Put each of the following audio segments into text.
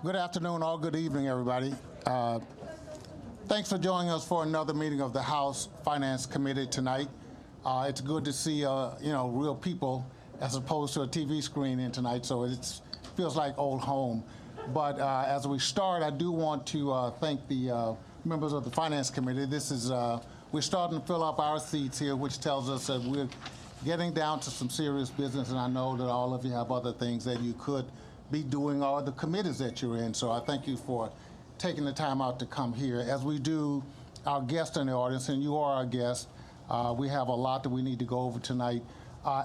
Good afternoon, or good evening, everybody. Thanks for joining us for another meeting of the House Finance Committee tonight. It's good to see, real people as opposed to a TV screen in tonight, so it feels like old home. But as we start, I do want to thank the members of the Finance Committee. We're starting to fill up our seats here, which tells us that we're getting down to some serious business, and I know that all of you have other things that you could be doing, or the committees that you're in. So I thank you for taking the time out to come here. As we do, our guests in the audience, and you are our guest, we have a lot that we need to go over tonight.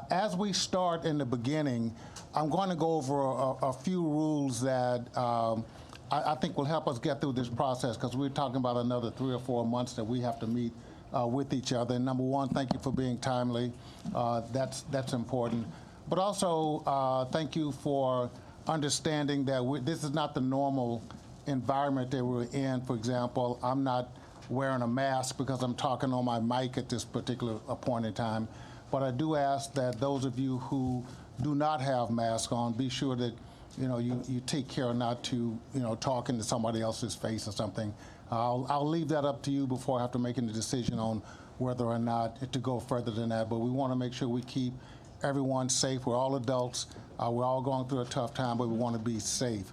As we start in the beginning, I'm going to go over a few rules that I think will help us get through this process, because we're talking about another 3 or 4 months that we have to meet with each other. And number one, thank you for being timely. That's important. But also, thank you for understanding that this is not the normal environment that we're in. For example, I'm not wearing a mask because I'm talking on my mic at this particular point in time. But I do ask that those of you who do not have masks on, be sure that you take care not to talk into somebody else's face or something. I'll leave that up to you before I have to make a decision on whether or not to go further than that. But we want to make sure we keep everyone safe. We're all adults. We're all going through a tough time, but we want to be safe.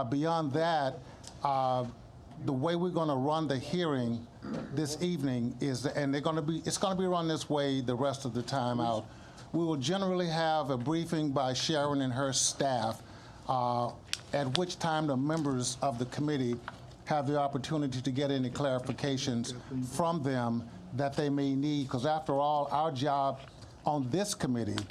Beyond that, the way we're going to run the hearing this evening is, and it's going to be run this way the rest of the time out. We will generally have a briefing by Sharon and her staff, at which time the members of the committee have the opportunity to get any clarifications from them that they may need, because after all, our job on this committee,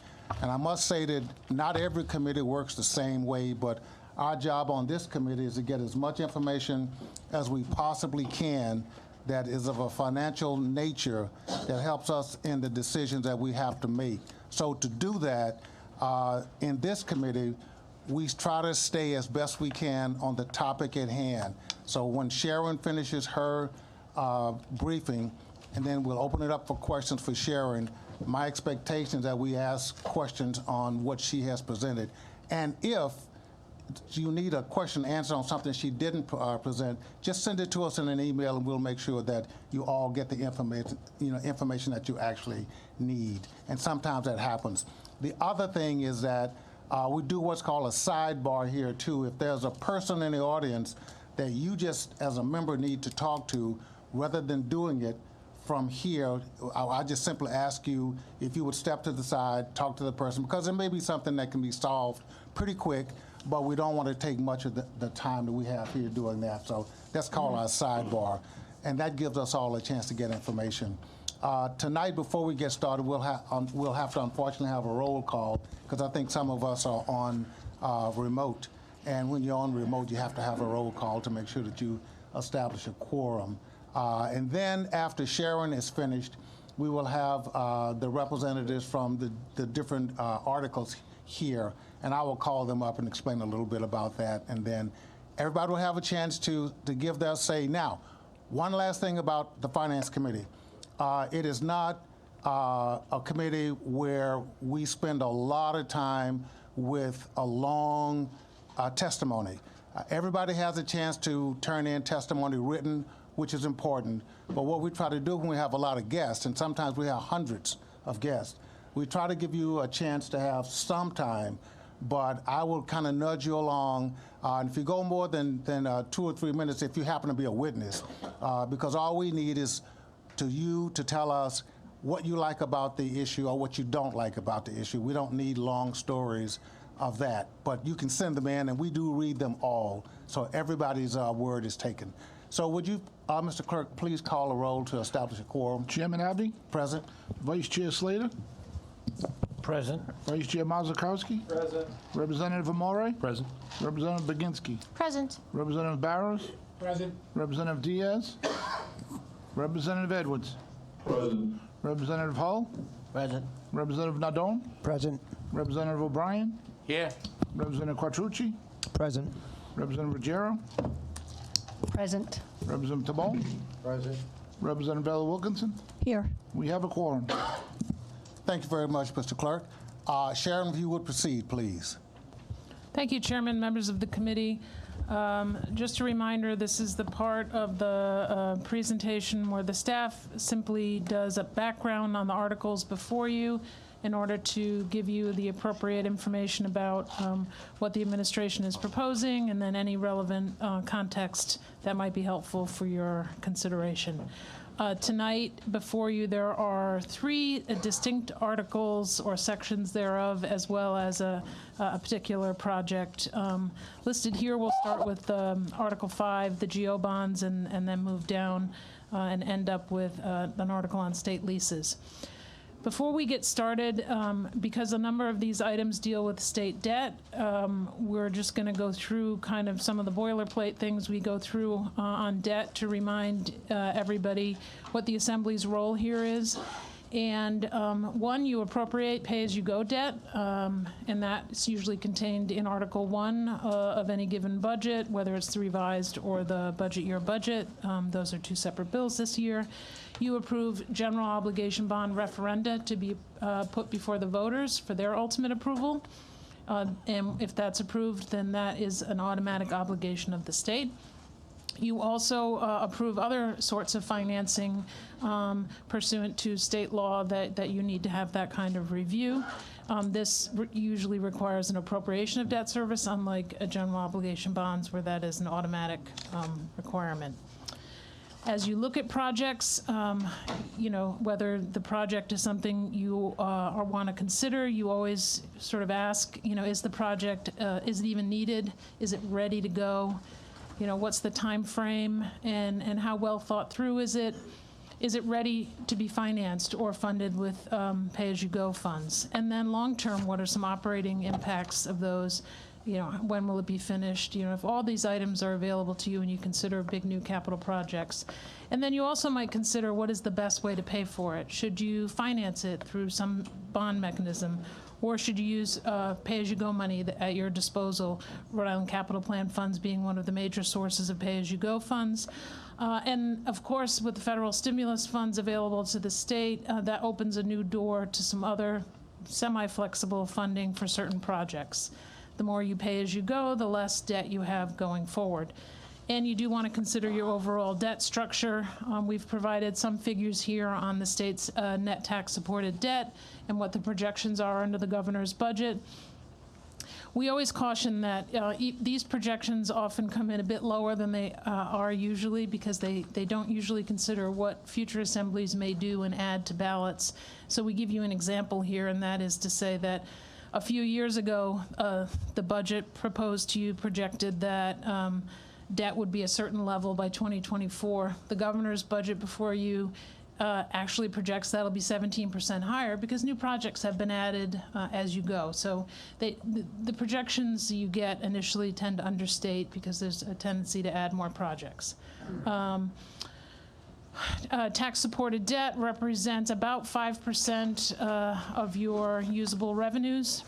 and I must say that not every committee works the same way, but our job on this committee is to get as much information as we possibly can that is of a financial nature that helps us in the decisions that we have to make. So to do that, in this committee, we try to stay as best we can on the topic at hand. So when Sharon finishes her briefing, and then we'll open it up for questions for Sharon, my expectation is that we ask questions on what she has presented. And if you need a question answered on something she didn't present, just send it to us in an email, and we'll make sure that you all get the information that you actually need. And sometimes that happens. The other thing is that we do what's called a sidebar here too. If there's a person in the audience that you just, as a member, need to talk to, rather than doing it from here, I just simply ask you if you would step to the side, talk to the person, because there may be something that can be solved pretty quick, but we don't want to take much of the time that we have here doing that. So that's called our sidebar, and that gives us all a chance to get information. Tonight, before we get started, we'll have to unfortunately have a roll call, because I think some of us are on remote, and when you're on remote, you have to have a roll call to make sure that you establish a quorum. And then after Sharon is finished, we will have the representatives from the different articles here, and I will call them up and explain a little bit about that, and then everybody will have a chance to give their say. Now, one last thing about the Finance Committee. It is not a committee where we spend a lot of time with a long testimony. Everybody has a chance to turn in testimony written, which is important. But what we try to do when we have a lot of guests, and sometimes we have hundreds of guests, we try to give you a chance to have some time, but I will kind of nudge you along. And if you go more than 2 or 3 minutes, if you happen to be a witness, because all we need is you to tell us what you like about the issue or what you don't like about the issue. We don't need long stories of that, but you can send them in, and we do read them all, so everybody's word is taken. So would you, Mr. Clerk, please call a roll to establish a quorum? Chairman Abbey? Present. Vice Chair Slater? Present. Vice Chair Mazakowski? Present. Representative Amore? Present. Representative Baginski? Present. Representative Barrows? Present. Representative Diaz? Representative Edwards? Present. Representative Hull? Present. Representative Nadone? Present. Representative O'Brien? Here. Representative Quattrucci? Present. Representative Ruggiero? Present. Representative Tabone? Present. Representative Bella Wilkinson? Here. We have a quorum. Thank you very much, Mr. Clerk. Sharon, if you would proceed, please. Thank you, Chairman, members of the committee. Just a reminder, this is the part of the presentation where the staff simply does a background on the articles before you in order to give you the appropriate information about what the administration is proposing and then any relevant context that might be helpful for your consideration. Tonight, before you, there are 3 distinct articles or sections thereof, as well as a particular project. Listed here, we'll start with Article 5, the GO bonds, and then move down and end up with an article on state leases. Before we get started, because a number of these items deal with state debt, we're just going to go through kind of some of the boilerplate things we go through on debt to remind everybody what the Assembly's role here is. And one, you appropriate pay-as-you-go debt, and that's usually contained in Article 1 of any given budget, whether it's the revised or the budget year budget. Those are 2 separate bills this year. You approve general obligation bond referenda to be put before the voters for their ultimate approval. And if that's approved, then that is an automatic obligation of the state. You also approve other sorts of financing pursuant to state law that you need to have that kind of review. This usually requires an appropriation of debt service, unlike general obligation bonds where that is an automatic requirement. As you look at projects, whether the project is something you want to consider, you always sort of ask, is the project, is it even needed? Is it ready to go? What's the time frame and how well thought through is it? Is it ready to be financed or funded with pay-as-you-go funds? And then long-term, what are some operating impacts of those? When will it be finished? If all these items are available to you and you consider big new capital projects. And then you also might consider what is the best way to pay for it. Should you finance it through some bond mechanism? Or should you use pay-as-you-go money at your disposal, Rhode Island Capital Plan funds being one of the major sources of pay-as-you-go funds? And of course, with the federal stimulus funds available to the state, that opens a new door to some other semi-flexible funding for certain projects. The more you pay as you go, the less debt you have going forward. And you do want to consider your overall debt structure. We've provided some figures here on the state's net tax-supported debt and what the projections are under the governor's budget. We always caution that these projections often come in a bit lower than they are usually because they don't usually consider what future assemblies may do and add to ballots. So we give you an example here, and that is to say that a few years ago, the budget proposed to you projected that debt would be a certain level by 2024. The governor's budget before you actually projects that'll be 17% higher because new projects have been added as you go. So the projections you get initially tend to understate because there's a tendency to add more projects. Tax-supported debt represents about 5% of your usable revenues.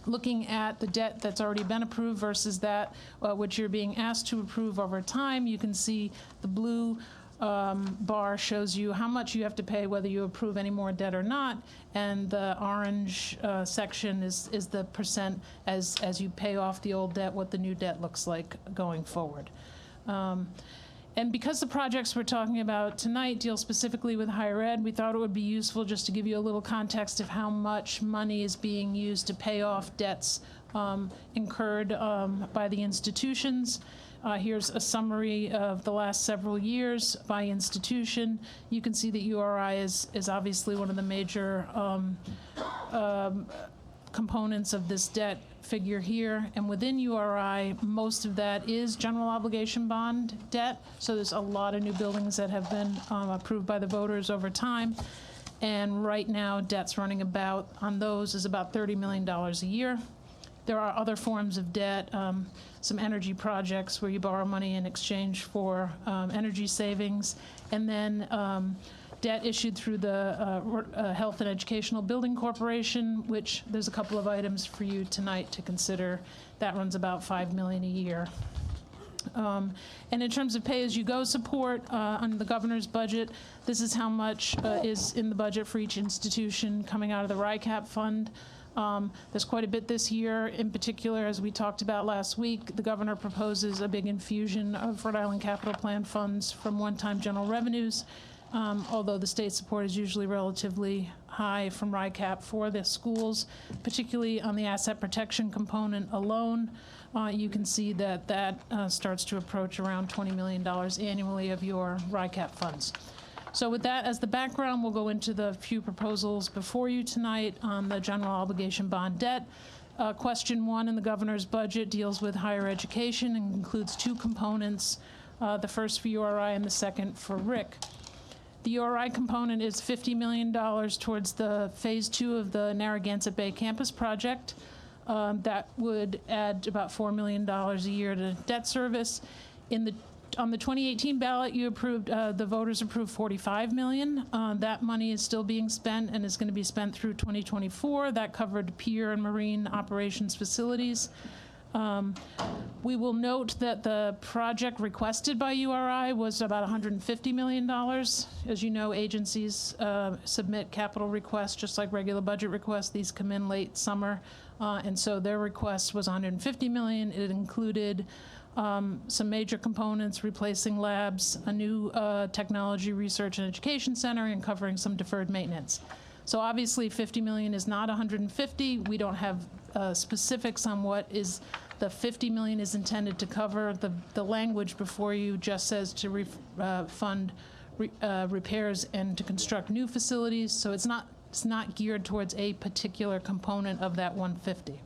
Looking at the debt that's already been approved versus that which you're being asked to approve over time, you can see the blue bar shows you how much you have to pay whether you approve any more debt or not, and the orange section is the percent as you pay off the old debt, what the new debt looks like going forward. And because the projects we're talking about tonight deal specifically with higher ed, we thought it would be useful just to give you a little context of how much money is being used to pay off debts incurred by the institutions. Here's a summary of the last several years by institution. You can see that URI is obviously one of the major components of this debt figure here, and within URI, most of that is general obligation bond debt, so there's a lot of new buildings that have been approved by the voters over time, and right now, debt's running about, on those, is about $30 million a year. There are other forms of debt, some energy projects where you borrow money in exchange for energy savings, and then debt issued through the Health and Educational Building Corporation, which there's a couple of items for you tonight to consider. That runs about $5 million a year. And in terms of pay-as-you-go support on the governor's budget, this is how much is in the budget for each institution coming out of the RICAP fund. There's quite a bit this year. In particular, as we talked about last week, the governor proposes a big infusion of Rhode Island capital plan funds from one-time general revenues, although the state support is usually relatively high from RICAP for the schools, particularly on the asset protection component alone. You can see that starts to approach around $20 million annually of your RICAP funds. So with that as the background, we'll go into the few proposals before you tonight on the general obligation bond debt. Question 1 in the governor's budget deals with higher education and includes 2 components, the first for URI and the second for RIC. The URI component is $50 million towards the phase 2 of the Narragansett Bay campus project. That would add about $4 million a year to debt service. On the 2018 ballot, you approved, the voters approved $45 million. That money is still being spent and is going to be spent through 2024. That covered pier and marine operations facilities. We will note that the project requested by URI was about $150 million. As you know, agencies submit capital requests just like regular budget requests. These come in late summer, and so their request was $150 million. It included some major components, replacing labs, a new technology research and education center, and covering some deferred maintenance. So obviously $50 million is not $150. We don't have specifics on what is the $50 million is intended to cover. The language before you just says to fund repairs and to construct new facilities. So it's not geared towards a particular component of that 150.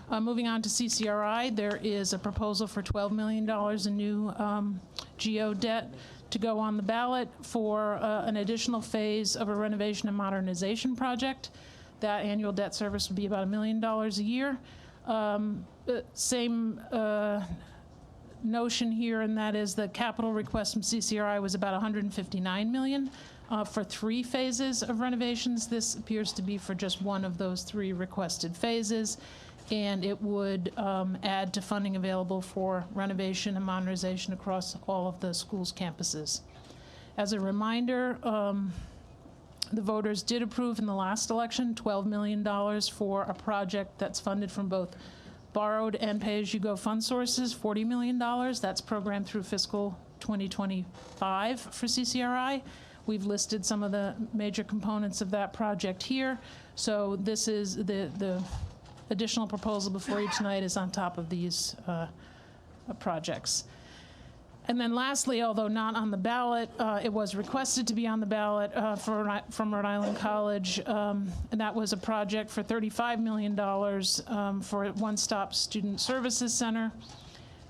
Moving on to CCRI, there is a proposal for $12 million in new GO debt to go on the ballot for an additional phase of a renovation and modernization project. That annual debt service would be about $1 million a year. Same notion here, and that is the capital request from CCRI was about $159 million for 3 phases of renovations. This appears to be for just one of those 3 requested phases, and it would add to funding available for renovation and modernization across all of the school's campuses. As a reminder, the voters did approve in the last election $12 million for a project that's funded from both borrowed and pay-as-you-go fund sources, $40 million. That's programmed through fiscal 2025 for CCRI. We've listed some of the major components of that project here. So this is the additional proposal before you tonight is on top of these projects. And then lastly, although not on the ballot, it was requested to be on the ballot from Rhode Island College, and that was a project for $35 million for a one-stop student services center.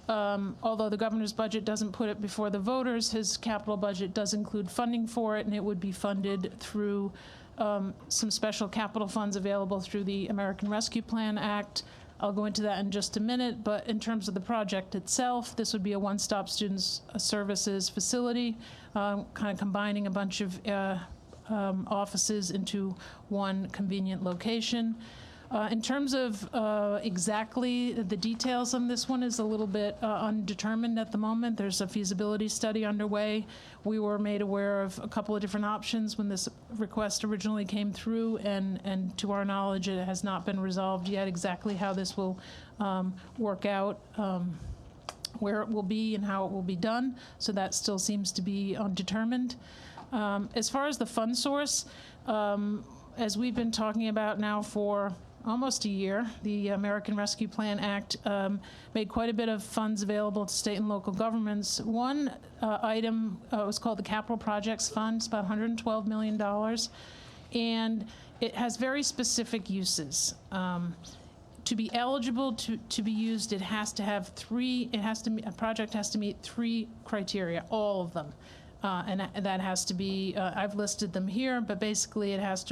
Although the governor's budget doesn't put it before the voters, his capital budget does include funding for it, and it would be funded through some special capital funds available through the American Rescue Plan Act. I'll go into that in just a minute, but in terms of the project itself, this would be a one-stop students services facility, kind of combining a bunch of offices into one convenient location. In terms of exactly the details on this one is a little bit undetermined at the moment. There's a feasibility study underway. We were made aware of a couple of different options when this request originally came through, and to our knowledge, it has not been resolved yet exactly how this will work out, where it will be and how it will be done. So that still seems to be undetermined. As far as the fund source, as we've been talking about now for almost a year, the American Rescue Plan Act made quite a bit of funds available to state and local governments. One item was called the Capital Projects Fund. It's about $112 million, and it has very specific uses. To be eligible to be used, it has to have a project has to meet 3 criteria, all of them. And that has to be, I've listed them here, but basically it has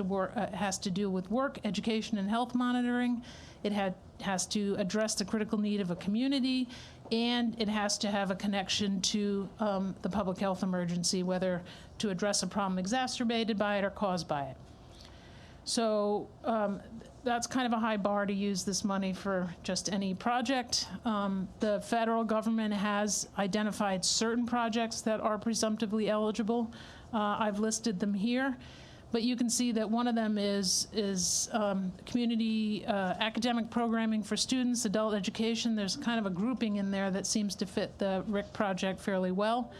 to do with work, education, and health monitoring. It has to address the critical need of a community, and it has to have a connection to the public health emergency, whether to address a problem exacerbated by it or caused by it. So that's kind of a high bar to use this money for just any project. The federal government has identified certain projects that are presumptively eligible. I've listed them here. But you can see that one of them is community academic programming for students, adult education. There's kind of a grouping in there that seems to fit the RIC project fairly well.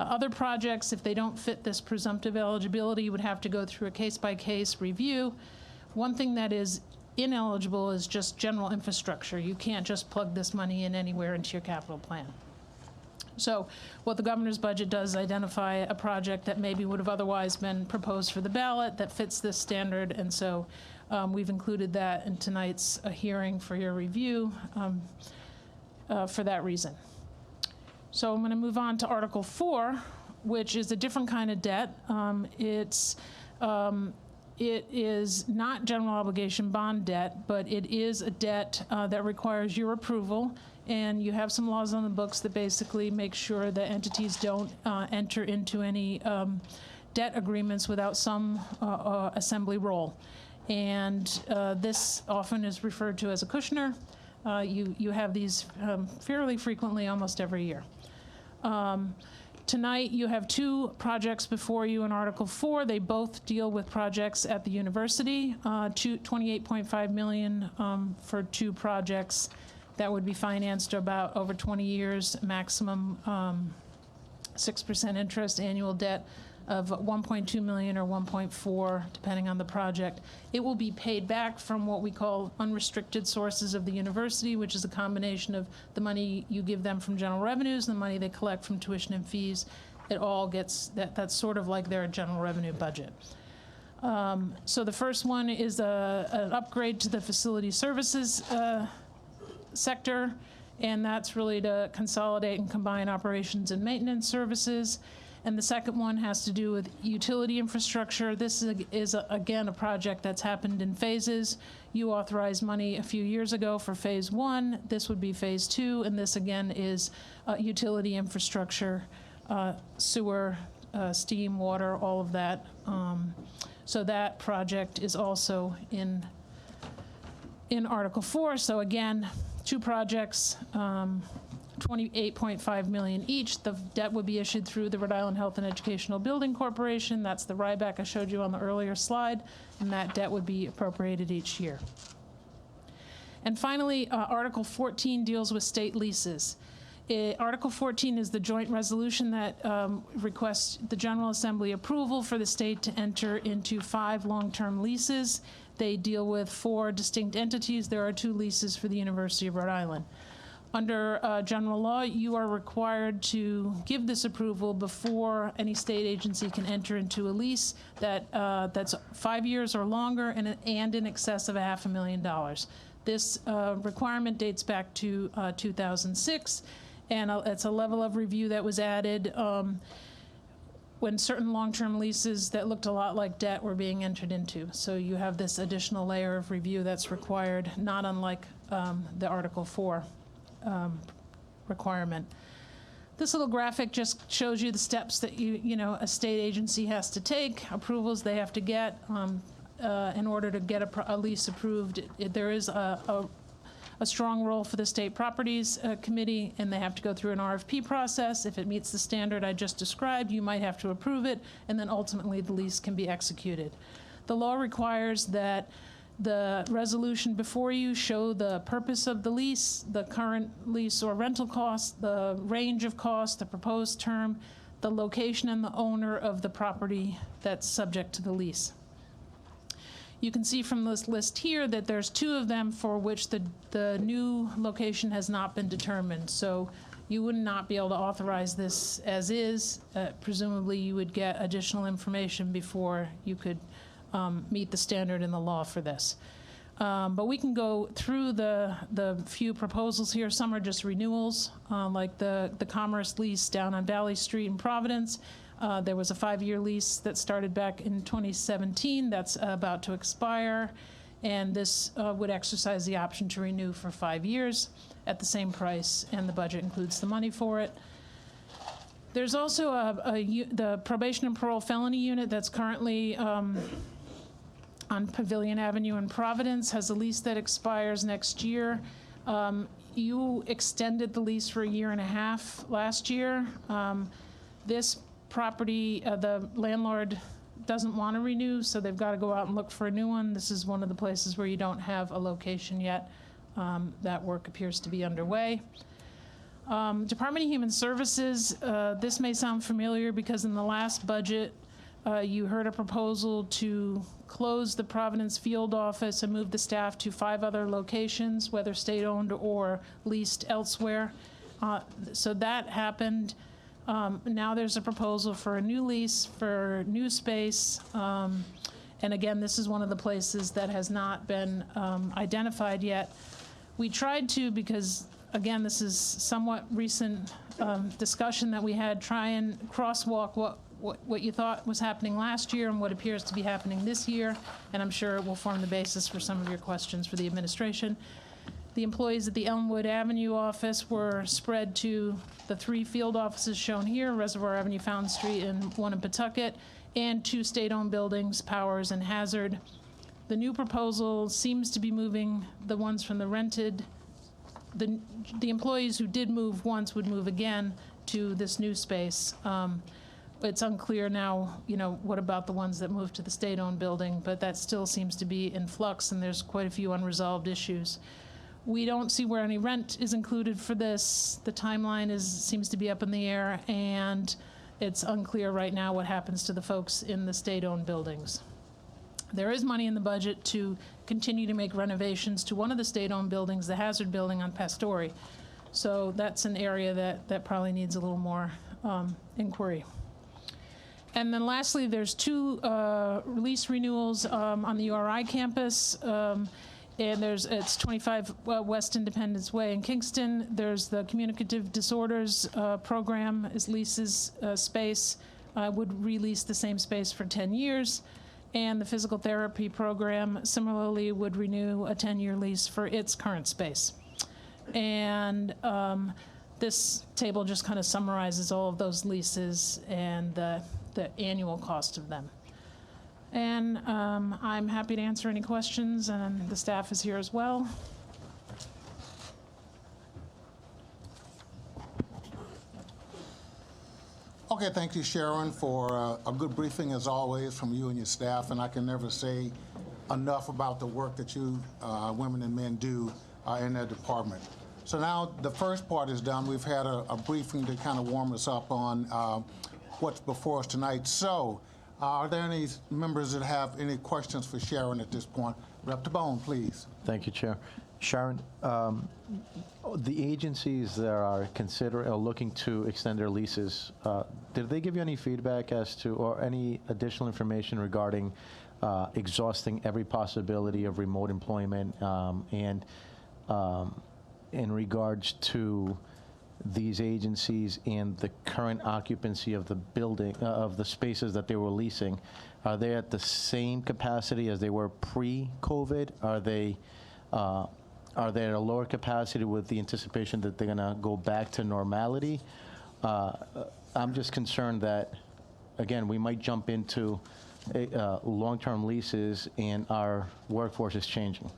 Other projects, if they don't fit this presumptive eligibility, would have to go through a case-by-case review. One thing that is ineligible is just general infrastructure. You can't just plug this money in anywhere into your capital plan. So what the governor's budget does identify a project that maybe would have otherwise been proposed for the ballot that fits this standard, and so we've included that in tonight's hearing for your review for that reason. So I'm going to move on to Article 4, which is a different kind of debt. It is not general obligation bond debt, but it is a debt that requires your approval. And you have some laws on the books that basically make sure that entities don't enter into any debt agreements without some assembly role. And this often is referred to as a Kushner. You have these fairly frequently, almost every year. Tonight, you have two projects before you in Article 4. They both deal with projects at the university. $28.5 million for two projects that would be financed about over 20 years, maximum 6% interest, annual debt of $1.2 million or 1.4, depending on the project. It will be paid back from what we call unrestricted sources of the university, which is a combination of the money you give them from general revenues and the money they collect from tuition and fees. It all gets, that's sort of like their general revenue budget. So the first one is an upgrade to the facility services sector, and that's really to consolidate and combine operations and maintenance services. And the second one has to do with utility infrastructure. This is again, a project that's happened in phases. You authorized money a few years ago for phase 1. This would be phase 2, and this again is utility infrastructure, sewer, steam, water, all of that. So that project is also in Article 4. So again, two projects, $28.5 million each. The debt would be issued through the Rhode Island Health and Educational Building Corporation. That's the RIBAC I showed you on the earlier slide, and that debt would be appropriated each year. And finally, Article 14 deals with state leases. Article 14 is the joint resolution that requests the General Assembly approval for the state to enter into 5 long-term leases. They deal with 4 distinct entities. There are 2 leases for the University of Rhode Island. Under general law, you are required to give this approval before any state agency can enter into a lease that's 5 years or longer and in excess of $500,000. This requirement dates back to 2006, and it's a level of review that was added when certain long-term leases that looked a lot like debt were being entered into. So you have this additional layer of review that's required, not unlike the Article 4 requirement. This little graphic just shows you the steps that a state agency has to take, approvals they have to get in order to get a lease approved. There is a strong role for the State Properties Committee, and they have to go through an RFP process. If it meets the standard I just described, you might have to approve it, and then ultimately the lease can be executed. The law requires that the resolution before you show the purpose of the lease, the current lease or rental cost, the range of cost, the proposed term, the location and the owner of the property that's subject to the lease. You can see from this list here that there's 2 of them for which the new location has not been determined. So you would not be able to authorize this as is. Presumably you would get additional information before you could meet the standard in the law for this. But we can go through the few proposals here. Some are just renewals, like the Commerce lease down on Valley Street in Providence. There was a 5-year lease that started back in 2017 that's about to expire, and this would exercise the option to renew for 5 years at the same price, and the budget includes the money for it. There's also the probation and parole felony unit that's currently on Pavilion Avenue in Providence, has a lease that expires next year. You extended the lease for 1.5 years last year. This property, the landlord doesn't want to renew, so they've got to go out and look for a new one. This is one of the places where you don't have a location yet. That work appears to be underway. Department of Human Services, this may sound familiar because in the last budget, you heard a proposal to close the Providence field office and move the staff to 5 other locations, whether state-owned or leased elsewhere. So that happened. Now there's a proposal for a new lease for new space. And again, this is one of the places that has not been identified yet. We tried to, because again, this is somewhat recent discussion that we had, try and crosswalk what you thought was happening last year and what appears to be happening this year, and I'm sure it will form the basis for some of your questions for the administration. The employees at the Elmwood Avenue office were spread to the 3 field offices shown here, Reservoir Avenue, Fountain Street, and one in Pawtucket, and 2 state-owned buildings, Powers and Hazard. The new proposal seems to be moving the ones from the rented, the employees who did move once would move again to this new space. It's unclear now, what about the ones that moved to the state-owned building, but that still seems to be in flux, and there's quite a few unresolved issues. We don't see where any rent is included for this. The timeline seems to be up in the air, and it's unclear right now what happens to the folks in the state-owned buildings. There is money in the budget to continue to make renovations to one of the state-owned buildings, the Hazard Building on Pastore. So that's an area that probably needs a little more inquiry. And then lastly, there's 2 lease renewals on the URI campus. And it's 25 West Independence Way in Kingston. There's the Communicative Disorders program leases space, would release the same space for 10 years. And the physical therapy program similarly would renew a 10-year lease for its current space. And this table just kind of summarizes all of those leases and the annual cost of them. And I'm happy to answer any questions, and the staff is here as well. Okay, thank you, Sharon, for a good briefing as always from you and your staff. And I can never say enough about the work that you women and men do in that department. So now the first part is done. We've had a briefing to kind of warm us up on what's before us tonight. So are there any members that have any questions for Sharon at this point? Rep. Tabone, please. Thank you, Chair. Sharon, the agencies that are looking to extend their leases, did they give you any feedback as to, or any additional information regarding exhausting every possibility of remote employment, and in regards to these agencies and the current occupancy of the building, of the spaces that they were leasing? Are they at the same capacity as they were pre-COVID? Are they at a lower capacity with the anticipation that they're going to go back to normality? I'm just concerned that, again, we might jump into long-term leases and our workforce is changing.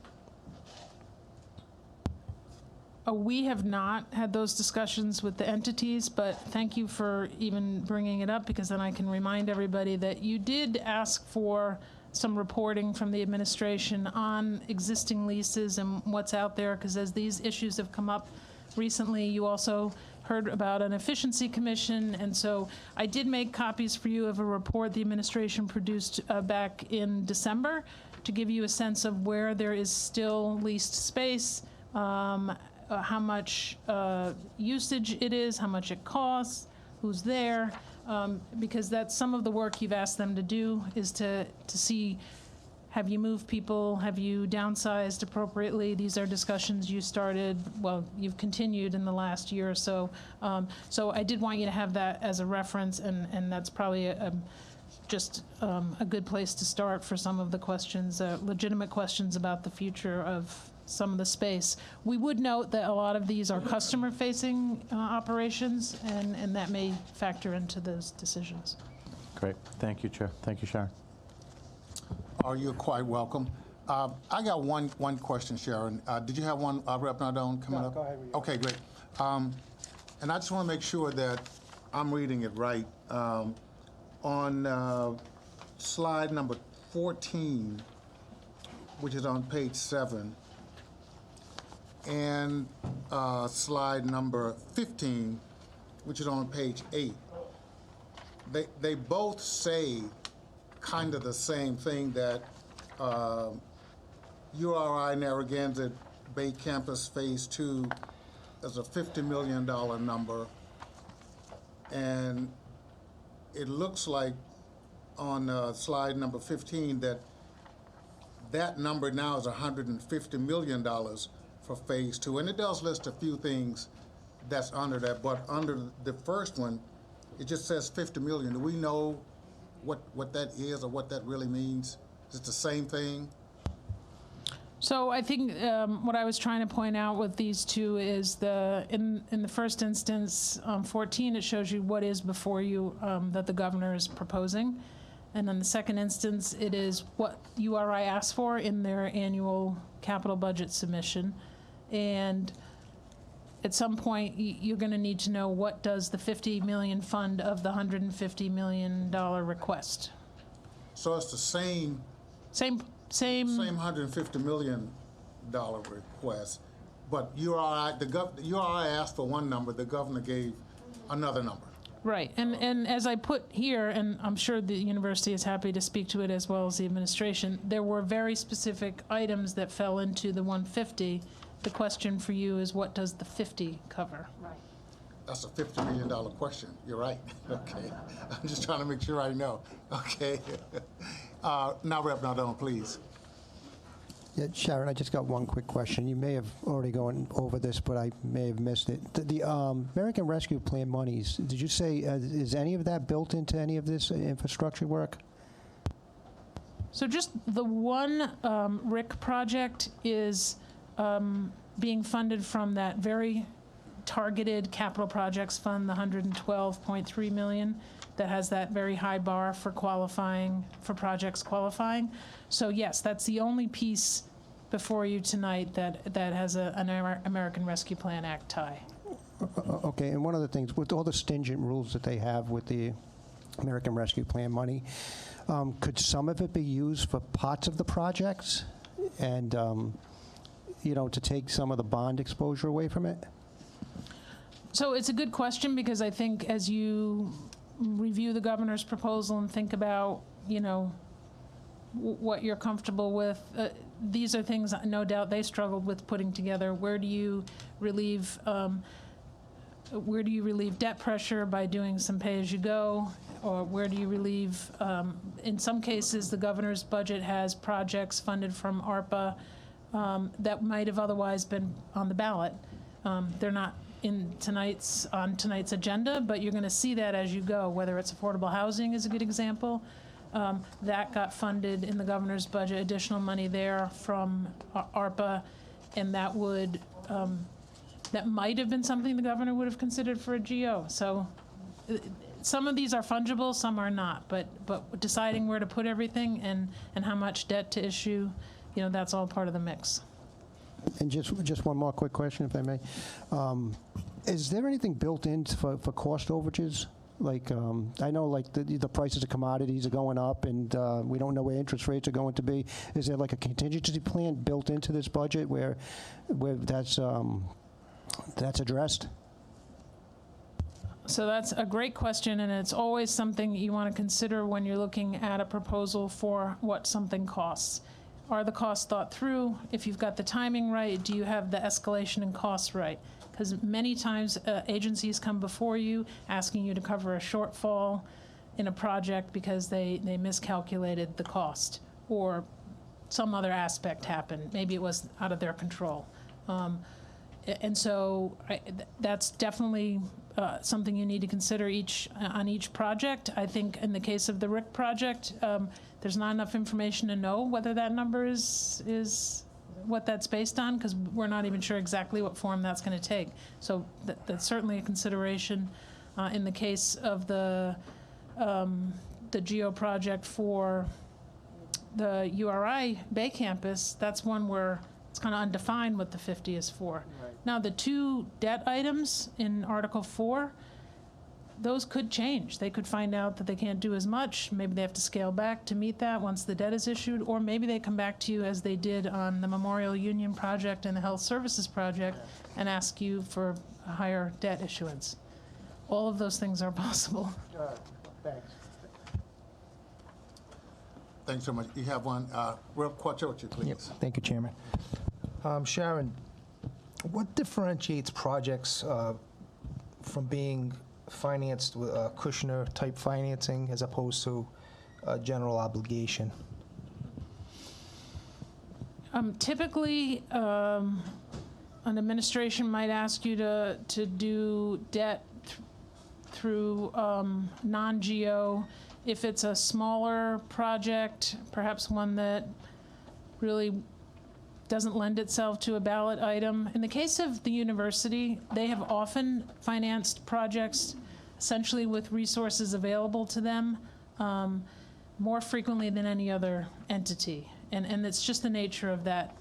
We have not had those discussions with the entities, but thank you for even bringing it up, because then I can remind everybody that you did ask for some reporting from the administration on existing leases and what's out there, because as these issues have come up recently, you also heard about an efficiency commission, and so I did make copies for you of a report the administration produced back in December to give you a sense of where there is still leased space, how much usage it is, how much it costs, who's there, because that's some of the work you've asked them to do, is to see, have you moved people, have you downsized appropriately? These are discussions you started, well, you've continued in the last year or so. So I did want you to have that as a reference, and that's probably just a good place to start for some of the questions, legitimate questions about the future of some of the space. We would note that a lot of these are customer-facing operations, and that may factor into those decisions. Great. Thank you, Chair. Thank you, Sharon. Oh, you're quite welcome. I got one question, Sharon. Did you have one, Rep. Nardone, coming up? Go ahead. Okay, great. And I just want to make sure that I'm reading it right. On slide number 14, which is on page 7, and slide number 15, which is on page 8. They both say kind of the same thing, that URI Narragansett Bay Campus Phase 2 is a $50 million number, and it looks like on slide number 15 that number now is $150 million for Phase 2, and it does list a few things that's under that, but under the first one, it just says 50 million. Do we know what that is or what that really means? Is it the same thing? So I think what I was trying to point out with these two is in the first instance, 14, it shows you what is before you that the governor is proposing. And then the second instance, it is what URI asked for in their annual capital budget submission. And at some point, you're going to need to know what does the 50 million fund of the $150 million request. So it's the same $150 million request, but URI asked for one number, the governor gave another number. Right, and as I put here, and I'm sure the university is happy to speak to it as well as the administration, there were very specific items that fell into the 150. The question for you is, what does the 50 cover? Right. That's a $50 million question. You're right. Okay. I'm just trying to make sure I know. Okay. Now, Rep. Nardone, please. Yeah, Sharon, I just got one quick question. You may have already gone over this, but I may have missed it. The American Rescue Plan monies, did you say, is any of that built into any of this infrastructure work? So just the one RIC project is being funded from that very targeted capital projects fund, the $112.3 million, that has that very high bar for qualifying, for projects qualifying. So yes, that's the only piece before you tonight that has an American Rescue Plan Act tie. Okay, and one of the things, with all the stringent rules that they have with the American Rescue Plan money, could some of it be used for parts of the projects and, to take some of the bond exposure away from it? So it's a good question, because I think as you review the governor's proposal and think about, what you're comfortable with, these are things no doubt they struggled with putting together. Where do you relieve debt pressure by doing some pay-as-you-go, or where do you relieve? In some cases, the governor's budget has projects funded from ARPA that might have otherwise been on the ballot. They're not on tonight's agenda, but you're going to see that as you go. Whether it's affordable housing is a good example. That got funded in the governor's budget, additional money there from ARPA, and that would that might have been something the governor would have considered for a GO. So some of these are fungible, some are not, but deciding where to put everything and how much debt to issue, that's all part of the mix. And just one more quick question, if I may. Is there anything built in for cost overages? Like, I know like the prices of commodities are going up, and we don't know where interest rates are going to be. Is there like a contingency plan built into this budget where that's addressed? So that's a great question, and it's always something you want to consider when you're looking at a proposal for what something costs. Are the costs thought through? If you've got the timing right, do you have the escalation in costs right? Because many times agencies come before you asking you to cover a shortfall in a project because they miscalculated the cost, or some other aspect happened. Maybe it was out of their control. And so that's definitely something you need to consider on each project. I think in the case of the RIC project, there's not enough information to know whether that number is what that's based on, because we're not even sure exactly what form that's going to take. So that's certainly a consideration. In the case of the GEO project for the URI Bay campus, that's one where it's kind of undefined what the 50 is for. Right. Now, the two debt items in Article 4, those could change. They could find out that they can't do as much. Maybe they have to scale back to meet that once the debt is issued, or maybe they come back to you as they did on the Memorial Union project and the Health Services project and ask you for a higher debt issuance. All of those things are possible. Thanks. Thanks so much. You have one, Rep. Quattrochi, please. Yep. Thank you, Chairman. Sharon, what differentiates projects from being financed with Kushner-type financing as opposed to general obligation? Typically, an administration might ask you to do debt through non-GO. If it's a smaller project, perhaps one that really doesn't lend itself to a ballot item. In the case of the university, they have often financed projects essentially with resources available to them more frequently than any other entity. And it's just the nature of that,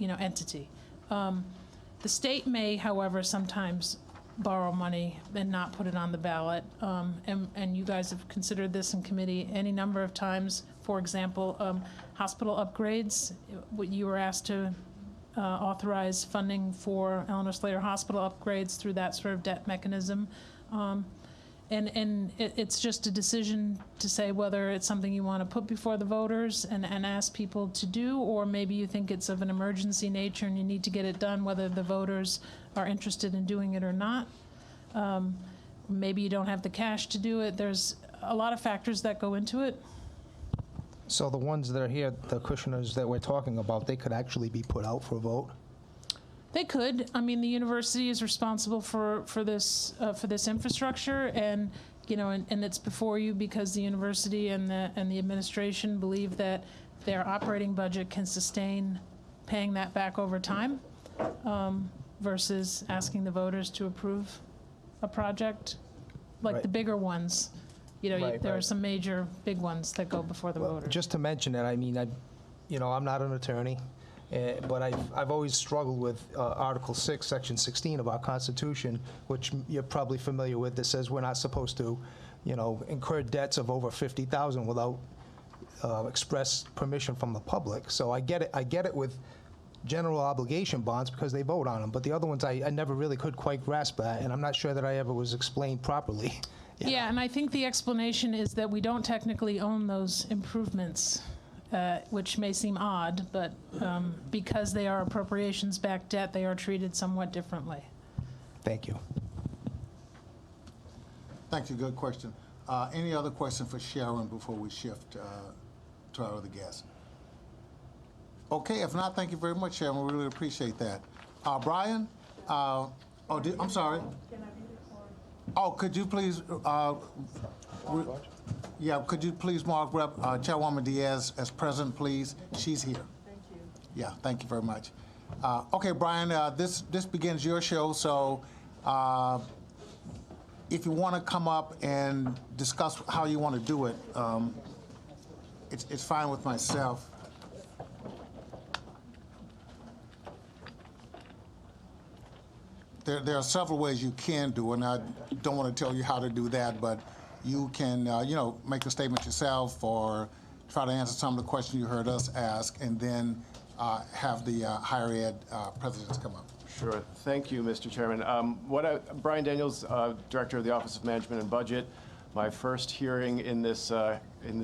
entity. The state may, however, sometimes borrow money and not put it on the ballot. And you guys have considered this in committee any number of times. For example, hospital upgrades. You were asked to authorize funding for Eleanor Slater Hospital upgrades through that sort of debt mechanism. And it's just a decision to say whether it's something you want to put before the voters and ask people to do, or maybe you think it's of an emergency nature and you need to get it done whether the voters are interested in doing it or not. Maybe you don't have the cash to do it. There's a lot of factors that go into it. So the ones that are here, the Kushners that we're talking about, they could actually be put out for a vote? They could. I mean, the university is responsible for this infrastructure, and and it's before you because the university and the administration believe that their operating budget can sustain paying that back over time, versus asking the voters to approve a project like Right. the bigger ones. Right, there are right. some major big ones that go before the voters. Just to mention that, I mean, I'm not an attorney, but I've always struggled with Article 6, Section 16 of our Constitution, which you're probably familiar with, that says we're not supposed to, incur debts of over $50,000 without express permission from the public. So I get it with general obligation bonds because they vote on them, but the other ones I never really could quite grasp that, and I'm not sure that I ever was explained properly. Yeah, and I think the explanation is that we don't technically own those improvements, which may seem odd, but because they are appropriations-backed debt, they are treated somewhat differently. Thank you. Thank you, good question. Any other question for Sharon before we shift to our other guests? Okay, if not, thank you very much, Sharon. We really appreciate that. Brian? I'm sorry. Oh, could you please, could you please mark Chairwoman Diaz as present, please? She's here. Thank you. Yeah, thank you very much. Okay, Brian, this begins your show, so if you want to come up and discuss how you want to do it, it's fine with myself. There are several ways you can do it, and I don't want to tell you how to do that, but you can, make a statement yourself or try to answer some of the questions you heard us ask, and then have the higher ed presidents come up. Sure. Thank you, Mr. Chairman. Brian Daniels, Director of the Office of Management and Budget. My first hearing in this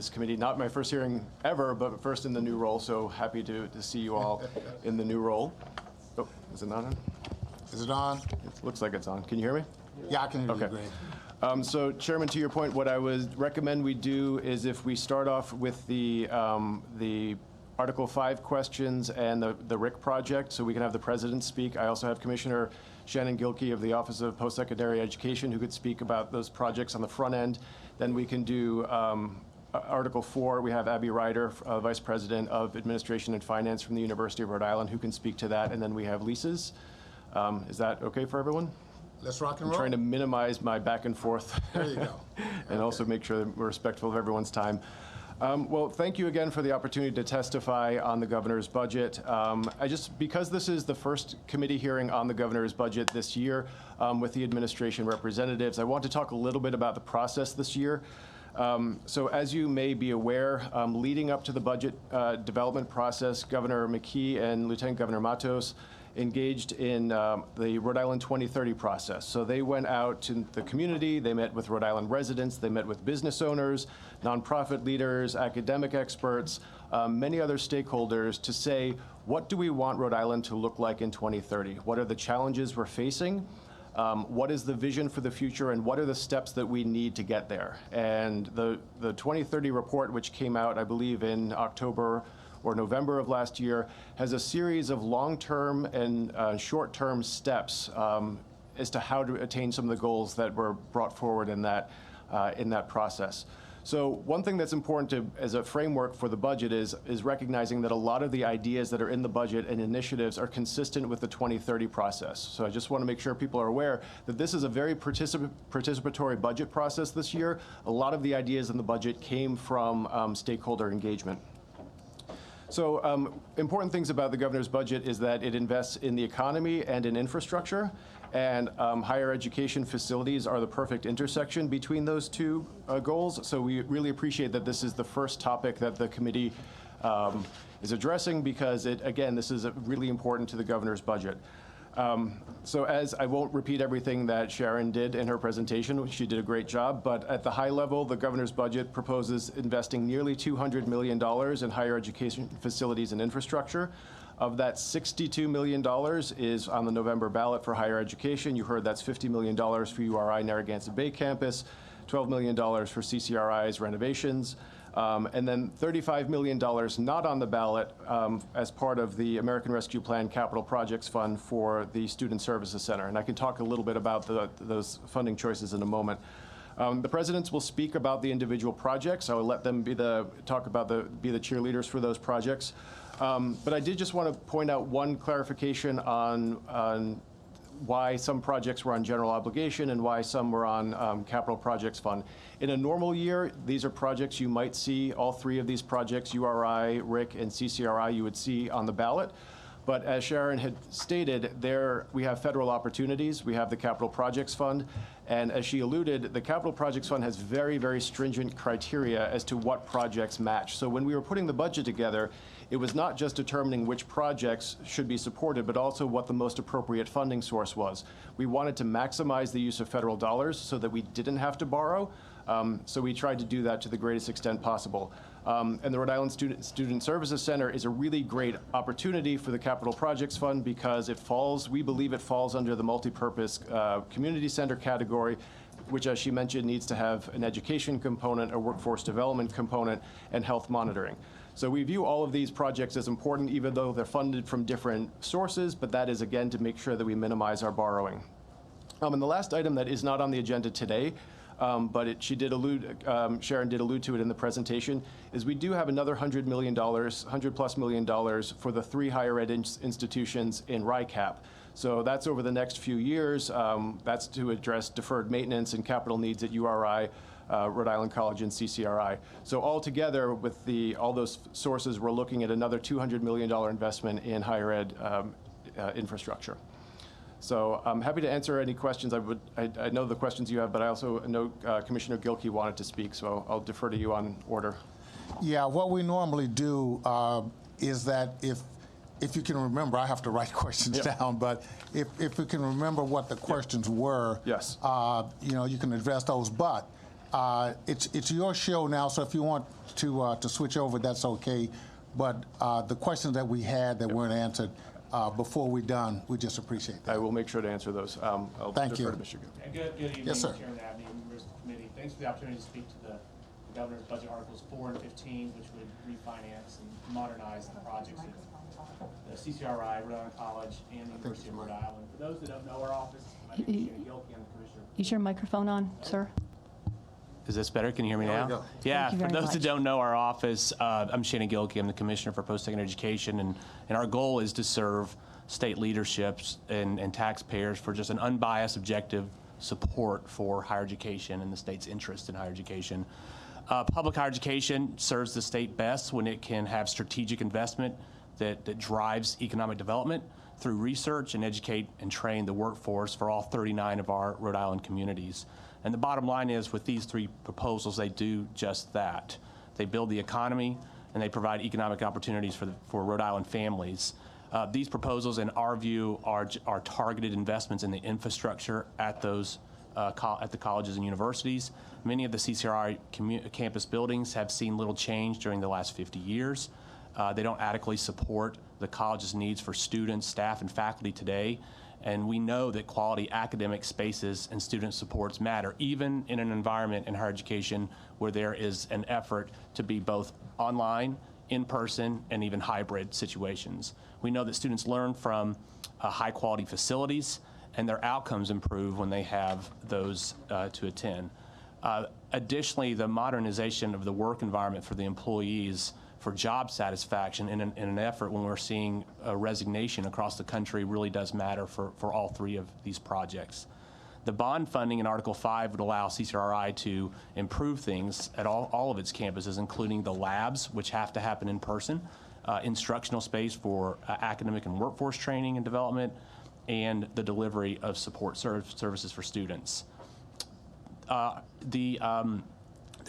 committee, not my first hearing ever, but first in the new role, so happy to see you all in the new role. Oh, is it not on? Is it on? It looks like it's on. Can you hear me? Yeah, I can hear you Okay. great. So, Chairman, to your point, what I would recommend we do is if we start off with the Article 5 questions and the RIC project, so we can have the President speak. I also have Commissioner Shannon Gilkey of the Office of Post-Secondary Education who could speak about those projects on the front end. Then we can do Article 4. We have Abby Ryder, Vice President of Administration and Finance from the University of Rhode Island, who can speak to that. And then we have leases. Is that okay for everyone? Let's rock and I'm roll. trying to minimize my back and forth. There you go. And also make sure that we're respectful of everyone's time. Well, thank you again for the opportunity to testify on the governor's budget. Because this is the first committee hearing on the governor's budget this year with the administration representatives, I want to talk a little bit about the process this year. So as you may be aware, leading up to the budget development process, Governor McKee and Lieutenant Governor Matos engaged in the Rhode Island 2030 process. So they went out to the community, they met with Rhode Island residents, they met with business owners, nonprofit leaders, academic experts, many other stakeholders to say, what do we want Rhode Island to look like in 2030? What are the challenges we're facing? What is the vision for the future, and what are the steps that we need to get there? And the 2030 report, which came out, I believe, in October or November of last year, has a series of long-term and short-term steps as to how to attain some of the goals that were brought forward in that process. So one thing that's important as a framework for the budget is recognizing that a lot of the ideas that are in the budget and initiatives are consistent with the 2030 process. So I just want to make sure people are aware that this is a very participatory budget process this year. A lot of the ideas in the budget came from stakeholder engagement. So important things about the governor's budget is that it invests in the economy and in infrastructure, and higher education facilities are the perfect intersection between those two goals. So we really appreciate that this is the first topic that the committee is addressing, because again, this is really important to the governor's budget. So I won't repeat everything that Sharon did in her presentation. She did a great job, but at the high level, the governor's budget proposes investing nearly $200 million in higher education facilities and infrastructure. Of that, $62 million is on the November ballot for higher education. You heard that's $50 million for URI Narragansett Bay Campus, $12 million for CCRI's renovations, and then $35 million not on the ballot as part of the American Rescue Plan Capital Projects Fund for the Student Services Center. And I can talk a little bit about those funding choices in a moment. The presidents will speak about the individual projects. I will let them be the cheerleaders for those projects. But I did just want to point out one clarification on why some projects were on general obligation and why some were on capital projects fund. In a normal year, these are projects you might see, all three of these projects, URI, RIC, and CCRI, you would see on the ballot. But as Sharon had stated, we have federal opportunities. We have the Capital Projects Fund. And as she alluded, the Capital Projects Fund has very, very stringent criteria as to what projects match. So when we were putting the budget together, it was not just determining which projects should be supported, but also what the most appropriate funding source was. We wanted to maximize the use of federal dollars so that we didn't have to borrow. So we tried to do that to the greatest extent possible. And the Rhode Island Student Services Center is a really great opportunity for the Capital Projects Fund, because we believe it falls under the multipurpose community center category, which, as she mentioned, needs to have an education component, a workforce development component, and health monitoring. So we view all of these projects as important, even though they're funded from different sources, but that is, again, to make sure that we minimize our borrowing. And the last item that is not on the agenda today, but Sharon did allude to it in the presentation, is we do have another $100 million, $100+ million for the 3 higher ed institutions in RICAP. So that's over the next few years. That's to address deferred maintenance and capital needs at URI, Rhode Island College, and CCRI. So altogether, with all those sources, we're looking at another $200 million investment in higher ed infrastructure. So I'm happy to answer any questions. I know the questions you have, but I also know Commissioner Gilkey wanted to speak, so I'll defer to you on order. Yeah, what we normally do is that if you can remember, I have to write questions down, but if you can remember what the questions were, yes, you can address those. But it's your show now, so if you want to switch over, that's okay. But the questions that we had that weren't answered before we're done, we just appreciate that. I will make sure to answer those. I'll Thank you. defer to Mr. Gilkey. And good evening, Yes, sir. Chairman Abney, members of the committee. Thanks for the opportunity to speak to the governor's budget articles 4 and 15, which would refinance and modernize the projects at the CCRI, Rhode Island College, and the University of Rhode Island. For those that don't know our office, my name is Shannon Gilkey. I'm the commissioner. Is your microphone on, sir? Is this better? Can you hear me now? we go. Yeah, Thank you for very those that much. don't know our office, I'm Shannon Gilkey. I'm the Commissioner for Post-Secondary Education, and our goal is to serve state leaderships and taxpayers for just an unbiased, objective support for higher education and the state's interest in higher education. Public higher education serves the state best when it can have strategic investment that drives economic development through research and educate and train the workforce for all 39 of our Rhode Island communities. And the bottom line is, with these three proposals, they do just that. They build the economy and they provide economic opportunities for Rhode Island families. These proposals, in our view, are targeted investments in the infrastructure at those at the colleges and universities. Many of the CCRI campus buildings have seen little change during the last 50 years. They don't adequately support the college's needs for students, staff, and faculty today. And we know that quality academic spaces and student supports matter, even in an environment in higher education where there is an effort to be both online, in person, and even hybrid situations. We know that students learn from high quality facilities, and their outcomes improve when they have those to attend. Additionally, the modernization of the work environment for the employees for job satisfaction in an effort when we're seeing a resignation across the country really does matter for all three of these projects. The bond funding in Article 5 would allow CCRI to improve things at all of its campuses, including the labs, which have to happen in person, instructional space for academic and workforce training and development, and the delivery of support services for students. The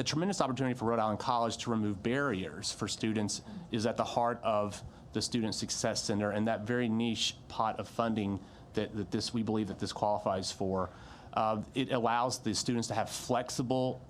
tremendous opportunity for Rhode Island College to remove barriers for students is at the heart of the Student Success Center and that very niche pot of funding that we believe that this qualifies for. It allows the students to have flexible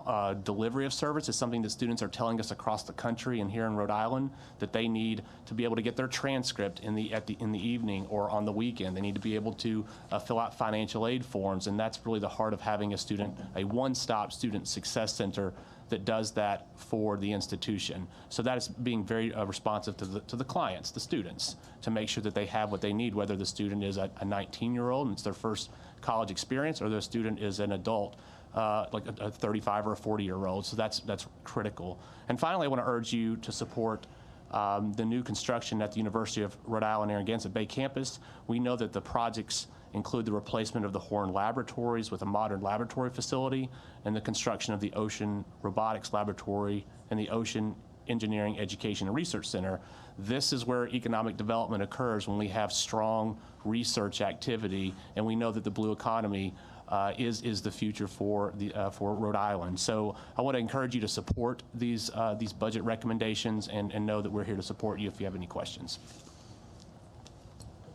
delivery of service. It's something that students are telling us across the country and here in Rhode Island that they need to be able to get their transcript in the evening or on the weekend. They need to be able to fill out financial aid forms, and that's really the heart of having a one-stop student success center that does that for the institution. So that is being very responsive to the clients, the students, to make sure that they have what they need, whether the student is a 19-year-old and it's their first college experience, or the student is an adult, like a 35 or a 40-year-old. So that's critical. And finally, I want to urge you to support the new construction at the University of Rhode Island Narragansett Bay campus. We know that the projects include the replacement of the Horn Laboratories with a modern laboratory facility and the construction of the Ocean Robotics Laboratory and the Ocean Engineering Education and Research Center. This is where economic development occurs when we have strong research activity, and we know that the blue economy is the future for Rhode Island. So I want to encourage you to support these budget recommendations and know that we're here to support you if you have any questions.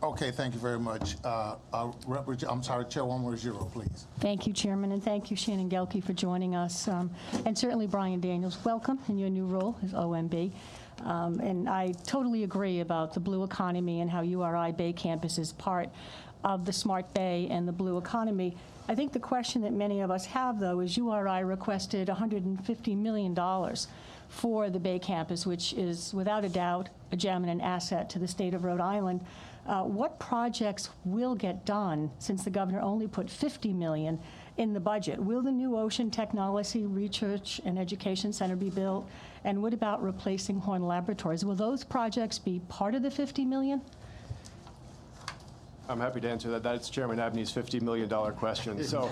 Okay, thank you very much. I'm sorry, Chairwoman Ruggiero, please. Thank you, Chairman, and thank you, Shannon Gelke, for joining us. And certainly, Brian Daniels, welcome in your new role as OMB. And I totally agree about the blue economy and how URI Bay Campus is part of the Smart Bay and the blue economy. I think the question that many of us have, though, is URI requested $150 million for the Bay Campus, which is without a doubt a gem and an asset to the state of Rhode Island. What projects will get done, since the governor only put $50 million in the budget? Will the new Ocean Technology Research and Education Center be built? And what about replacing Horn Laboratories? Will those projects be part of the $50 million? I'm happy to answer that. That's Chairman Abney's $50 million question. So,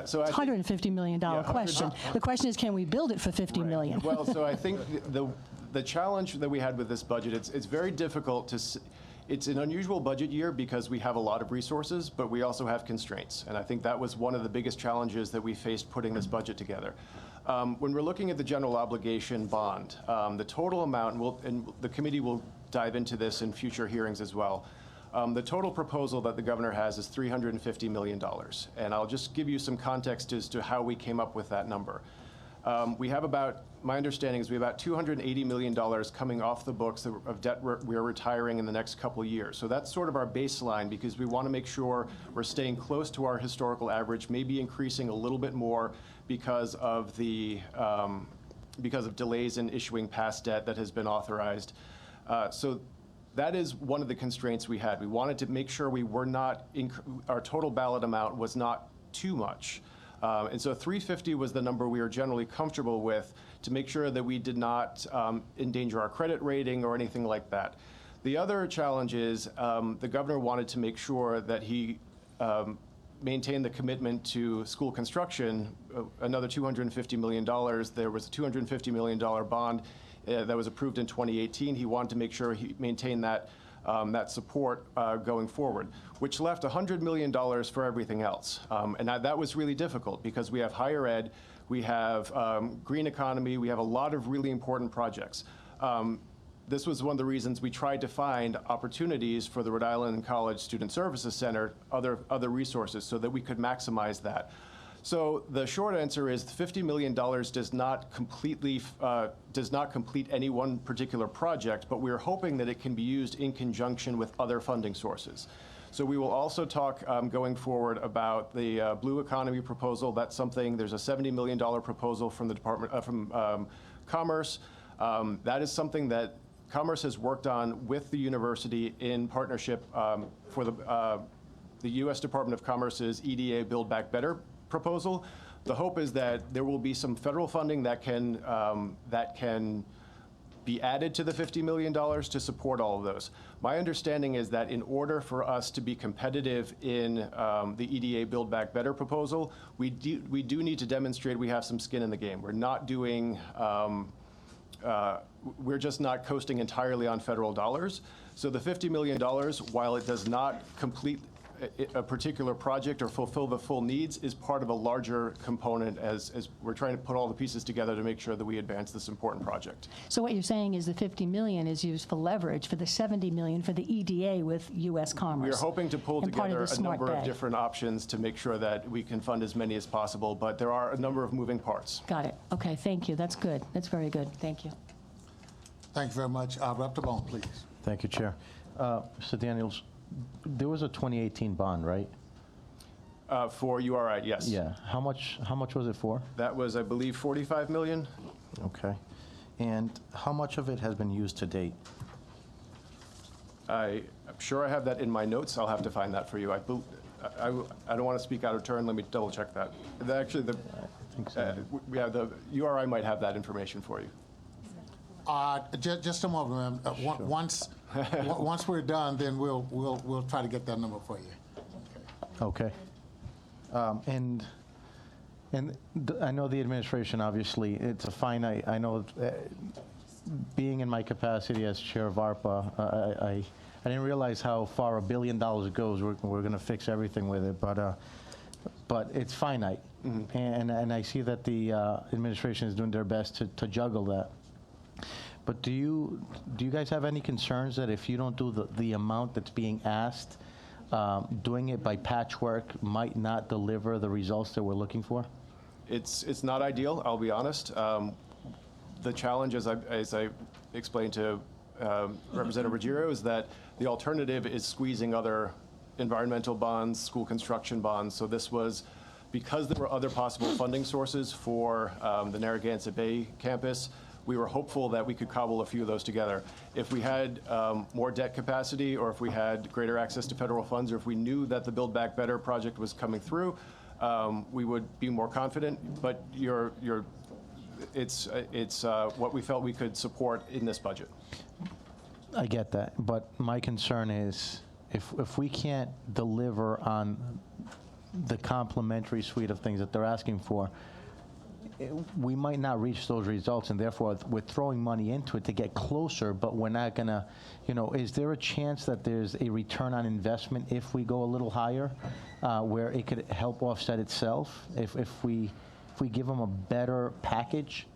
so It's $150 million question. The question is, can we build it for $50 million? Well, so I think the challenge that we had with this budget, it's very difficult to. It's an unusual budget year because we have a lot of resources, but we also have constraints. And I think that was one of the biggest challenges that we faced putting this budget together. When we're looking at the general obligation bond, the total amount, and the committee will dive into this in future hearings as well. The total proposal that the governor has is $350 million. And I'll just give you some context as to how we came up with that number. We have my understanding is we have about $280 million coming off the books of debt we're retiring in the next couple of years. So that's sort of our baseline, because we want to make sure we're staying close to our historical average, maybe increasing a little bit more because of delays in issuing past debt that has been authorized. So that is one of the constraints we had. We wanted to make sure we were not, our total ballot amount was not too much. And so 350 was the number we were generally comfortable with to make sure that we did not endanger our credit rating or anything like that. The other challenge is the governor wanted to make sure that he maintain the commitment to school construction, another $250 million. There was a $250 million bond that was approved in 2018. He wanted to make sure he maintained that support going forward, which left $100 million for everything else. And that was really difficult because we have higher ed, we have green economy, we have a lot of really important projects. This was one of the reasons we tried to find opportunities for the Rhode Island College Student Services Center, other resources, so that we could maximize that. So the short answer is $50 million does not complete any one particular project, but we're hoping that it can be used in conjunction with other funding sources. So we will also talk going forward about the blue economy proposal. That's something, there's a $70 million proposal from the Department from Commerce. That is something that Commerce has worked on with the university in partnership for the U.S. Department of Commerce's EDA Build Back Better proposal. The hope is that there will be some federal funding that can be added to the $50 million to support all of those. My understanding is that in order for us to be competitive in the EDA Build Back Better proposal, we do need to demonstrate we have some skin in the game. We're not doing we're just not coasting entirely on federal dollars. So the $50 million, while it does not complete a particular project or fulfill the full needs, is part of a larger component as we're trying to put all the pieces together to make sure that we advance this important project. So what you're saying is the 50 million is used for leverage for the 70 million for the EDA with U.S. Commerce. We are hoping to pull and part of together the a Smart number of Bay. different options to make sure that we can fund as many as possible, but there are a number of moving parts. Got it. Okay, thank you. That's good. That's very good. Thank you. Thank you very much. Rep. DeBonne, please. Thank you, Chair. Mr. Daniels, there was a 2018 bond, right? For URI, yes. Yeah. How much was it for? That was, I believe, 45 million. Okay. And how much of it has been used to date? I'm sure I have that in my notes. I'll have to find that for you. I don't want to speak out of turn. Let me double check that. Actually, I think so. the URI might have that information for you. Just a moment, ma'am. Once we're done, then we'll try to get that number for you. Okay. And I know the administration, obviously, it's a finite, I know, being in my capacity as chair of ARPA, I didn't realize how far $1 billion goes. We're going to fix everything with it, but it's finite. Mm-hmm. And I see that the administration is doing their best to juggle that. But do you guys have any concerns that if you don't do the amount that's being asked, doing it by patchwork might not deliver the results that we're looking for? It's not ideal, I'll be honest. The challenge, as I explained to Representative Ruggiero, is that the alternative is squeezing other environmental bonds, school construction bonds. So this was, because there were other possible funding sources for the Narragansett Bay campus, we were hopeful that we could cobble a few of those together. If we had more debt capacity, or if we had greater access to federal funds, or if we knew that the Build Back Better project was coming through, we would be more confident. But it's what we felt we could support in this budget. I get that, but my concern is if we can't deliver on the complementary suite of things that they're asking for, we might not reach those results, and therefore we're throwing money into it to get closer, but we're not gonna, is there a chance that there's a return on investment if we go a little higher, where it could help offset itself if we give them a better package?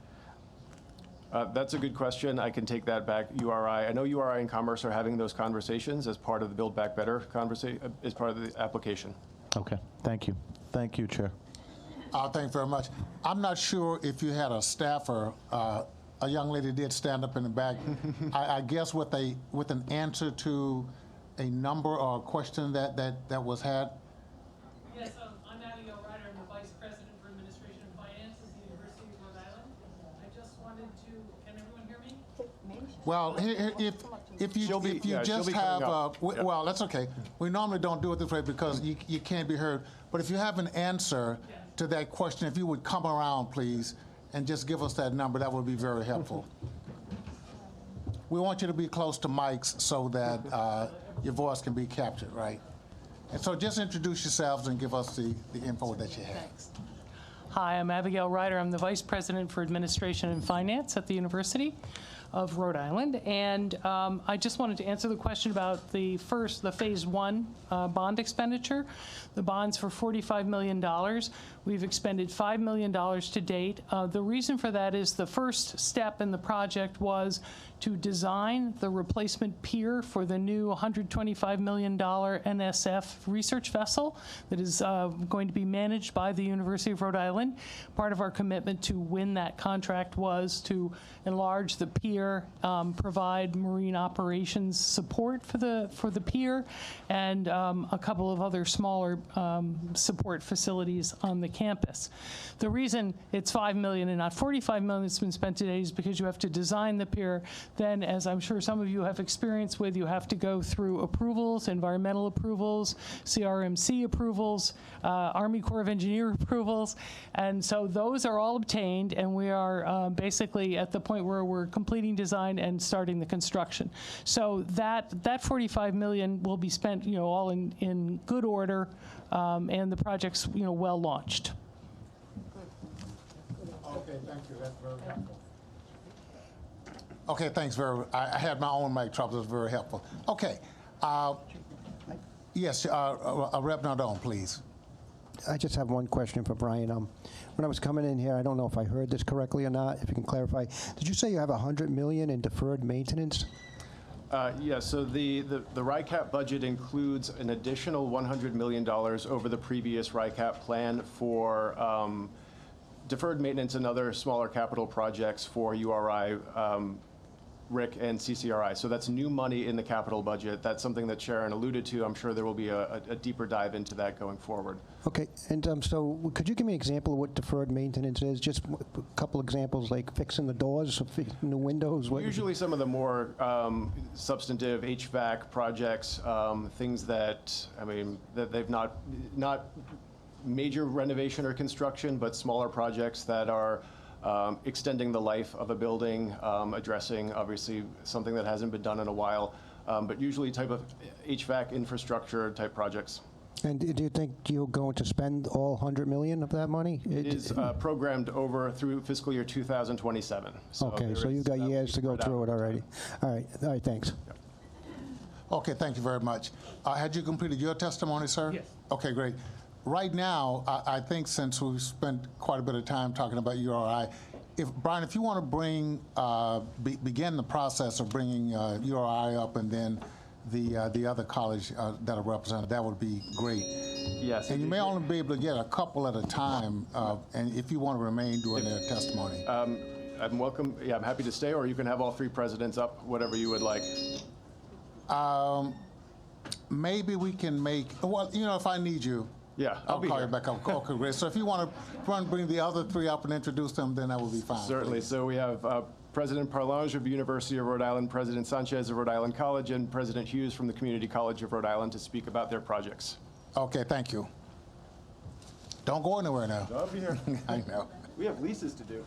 That's a good question. I can take that back. URI, I know URI and Commerce are having those conversations as part of the Build Back Better conversation, as part of the application. Okay, thank you. Thank you, Chair. Thank you very much. I'm not sure if you had a staffer. A young lady did stand up in the back. I guess with an answer to a number or a question that was had. Yes, I'm Abigail Ryder. I'm the Vice President for Administration and Finance at the University of Rhode Island. I just wanted to, can everyone hear me? Well, if you just have, well, that's okay. We normally don't do it this way because you can't be heard. But if you have an answer to that question, if you would come around, please, and just give us that number, that would be very helpful. We want you to be close to mics so that your voice can be captured, right? And so just introduce yourselves and give us the info that you have. Thanks. Hi, I'm Abigail Ryder. I'm the Vice President for Administration and Finance at the University of Rhode Island. And I just wanted to answer the question about the Phase 1 bond expenditure. The bond's for $45 million. We've expended $5 million to date. The reason for that is the first step in the project was to design the replacement pier for the new $125 million NSF research vessel that is going to be managed by the University of Rhode Island. Part of our commitment to win that contract was to enlarge the pier, provide marine operations support for the pier, and a couple of other smaller support facilities on the campus. The reason it's $5 million and not $45 million that's been spent today is because you have to design the pier. Then, as I'm sure some of you have experience with, you have to go through approvals, environmental approvals, CRMC approvals, Army Corps of Engineer approvals. And so those are all obtained, and we are basically at the point where we're completing design and starting the construction. So that $45 million will be spent, all in good order, and the project's, well launched. Okay, thank you. That's very helpful. Okay, thanks. I had my own mic trouble. It was very helpful. Okay. Yes, Rep. Nardone, please. I just have one question for Brian. When I was coming in here, I don't know if I heard this correctly or not, if you can clarify. Did you say you have $100 million in deferred maintenance? Yeah, so the RICAP budget includes an additional $100 million over the previous RICAP plan for deferred maintenance and other smaller capital projects for URI, RIC, and CCRI. So that's new money in the capital budget. That's something that Sharon alluded to. I'm sure there will be a deeper dive into that going forward. Okay, and so could you give me an example of what deferred maintenance is? Just a couple examples, like fixing the doors, fixing the windows? Usually some of the more substantive HVAC projects, things that, that they've not major renovation or construction, but smaller projects that are extending the life of a building, addressing obviously something that hasn't been done in a while, but usually type of HVAC infrastructure type projects. And do you think you're going to spend all $100 million of that money? It is programmed over through fiscal year 2027. So okay, so you've got years to go through it already. All right, thanks. Yep. Okay, thank you very much. Had you completed your testimony, sir? Yes. Okay, great. Right now, I think since we've spent quite a bit of time talking about URI, Brian, if you want to begin the process of bringing URI up and then the other college that are represented, that would be great. Yes. And you may only be able to get a couple at a time, and if you want to remain during their testimony. I'm welcome. Yeah, I'm happy to stay, or you can have all three presidents up, whatever you would like. Maybe we can make, well, if I need you. Yeah, I'll call you back up. Okay, great. So if you want to bring the other three up and introduce them, then that would be fine. Certainly. Please. So we have President Parlange of the University of Rhode Island, President Sanchez of Rhode Island College, and President Hughes from the Community College of Rhode Island to speak about their projects. Okay, thank you. Don't go anywhere now. I'll be here. I know. We have leases to do.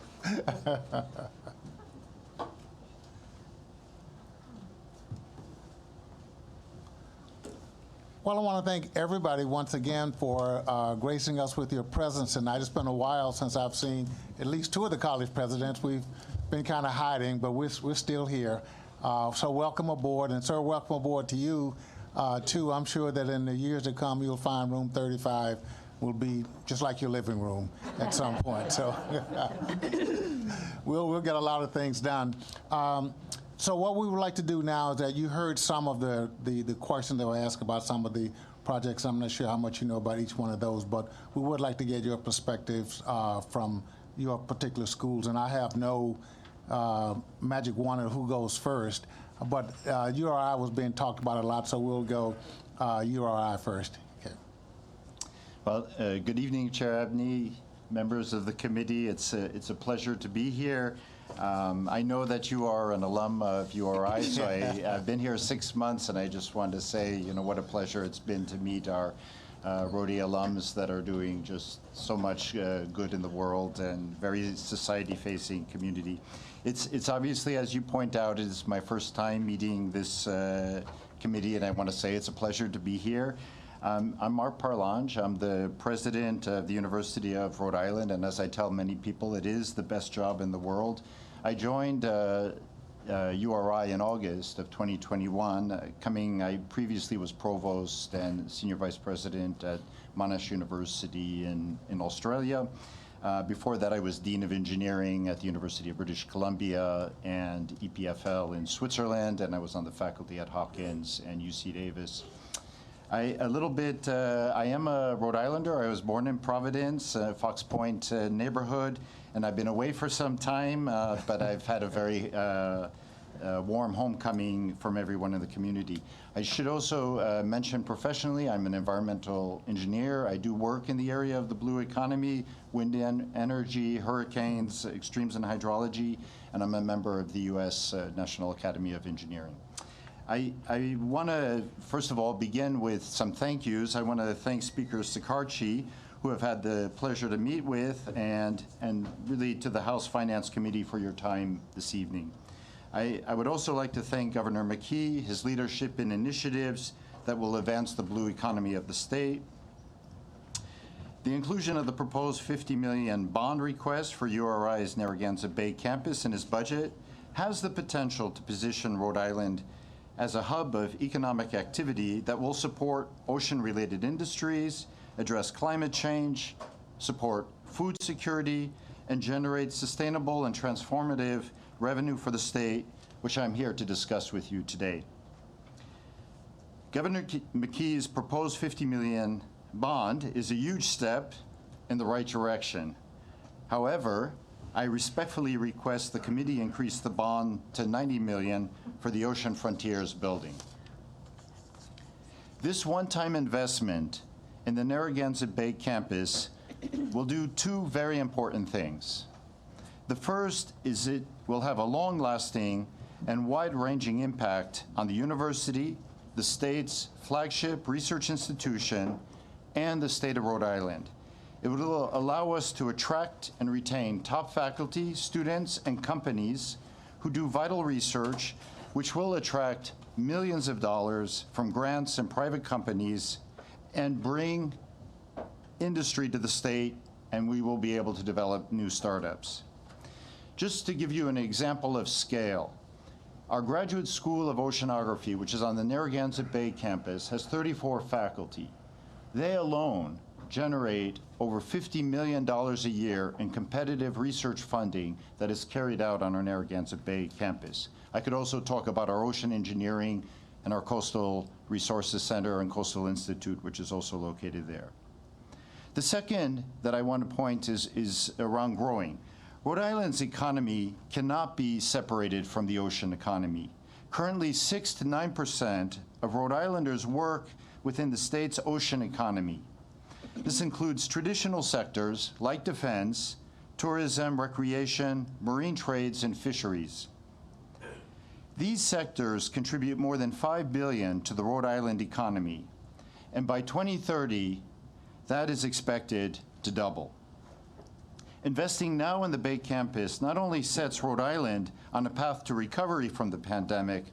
Well, I want to thank everybody once again for gracing us with your presence tonight. It's been a while since I've seen at least two of the college presidents. We've been kind of hiding, but we're still here. So welcome aboard, and sir, welcome aboard to you, too. I'm sure that in the years to come, you'll find room 35 will be just like your living room at some point. So we'll get a lot of things done. So what we would like to do now is that you heard some of the questions that were asked about some of the projects. I'm not sure how much you know about each one of those, but we would like to get your perspectives from your particular schools. And I have no magic wand of who goes first, but URI was being talked about a lot, so we'll go URI first. Okay. Well, good evening, Chair Abney, members of the committee. It's a pleasure to be here. I know that you are an alum of URI, so I've been here 6 months, and I just wanted to say, what a pleasure it's been to meet our Rhode alums that are doing just so much good in the world and very society-facing community. It's obviously, as you point out, it's my first time meeting this committee, and I want to say it's a pleasure to be here. I'm Mark Parlange. I'm the president of the University of Rhode Island, and as I tell many people, it is the best job in the world. I joined URI in August of 2021. I previously was provost and senior vice president at Monash University in Australia. Before that, I was dean of engineering at the University of British Columbia and EPFL in Switzerland, and I was on the faculty at Hopkins and UC Davis. I am a Rhode Islander. I was born in Providence, Fox Point neighborhood, and I've been away for some time, but I've had a very warm homecoming from everyone in the community. I should also mention professionally, I'm an environmental engineer. I do work in the area of the blue economy, wind energy, hurricanes, extremes in hydrology, and I'm a member of the U.S. National Academy of Engineering. I want to, first of all, begin with some thank yous. I want to thank Speaker Ccri, who I've had the pleasure to meet with, and really to the House Finance Committee for your time this evening. I would also like to thank Governor McKee, his leadership in initiatives that will advance the blue economy of the state. The inclusion of the proposed $50 million bond request for URI's Narragansett Bay campus in his budget has the potential to position Rhode Island as a hub of economic activity that will support ocean-related industries, address climate change, support food security, and generate sustainable and transformative revenue for the state, which I'm here to discuss with you today. Governor McKee's proposed $50 million bond is a huge step in the right direction. However, I respectfully request the committee increase the bond to $90 million for the Ocean Frontiers building. This one-time investment in the Narragansett Bay campus will do two very important things. The first is it will have a long-lasting and wide-ranging impact on the university, the state's flagship research institution, and the state of Rhode Island. It will allow us to attract and retain top faculty, students, and companies who do vital research, which will attract millions of dollars from grants and private companies and bring industry to the state, and we will be able to develop new startups. Just to give you an example of scale, our Graduate School of Oceanography, which is on the Narragansett Bay campus, has 34 faculty. They alone generate over $50 million a year in competitive research funding that is carried out on our Narragansett Bay campus. I could also talk about our ocean engineering and our Coastal Resources Center and Coastal Institute, which is also located there. The second that I want to point is around growing. Rhode Island's economy cannot be separated from the ocean economy. Currently, 6 to 9% of Rhode Islanders work within the state's ocean economy. This includes traditional sectors like defense, tourism, recreation, marine trades, and fisheries. These sectors contribute more than $5 billion to the Rhode Island economy, and by 2030, that is expected to double. Investing now in the Bay campus not only sets Rhode Island on a path to recovery from the pandemic,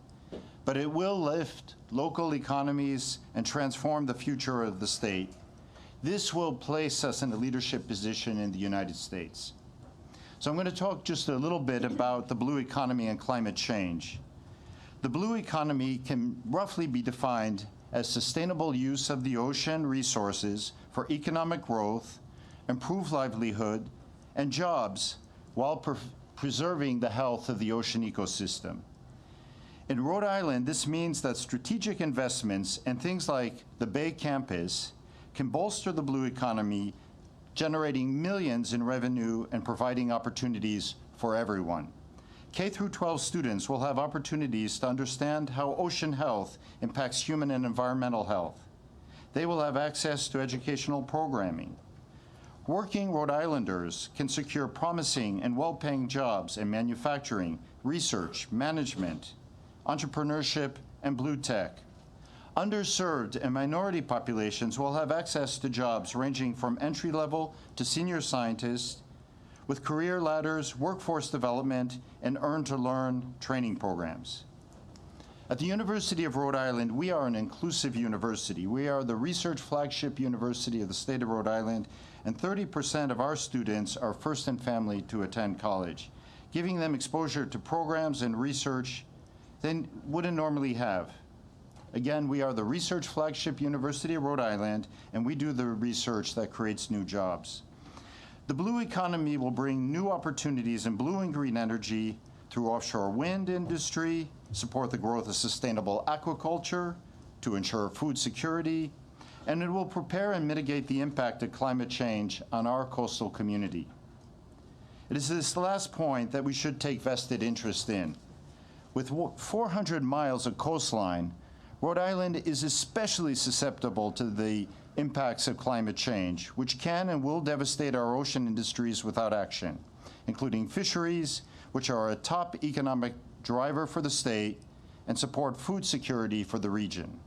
but it will lift local economies and transform the future of the state. This will place us in a leadership position in the United States. So I'm going to talk just a little bit about the blue economy and climate change. The blue economy can roughly be defined as sustainable use of the ocean resources for economic growth, improved livelihood, and jobs while preserving the health of the ocean ecosystem. In Rhode Island, this means that strategic investments in things like the Bay campus can bolster the blue economy, generating millions in revenue and providing opportunities for everyone. K-12 students will have opportunities to understand how ocean health impacts human and environmental health. They will have access to educational programming. Working Rhode Islanders can secure promising and well-paying jobs in manufacturing, research, management, entrepreneurship, and blue tech. Underserved and minority populations will have access to jobs ranging from entry-level to senior scientists with career ladders, workforce development, and earn-to-learn training programs. At the University of Rhode Island, we are an inclusive university. We are the research flagship university of the state of Rhode Island, and 30% of our students are first in family to attend college, giving them exposure to programs and research they wouldn't normally have. Again, we are the research flagship University of Rhode Island, and we do the research that creates new jobs. The blue economy will bring new opportunities in blue and green energy through offshore wind industry, support the growth of sustainable aquaculture, to ensure food security, and it will prepare and mitigate the impact of climate change on our coastal community. It is this last point that we should take vested interest in. With 400 miles of coastline, Rhode Island is especially susceptible to the impacts of climate change, which can and will devastate our ocean industries without action, including fisheries, which are a top economic driver for the state and support food security for the region.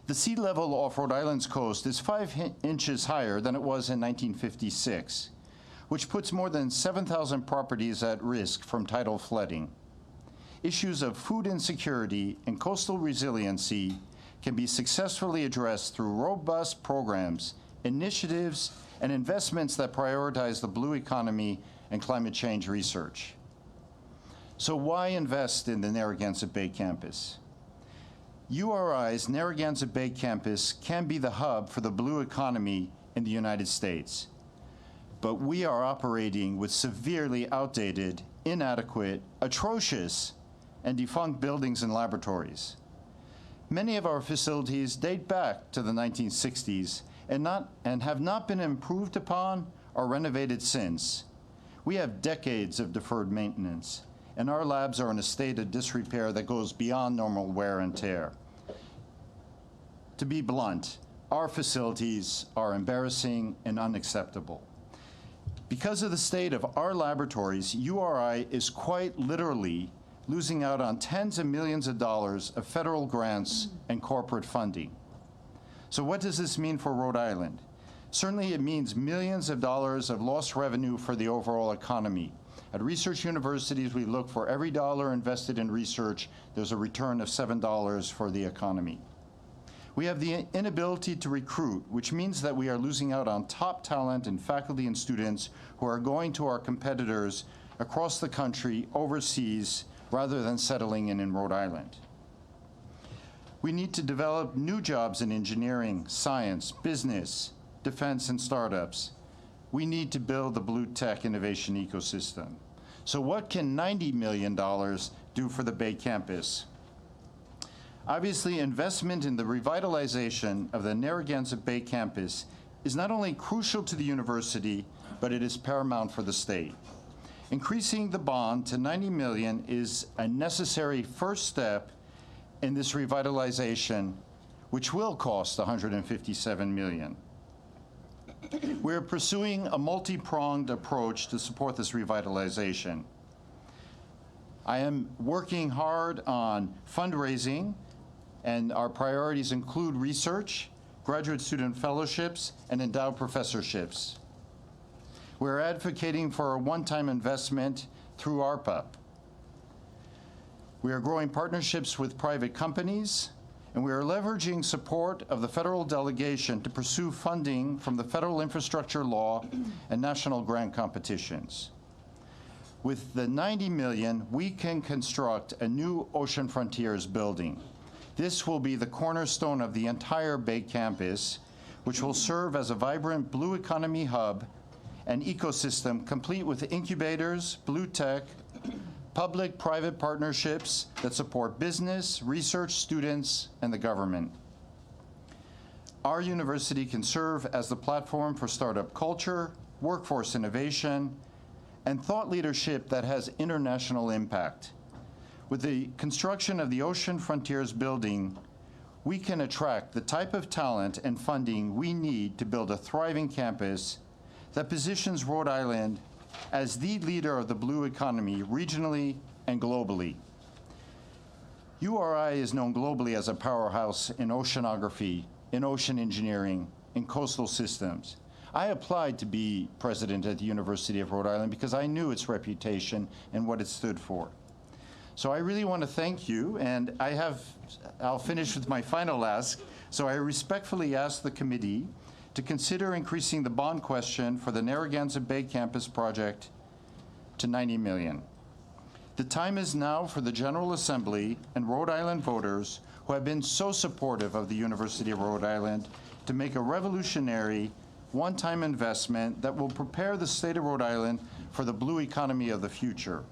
The sea level off Rhode Island's coast is 5 inches higher than it was in 1956, which puts more than 7,000 properties at risk from tidal flooding. Issues of food insecurity and coastal resiliency can be successfully addressed through robust programs, initiatives, and investments that prioritize the blue economy and climate change research. So why invest in the Narragansett Bay campus? URI's Narragansett Bay campus can be the hub for the blue economy in the United States. But we are operating with severely outdated, inadequate, atrocious, and defunct buildings and laboratories. Many of our facilities date back to the 1960s and have not been improved upon or renovated since. We have decades of deferred maintenance, and our labs are in a state of disrepair that goes beyond normal wear and tear. To be blunt, our facilities are embarrassing and unacceptable. Because of the state of our laboratories, URI is quite literally losing out on tens of millions of dollars of federal grants and corporate funding. So what does this mean for Rhode Island? Certainly it means millions of dollars of lost revenue for the overall economy. At research universities, we look for every dollar invested in research, there's a return of $7 for the economy. We have the inability to recruit, which means that we are losing out on top talent and faculty and students who are going to our competitors across the country, overseas, rather than settling in Rhode Island. We need to develop new jobs in engineering, science, business, defense, and startups. We need to build the blue tech innovation ecosystem. So what can $90 million do for the Bay campus? Obviously, investment in the revitalization of the Narragansett Bay campus is not only crucial to the university, but it is paramount for the state. Increasing the bond to $90 million is a necessary first step in this revitalization, which will cost $157 million. We're pursuing a multi-pronged approach to support this revitalization. I am working hard on fundraising, and our priorities include research, graduate student fellowships, and endowed professorships. We're advocating for a one-time investment through ARPA. We are growing partnerships with private companies, and we are leveraging support of the federal delegation to pursue funding from the federal infrastructure law and national grant competitions. With the $90 million, we can construct a new Ocean Frontiers building. This will be the cornerstone of the entire Bay campus, which will serve as a vibrant blue economy hub and ecosystem complete with incubators, blue tech, public-private partnerships that support business, research, students, and the government. Our university can serve as the platform for startup culture, workforce innovation, and thought leadership that has international impact. With the construction of the Ocean Frontiers building, we can attract the type of talent and funding we need to build a thriving campus that positions Rhode Island as the leader of the blue economy regionally and globally. URI is known globally as a powerhouse in oceanography, in ocean engineering, in coastal systems. I applied to be president at the University of Rhode Island because I knew its reputation and what it stood for. So I really want to thank you, and I'll finish with my final ask. So I respectfully ask the committee to consider increasing the bond question for the Narragansett Bay Campus project to $90 million. The time is now for the General Assembly and Rhode Island voters who have been so supportive of the University of Rhode Island to make a revolutionary, one-time investment that will prepare the state of Rhode Island for the blue economy of the future.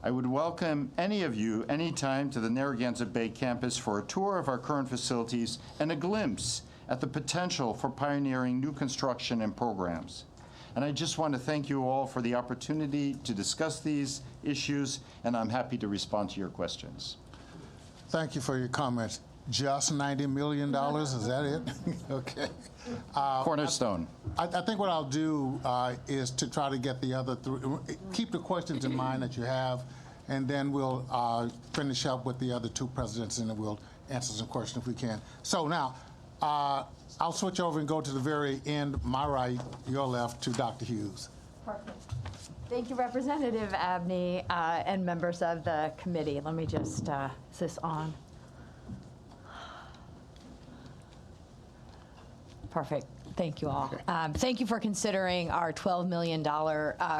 I would welcome any of you anytime to the Narragansett Bay campus for a tour of our current facilities and a glimpse at the potential for pioneering new construction and programs. And I just want to thank you all for the opportunity to discuss these issues, and I'm happy to respond to your questions. Thank you for your comments. Just $90 million, is that it? Okay. Cornerstone. I think what I'll do is to try to get the other three, keep the questions in mind that you have, and then we'll finish up with the other two presidents, and then we'll answer some questions if we can. So now, I'll switch over and go to the very end, my right, your left, to Dr. Hughes. Perfect. Thank you, Representative Abney, and members of the committee. Let me just, is this on? Perfect. Thank you all. Thank you for considering our $12 million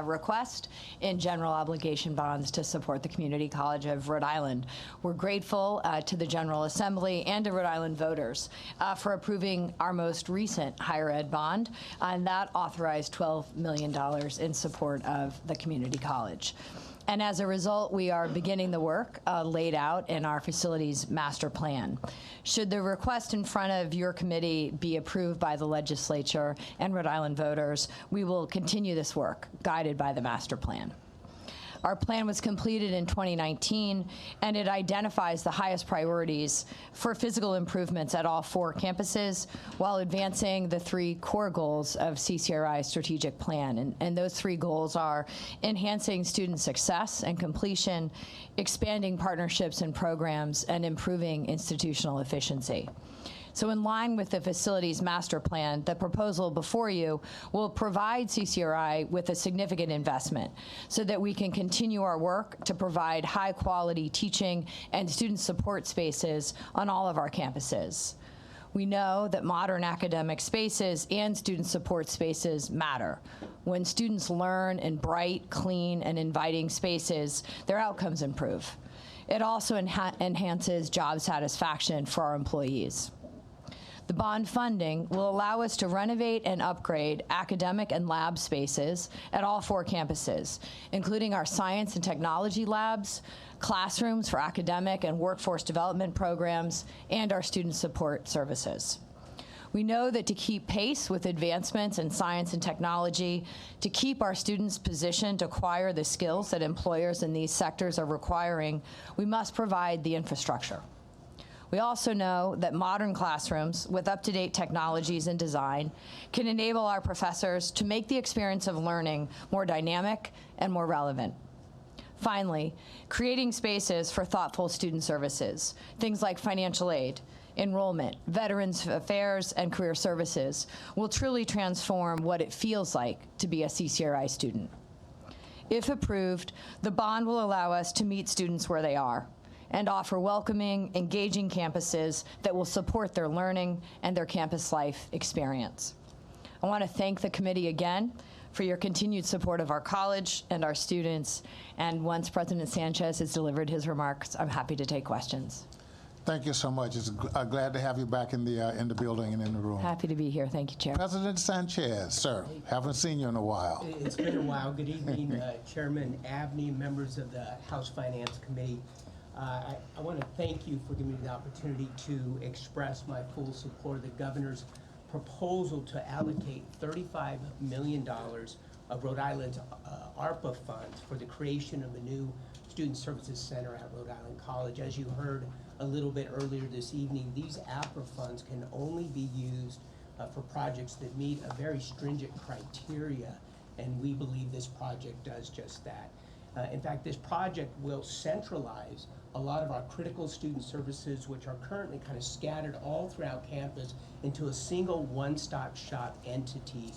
request in general obligation bonds to support the Community College of Rhode Island. We're grateful to the General Assembly and to Rhode Island voters for approving our most recent higher ed bond, and that authorized $12 million in support of the community college. And as a result, we are beginning the work laid out in our facilities master plan. Should the request in front of your committee be approved by the legislature and Rhode Island voters, we will continue this work guided by the master plan. Our plan was completed in 2019, and it identifies the highest priorities for physical improvements at all 4 campuses while advancing the 3 core goals of CCRI's strategic plan. And those 3 goals are enhancing student success and completion, expanding partnerships and programs, and improving institutional efficiency. So in line with the facilities master plan, the proposal before you will provide CCRI with a significant investment so that we can continue our work to provide high-quality teaching and student support spaces on all of our campuses. We know that modern academic spaces and student support spaces matter. When students learn in bright, clean, and inviting spaces, their outcomes improve. It also enhances job satisfaction for our employees. The bond funding will allow us to renovate and upgrade academic and lab spaces at all 4 campuses, including our science and technology labs, classrooms for academic and workforce development programs, and our student support services. We know that to keep pace with advancements in science and technology, to keep our students positioned to acquire the skills that employers in these sectors are requiring, we must provide the infrastructure. We also know that modern classrooms with up-to-date technologies and design can enable our professors to make the experience of learning more dynamic and more relevant. Finally, creating spaces for thoughtful student services, things like financial aid, enrollment, Veterans Affairs, and career services will truly transform what it feels like to be a CCRI student. If approved, the bond will allow us to meet students where they are and offer welcoming, engaging campuses that will support their learning and their campus life experience. I want to thank the committee again for your continued support of our college and our students. And once President Sanchez has delivered his remarks, I'm happy to take questions. Thank you so much. It's glad to have you back in the building and in the room. Happy to be here. Thank you, Chair. President Sanchez, sir, haven't seen you in a while. It's been a while. Good evening, Chairman Abney, members of the House Finance Committee. I want to thank you for giving me the opportunity to express my full support of the governor's proposal to allocate $35 million of Rhode Island's ARPA funds for the creation of a new Student Services Center at Rhode Island College. As you heard a little bit earlier this evening, these ARPA funds can only be used for projects that meet a very stringent criteria, and we believe this project does just that. In fact, this project will centralize a lot of our critical student services, which are currently kind of scattered all throughout campus, into a single one-stop shop entity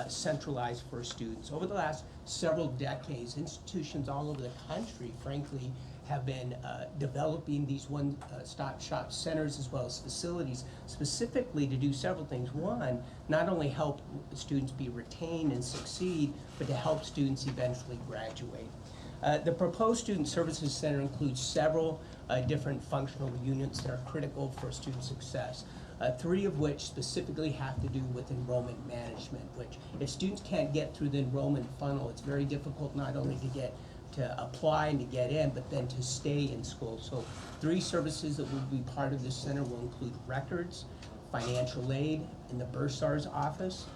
centralized for students. Over the last several decades, institutions all over the country, frankly, have been developing these one-stop shop centers as well as facilities specifically to do several things. One, not only help students be retained and succeed, but to help students eventually graduate. The proposed Student Services Center includes several different functional units that are critical for student success. 3 of which specifically have to do with enrollment management, which if students can't get through the enrollment funnel, it's very difficult not only to apply and to get in, but then to stay in school. So 3 services that will be part of this center will include records, financial aid, and the bursar's office.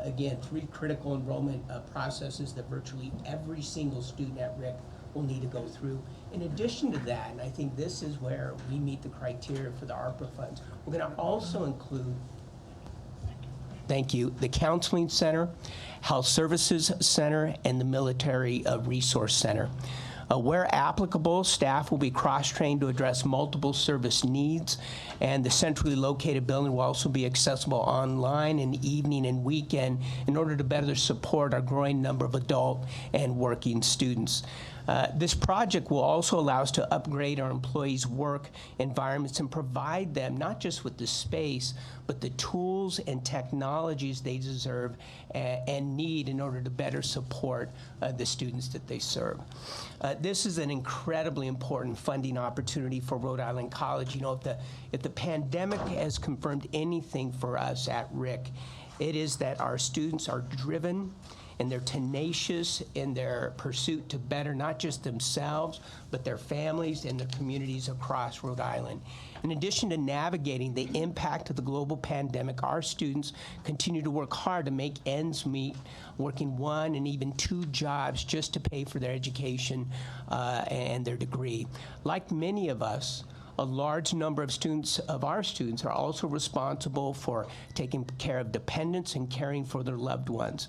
Again, 3 critical enrollment processes that virtually every single student at RIC will need to go through. In addition to that, and I think this is where we meet the criteria for the ARPA funds, we're going to also include, thank you, the Counseling Center, Health Services Center, and the Military Resource Center. Where applicable, staff will be cross-trained to address multiple service needs, and the centrally located building will also be accessible online in evening and weekend in order to better support our growing number of adult and working students. This project will also allow us to upgrade our employees' work environments and provide them not just with the space, but the tools and technologies they deserve and need in order to better support the students that they serve. This is an incredibly important funding opportunity for Rhode Island College. You know, if the pandemic has confirmed anything for us at RIC, it is that our students are driven and they're tenacious in their pursuit to better not just themselves, but their families and their communities across Rhode Island. In addition to navigating the impact of the global pandemic, our students continue to work hard to make ends meet, working 1 and even 2 jobs just to pay for their education and their degree. Like many of us, a large number of our students are also responsible for taking care of dependents and caring for their loved ones.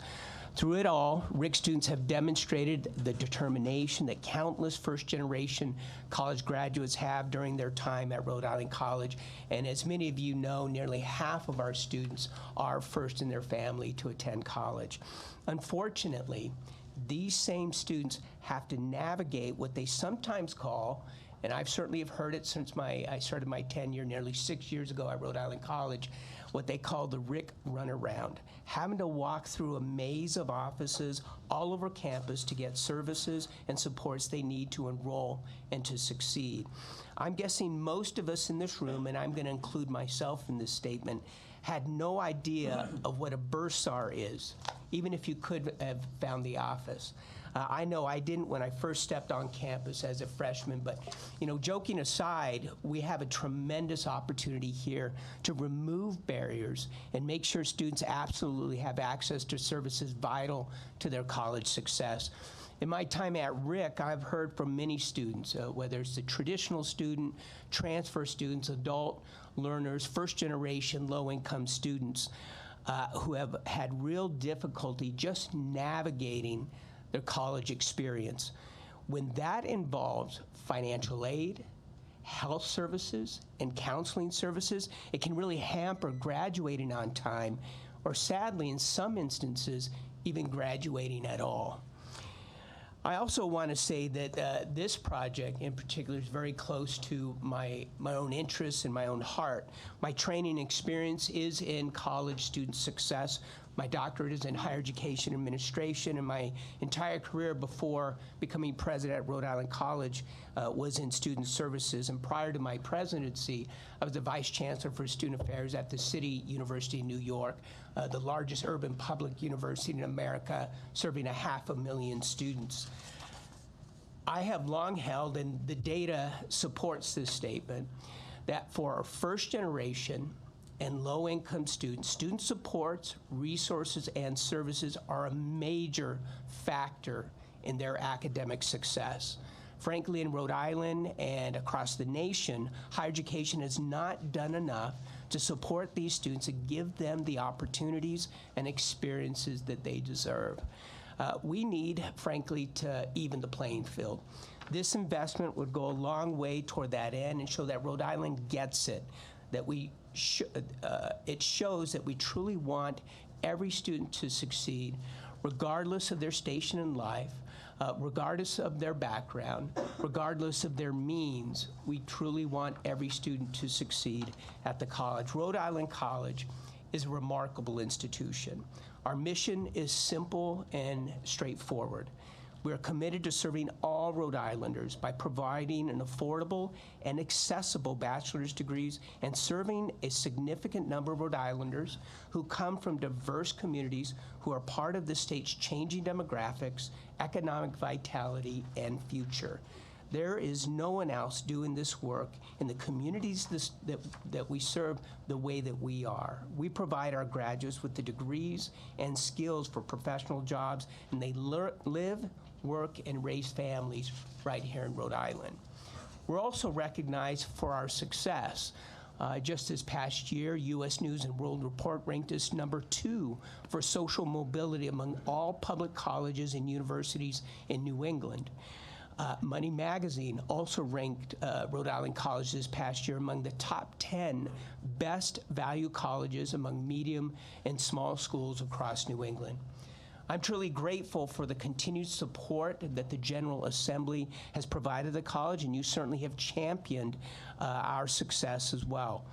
Through it all, RIC students have demonstrated the determination that countless first-generation college graduates have during their time at Rhode Island College. And as many of you know, nearly half of our students are first in their family to attend college. Unfortunately, these same students have to navigate what they sometimes call, and I've certainly have heard it since I started my tenure nearly 6 years ago at Rhode Island College, what they call the RIC runaround, having to walk through a maze of offices all over campus to get services and supports they need to enroll and to succeed. I'm guessing most of us in this room, and I'm going to include myself in this statement, had no idea of what a bursar is, even if you could have found the office. I know I didn't when I first stepped on campus as a freshman, but you know, joking aside, we have a tremendous opportunity here to remove barriers and make sure students absolutely have access to services vital to their college success. In my time at RIC, I've heard from many students, whether it's the traditional student, transfer students, adult learners, first-generation low-income students who have had real difficulty just navigating their college experience. When that involves financial aid, health services, and counseling services, it can really hamper graduating on time, or sadly, in some instances, even graduating at all. I also want to say that this project in particular is very close to my own interests and my own heart. My training experience is in college student success. My doctorate is in higher education administration, and my entire career before becoming president at Rhode Island College was in student services. And prior to my presidency, I was the vice chancellor for student affairs at the City University of New York, the largest urban public university in America, serving 500,000 students. I have long held, and the data supports this statement, that for our first generation and low-income students, student supports, resources, and services are a major factor in their academic success. Frankly, in Rhode Island and across the nation, higher education has not done enough to support these students and give them the opportunities and experiences that they deserve. We need, frankly, to even the playing field. This investment would go a long way toward that end and show that Rhode Island gets it, that it shows that we truly want every student to succeed, regardless of their station in life, regardless of their background, regardless of their means. We truly want every student to succeed at the college. Rhode Island College is a remarkable institution. Our mission is simple and straightforward. We are committed to serving all Rhode Islanders by providing an affordable and accessible bachelor's degrees and serving a significant number of Rhode Islanders who come from diverse communities who are part of the state's changing demographics, economic vitality, and future. There is no one else doing this work in the communities that we serve the way that we are. We provide our graduates with the degrees and skills for professional jobs, and they live, work, and raise families right here in Rhode Island. We're also recognized for our success. Just this past year, U.S. News and World Report ranked us #2 for social mobility among all public colleges and universities in New England. Money Magazine also ranked Rhode Island College this past year among the top 10 best value colleges among medium and small schools across New England. I'm truly grateful for the continued support that the General Assembly has provided the college, and you certainly have championed our success as well.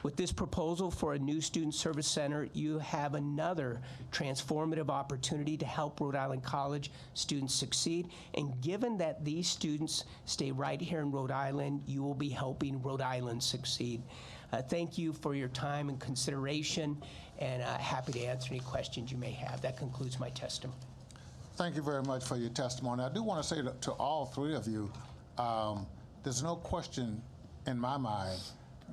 With this proposal for a new Student Service Center, you have another transformative opportunity to help Rhode Island College students succeed. And given that these students stay right here in Rhode Island, you will be helping Rhode Island succeed. Thank you for your time and consideration, and happy to answer any questions you may have. That concludes my testimony. Thank you very much for your testimony. I do want to say to all three of you, there's no question in my mind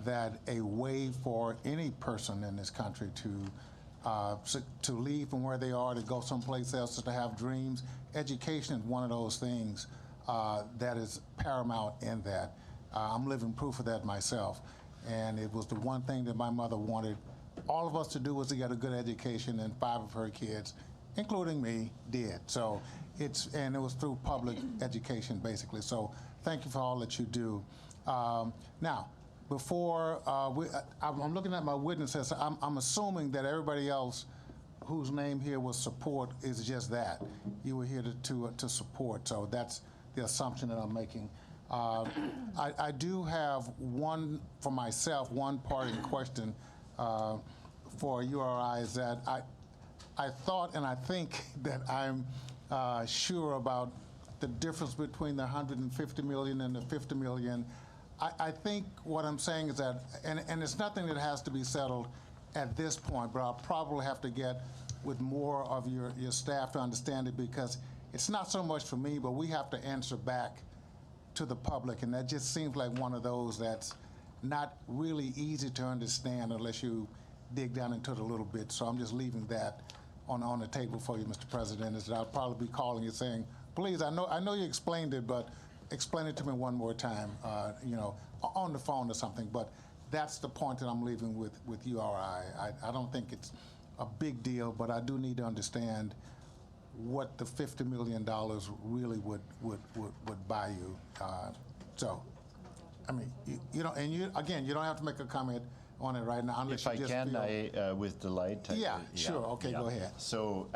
that a way for any person in this country to leave from where they are, to go someplace else, to have dreams. Education is one of those things that is paramount in that. I'm living proof of that myself. And it was the one thing that my mother wanted all of us to do, was to get a good education, and 5 of her kids, including me, did. So and it was through public education, basically. So thank you for all that you do. Now, before I'm looking at my witnesses, I'm assuming that everybody else whose name here was support is just that. You were here to support, so that's the assumption that I'm making. I do have one, for myself, one parting question for URI, is that I thought and I think that I'm sure about the difference between the 150 million and the 50 million. I think what I'm saying is that, and it's nothing that has to be settled at this point, but I'll probably have to get with more of your staff to understand it, because it's not so much for me, but we have to answer back to the public, and that just seems like one of those that's not really easy to understand unless you dig down into it a little bit. So I'm just leaving that on the table for you, Mr. President, is that I'll probably be calling you saying, please, I know you explained it, but explain it to me one more time, on the phone or something. But that's the point that I'm leaving with URI. I don't think it's a big deal, but I do need to understand what the $50 million really would buy you. So, I mean, you don't have to make a comment on it right now, unless if you just I can, feel... with delight. Yeah, sure. Okay, go ahead. So,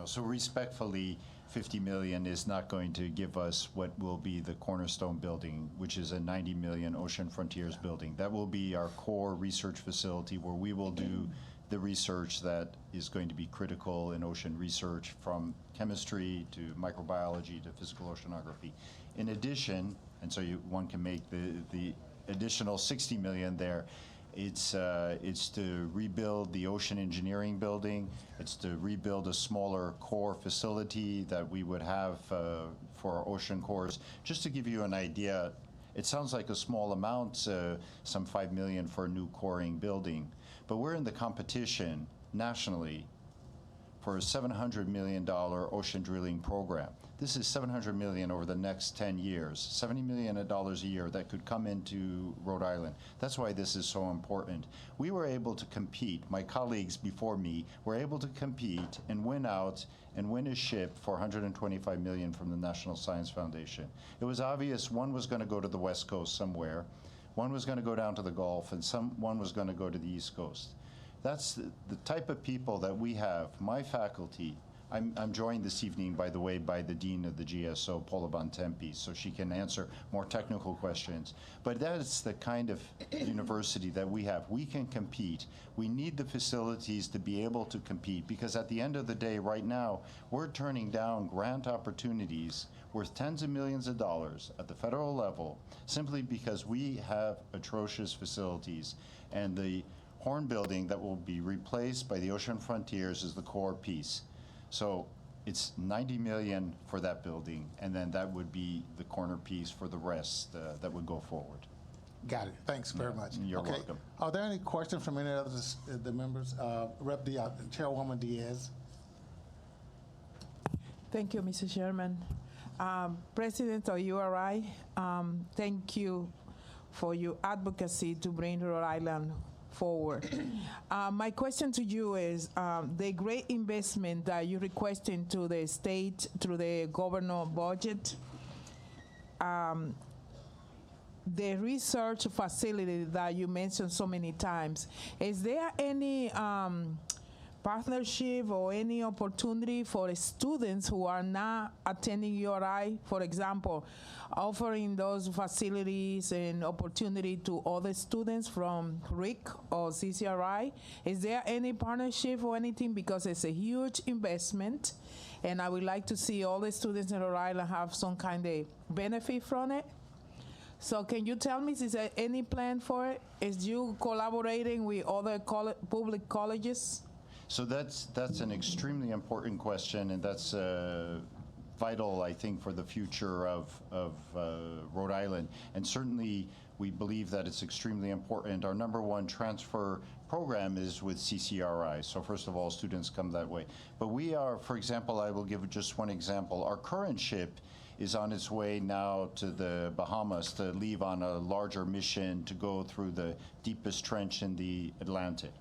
so respectfully, 50 million is not going to give us what will be the cornerstone building, which is a 90 million Ocean Frontiers building. That will be our core research facility, where we will do the research that is going to be critical in ocean research, from chemistry to microbiology to physical oceanography. In addition, and so one can make the additional 60 million there, it's to rebuild the ocean engineering building. It's to rebuild a smaller core facility that we would have for our ocean cores. Just to give you an idea, it sounds like a small amount, some 5 million for a new coring building, but we're in the competition nationally for a $700 million ocean drilling program. This is $700 million over the next 10 years, $70 million a year that could come into Rhode Island. That's why this is so important. We were able to compete, my colleagues before me were able to compete and win out and win a ship for $125 million from the National Science Foundation. It was obvious one was going to go to the West Coast somewhere, one was going to go down to the Gulf, and one was going to go to the East Coast. That's the type of people that we have. My faculty, I'm joined this evening, by the way, by the Dean of the GSO, Paula Bontempi, so she can answer more technical questions. But that's the kind of university that we have. We can compete. We need the facilities to be able to compete, because at the end of the day, right now, we're turning down grant opportunities worth tens of millions of dollars at the federal level simply because we have atrocious facilities. And the Horn building that will be replaced by the Ocean Frontiers is the core piece. So it's $90 million for that building, and then that would be the corner piece for the rest that would go forward. Got it. Thanks very much. You're welcome. Are there any questions from any of the members? Chairwoman Diaz. Thank you, Mr. Chairman. President of URI, thank you for your advocacy to bring Rhode Island forward. My question to you is the great investment that you're requesting to the state through the governor budget, the research facility that you mentioned so many times, is there any partnership or any opportunity for students who are not attending URI, for example, offering those facilities and opportunity to other students from RIC or CCRI? Is there any partnership or anything? Because it's a huge investment, and I would like to see all the students in Rhode Island have some kind of benefit from it. So can you tell me, is there any plan for it? Is you collaborating with other public colleges? So that's an extremely important question, and that's vital, I think, for the future of Rhode Island. And certainly, we believe that it's extremely important. Our #1 transfer program is with CCRI. So first of all, students come that way. But we are, for example, I will give just one example. Our current ship is on its way now to the Bahamas to leave on a larger mission to go through the deepest trench in the Atlantic.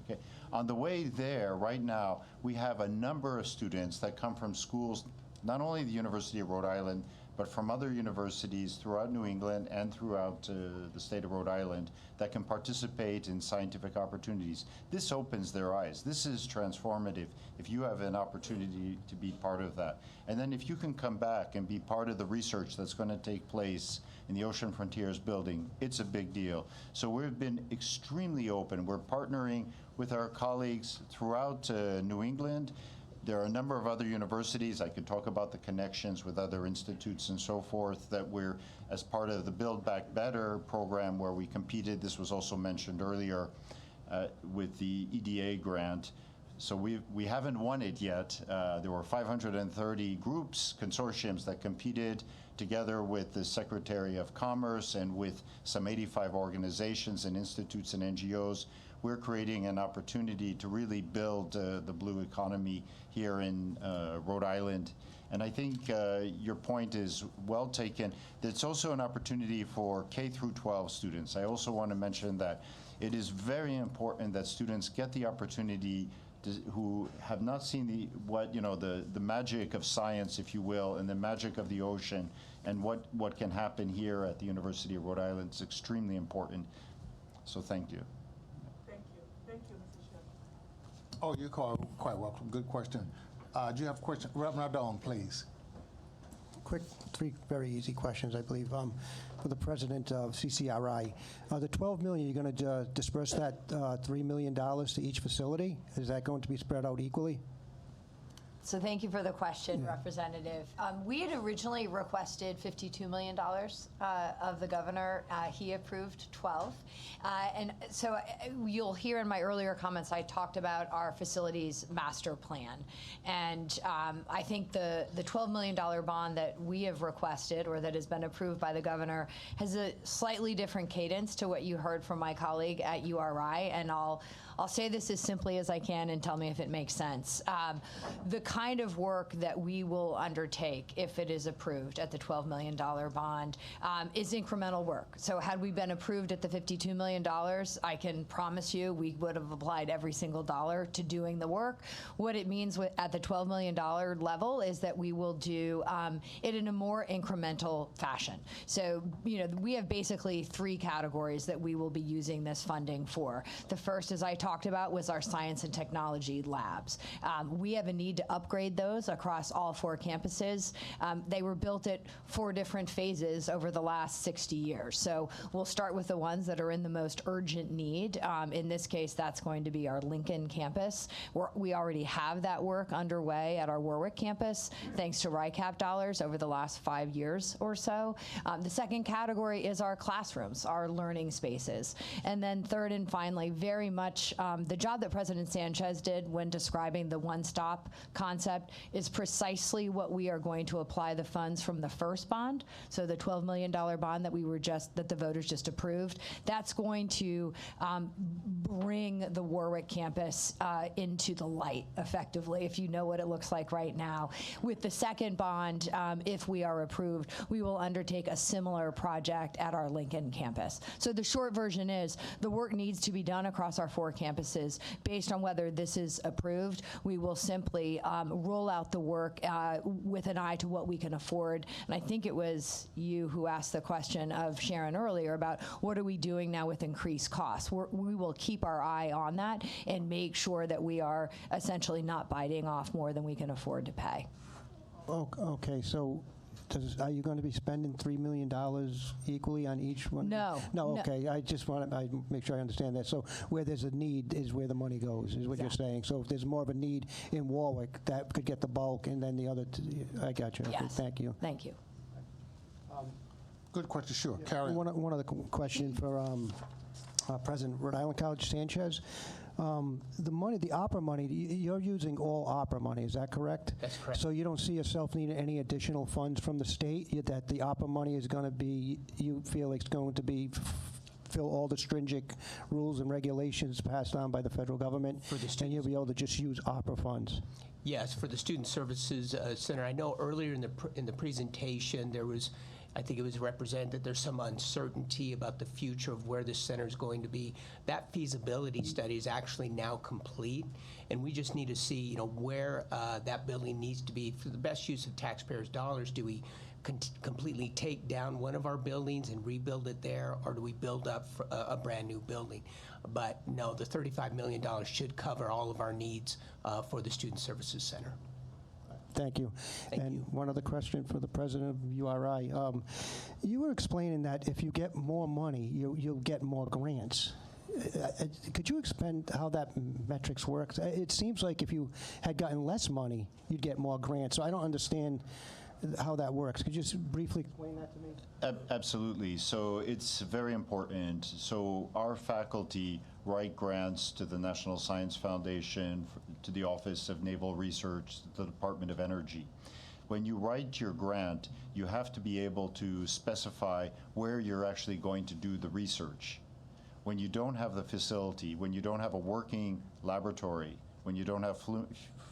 Okay. On the way there, right now, we have a number of students that come from schools, not only the University of Rhode Island, but from other universities throughout New England and throughout the state of Rhode Island that can participate in scientific opportunities. This opens their eyes. This is transformative if you have an opportunity to be part of that. And then if you can come back and be part of the research that's going to take place in the Ocean Frontiers building, it's a big deal. So we've been extremely open. We're partnering with our colleagues throughout New England. There are a number of other universities. I could talk about the connections with other institutes and so forth that we're, as part of the Build Back Better program where we competed, this was also mentioned earlier, with the EDA grant. So we haven't won it yet. There were 530 groups, consortiums that competed together with the Secretary of Commerce and with some 85 organizations and institutes and NGOs. We're creating an opportunity to really build the blue economy here in Rhode Island. And I think your point is well taken. It's also an opportunity for K through 12 students. I also want to mention that it is very important that students get the opportunity who have not seen the magic of science, if you will, and the magic of the ocean, and what can happen here at the University of Rhode Island. It's extremely important. So thank you. Thank you, Mr. Chairman. Oh, you're quite welcome. Good question. Do you have a question? Reverend Nardone, please. Quick, 3 very easy questions, I believe. For the president of CCRI, the $12 million, you're going to disperse that $3 million to each facility? Is that going to be spread out equally? So thank you for the question, Representative. We had originally requested $52 million of the governor. He approved 12. And so you'll hear in my earlier comments, I talked about our facilities master plan. And I think the $12 million bond that we have requested, or that has been approved by the governor, has a slightly different cadence to what you heard from my colleague at URI. And I'll I'll say this as simply as I can and tell me if it makes sense. The kind of work that we will undertake if it is approved at the $12 million bond is incremental work. So had we been approved at the $52 million, I can promise you we would have applied every single dollar to doing the work. What it means at the $12 million level is that we will do it in a more incremental fashion. So, we have basically 3 categories that we will be using this funding for. The first, as I talked about, was our science and technology labs. We have a need to upgrade those across all 4 campuses. They were built at 4 different phases over the last 60 years. So we'll start with the ones that are in the most urgent need. In this case, that's going to be our Lincoln campus. We already have that work underway at our Warwick campus, thanks to RICAP dollars over the last 5 years or so. The second category is our classrooms, our learning spaces. And then third and finally, very much the job that President Sanchez did when describing the one-stop concept is precisely what we are going to apply the funds from the first bond. So the $12 million bond that the voters just approved, that's going to bring the Warwick campus into the light, effectively, if you know what it looks like right now. With the second bond, if we are approved, we will undertake a similar project at our Lincoln campus. So the short version is the work needs to be done across our 4 campuses. Based on whether this is approved, we will simply roll out the work with an eye to what we can afford. And I think it was you who asked the question of Sharon earlier about what are we doing now with increased costs. We will keep our eye on that and make sure that we are essentially not biting off more than we can afford to pay. Okay, so are you going to be spending $3 million equally on each one? No. No, okay. I just want to make sure I understand that. So where there's a need is where the money goes, is what you're saying. So if there's more of a need in Warwick, that could get the bulk, and then the other, I got you. Yes. Okay, thank you. Thank you. Good question, sure. Carry on. One other question for President Rhode Island College Sanchez. The money, the opera money, you're using all opera money, is that correct? That's correct. So you don't see yourself needing any additional funds from the state, that the opera money is going to be, you feel it's going to be fill all the stringent rules and regulations passed on by the federal government, For the and you'll be able to just use opera funds? Yes, for the Student Services Center. I know earlier in the presentation there was, I think it was represented that there's some uncertainty about the future of where this center is going to be. That feasibility study is actually now complete, and we just need to see, where that building needs to be for the best use of taxpayers' dollars. Do we completely take down one of our buildings and rebuild it there, or do we build up a brand new building? But no, the $35 million should cover all of our needs for the Student Services Center. Thank you. And one other question for the president of URI. You were explaining that if you get more money, you'll get more grants. Could you explain how that metrics works? It seems like if you had gotten less money, you'd get more grants. So I don't understand how that works. Could you just briefly explain that to me? Absolutely. So it's very important. So our faculty write grants to the National Science Foundation, to the Office of Naval Research, to the Department of Energy. When you write your grant, you have to be able to specify where you're actually going to do the research. When you don't have the facility, when you don't have a working laboratory, when you don't have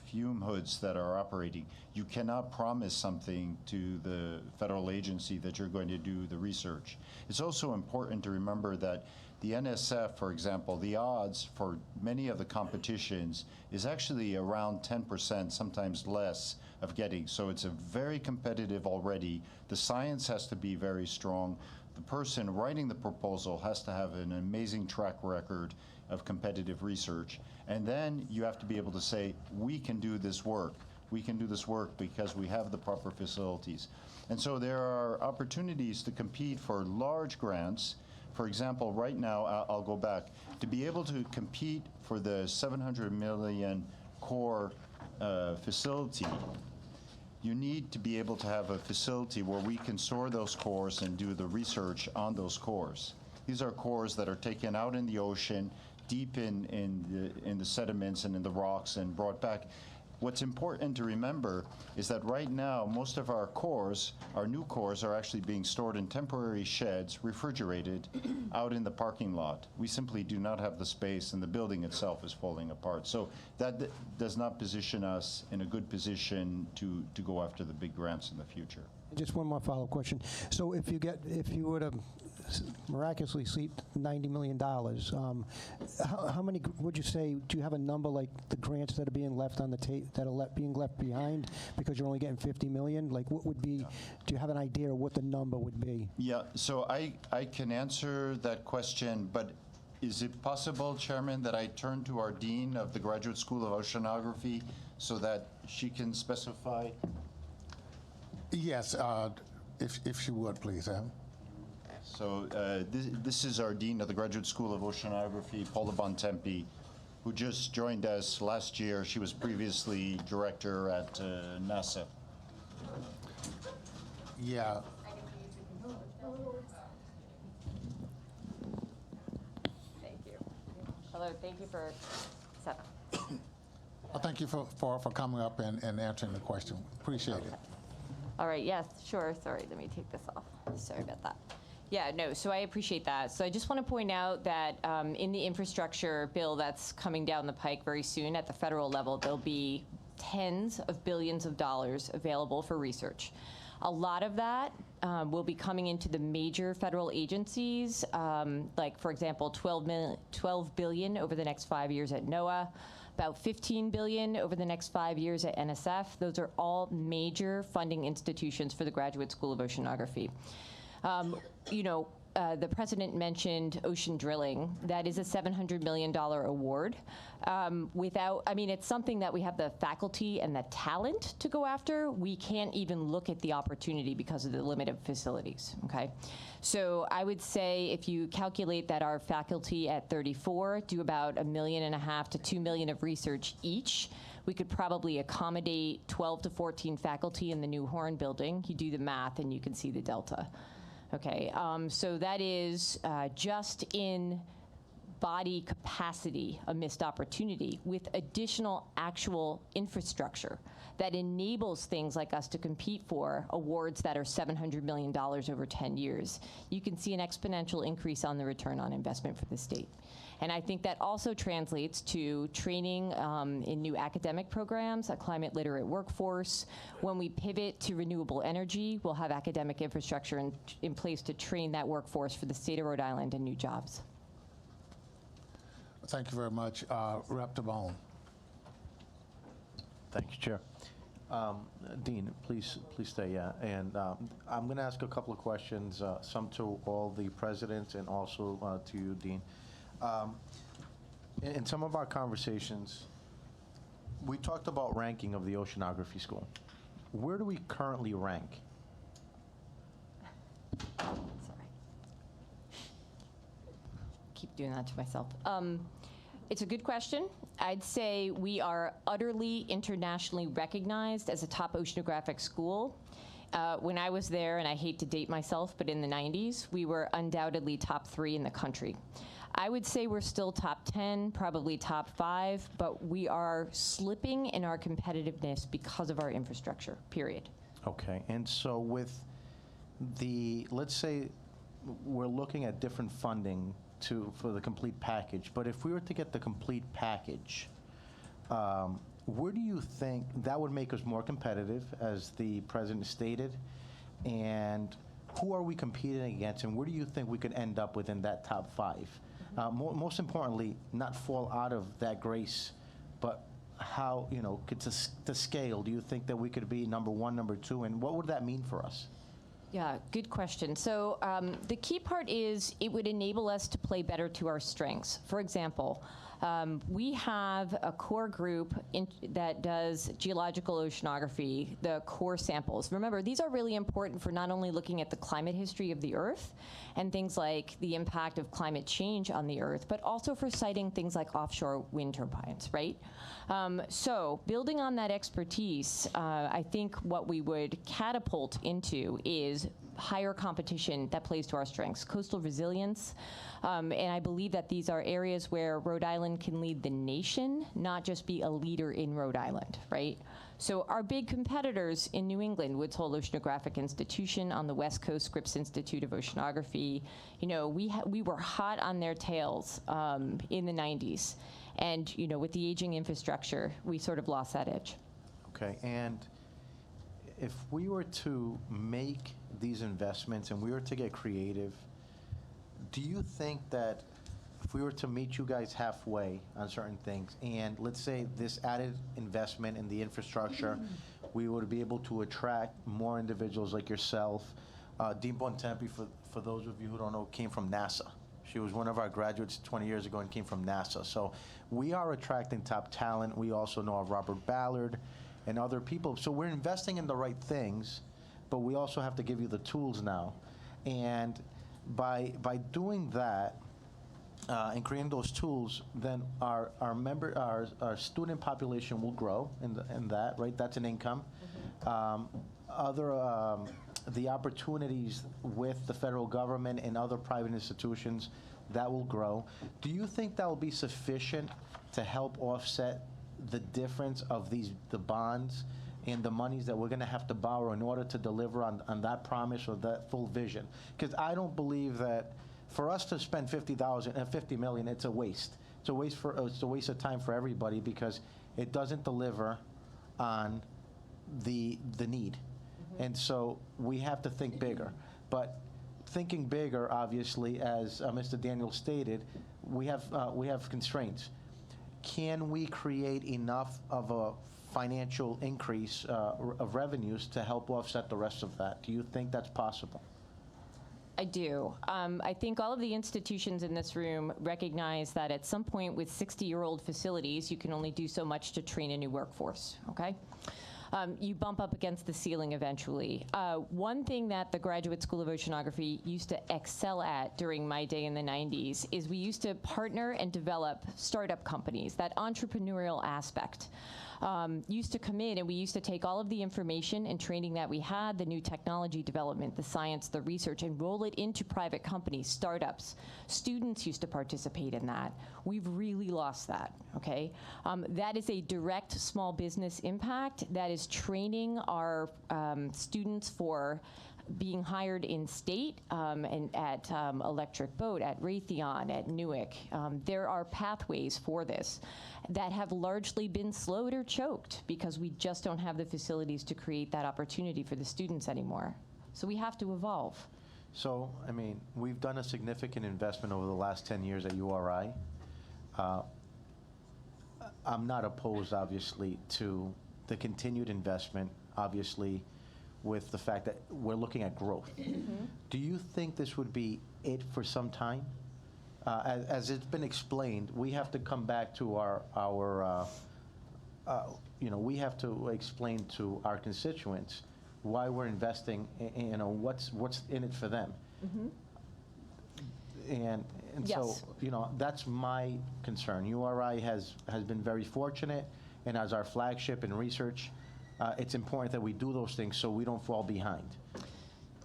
fume hoods that are operating, you cannot promise something to the federal agency that you're going to do the research. It's also important to remember that the NSF, for example, the odds for many of the competitions is actually around 10%, sometimes less, of getting. So it's a very competitive already. The science has to be very strong. The person writing the proposal has to have an amazing track record of competitive research. And then you have to be able to say, we can do this work. We can do this work because we have the proper facilities. And so there are opportunities to compete for large grants. For example, right now, I'll go back, to be able to compete for the $700 million core facility, you need to be able to have a facility where we can store those cores and do the research on those cores. These are cores that are taken out in the ocean, deep in the sediments and in the rocks, and brought back. what's important to remember is that right now, most of our cores, our new cores, are actually being stored in temporary sheds, refrigerated, out in the parking lot. We simply do not have the space, and the building itself is falling apart. So that does not position us in a good position to go after the big grants in the future. Just one more follow-up question. So if you were to miraculously seat $90 million, how many would you say? Do you have a number like the grants that are being left on the being left behind because you're only getting $50 million? Like what would be? Do you have an idea of what the number would be? Yeah. So I can answer that question, but is it possible, Chairman, that I turn to our Dean of the Graduate School of Oceanography so that she can specify? Yes, if you would, please, Evan. So this is our Dean of the Graduate School of Oceanography, Paula Bontempi, who just joined us last year. She was previously director at NASA. Yeah. Thank you. Hello, thank you for seven. Thank you for coming up and answering the question. Appreciate it. All right, yes, sure. Sorry, let me take this off. Sorry about that. Yeah, no, so I appreciate that. So I just want to point out that in the infrastructure bill that's coming down the pike very soon at the federal level, there'll be tens of billions of dollars available for research. A lot of that will be coming into the major federal agencies, like, for example, $12 billion over the next 5 years at NOAA, about $15 billion over the next 5 years at NSF. Those are all major funding institutions for the Graduate School of Oceanography. The president mentioned ocean drilling. That is a $700 million award. It's something that we have the faculty and the talent to go after. We can't even look at the opportunity because of the limited facilities, okay? So I would say if you calculate that our faculty at 34 do about $1.5 million to $2 million of research each, we could probably accommodate 12 to 14 faculty in the new Horn building. You do the math and you can see the delta. Okay, so that is just in body capacity a missed opportunity with additional actual infrastructure that enables things like us to compete for awards that are $700 million over 10 years. You can see an exponential increase on the return on investment for the state. And I think that also translates to training in new academic programs, a climate literate workforce. When we pivot to renewable energy, we'll have academic infrastructure in place to train that workforce for the state of Rhode Island and new jobs. Thank you very much. Rep. Tabone. Thank you, Chair. Dean, please stay, yeah. And I'm going to ask a couple of questions, some to all the presidents and also to you, Dean. In some of our conversations, we talked about ranking of the Oceanography School. Where do we currently rank? Sorry. Keep doing that to myself. It's a good question. I'd say we are utterly internationally recognized as a top oceanographic school. When I was there, and I hate to date myself, but in the 90s, we were undoubtedly top 3 in the country. I would say we're still top 10, probably top 5, but we are slipping in our competitiveness because of our infrastructure, period. Okay, and so with let's say we're looking at different funding for the complete package, but if we were to get the complete package, where do you think that would make us more competitive, as the president stated, and who are we competing against, and where do you think we could end up within that top 5? Most importantly, not fall out of that grace, but how, to scale, do you think that we could be number 1, number 2, and what would that mean for us? Yeah, good question. So the key part is it would enable us to play better to our strengths. For example, we have a core group that does geological oceanography, the core samples. Remember, these are really important for not only looking at the climate history of the Earth and things like the impact of climate change on the Earth, but also for citing things like offshore wind turbines, right? So building on that expertise, I think what we would catapult into is higher competition that plays to our strengths, coastal resilience, and I believe that these are areas where Rhode Island can lead the nation, not just be a leader in Rhode Island, right? So our big competitors in New England, Woods Hole Oceanographic Institution, on the West Coast, Scripps Institute of Oceanography, you know, we were hot on their tails in the 90s. And, you know, with the aging infrastructure, we sort of lost that edge. Okay, and if we were to make these investments and we were to get creative, do you think that if we were to meet you guys halfway on certain things, and let's say this added investment in the infrastructure, we would be able to attract more individuals like yourself? Dean Bontempi, for those of you who don't know, came from NASA. She was one of our graduates 20 years ago and came from NASA. So we are attracting top talent. We also know of Robert Ballard and other people. So we're investing in the right things, but we also have to give you the tools now. And by doing that, and creating those tools, then our student population will grow in that, right? That's an income. The opportunities with the federal government and other private institutions, that will grow. Do you think that will be sufficient to help offset the difference of the bonds and the monies that we're going to have to borrow in order to deliver on that promise or that full vision? Because I don't believe that for us to spend $50 million, it's a waste. It's a waste of time for everybody because it doesn't deliver on the need. And so we have to think bigger. But thinking bigger, obviously, as Mr. Daniel stated, we have constraints. Can we create enough of a financial increase of revenues to help offset the rest of that? Do you think that's possible? I do. I think all of the institutions in this room recognize that at some point with 60-year-old facilities, you can only do so much to train a new workforce, okay? You bump up against the ceiling eventually. One thing that the Graduate School of Oceanography used to excel at during my day in the 90s is we used to partner and develop startup companies. That entrepreneurial aspect used to come in, and we used to take all of the information and training that we had, the new technology development, the science, the research, and roll it into private companies, startups. Students used to participate in that. We've really lost that, okay? That is a direct small business impact. That is training our students for being hired in state and at Electric Boat, at Raytheon, at Newark. There are pathways for this that have largely been slowed or choked because we just don't have the facilities to create that opportunity for the students anymore. So we have to evolve. So, I mean, we've done a significant investment over the last 10 years at URI. I'm not opposed, obviously, to the continued investment, obviously, with the fact that we're looking at growth. Do you think this would be it for some time? As it's been explained, we have to come back to we have to explain to our constituents why we're investing, what's in it for them. And Yes. so, that's my concern. URI has been very fortunate, and as our flagship in research, it's important that we do those things so we don't fall behind.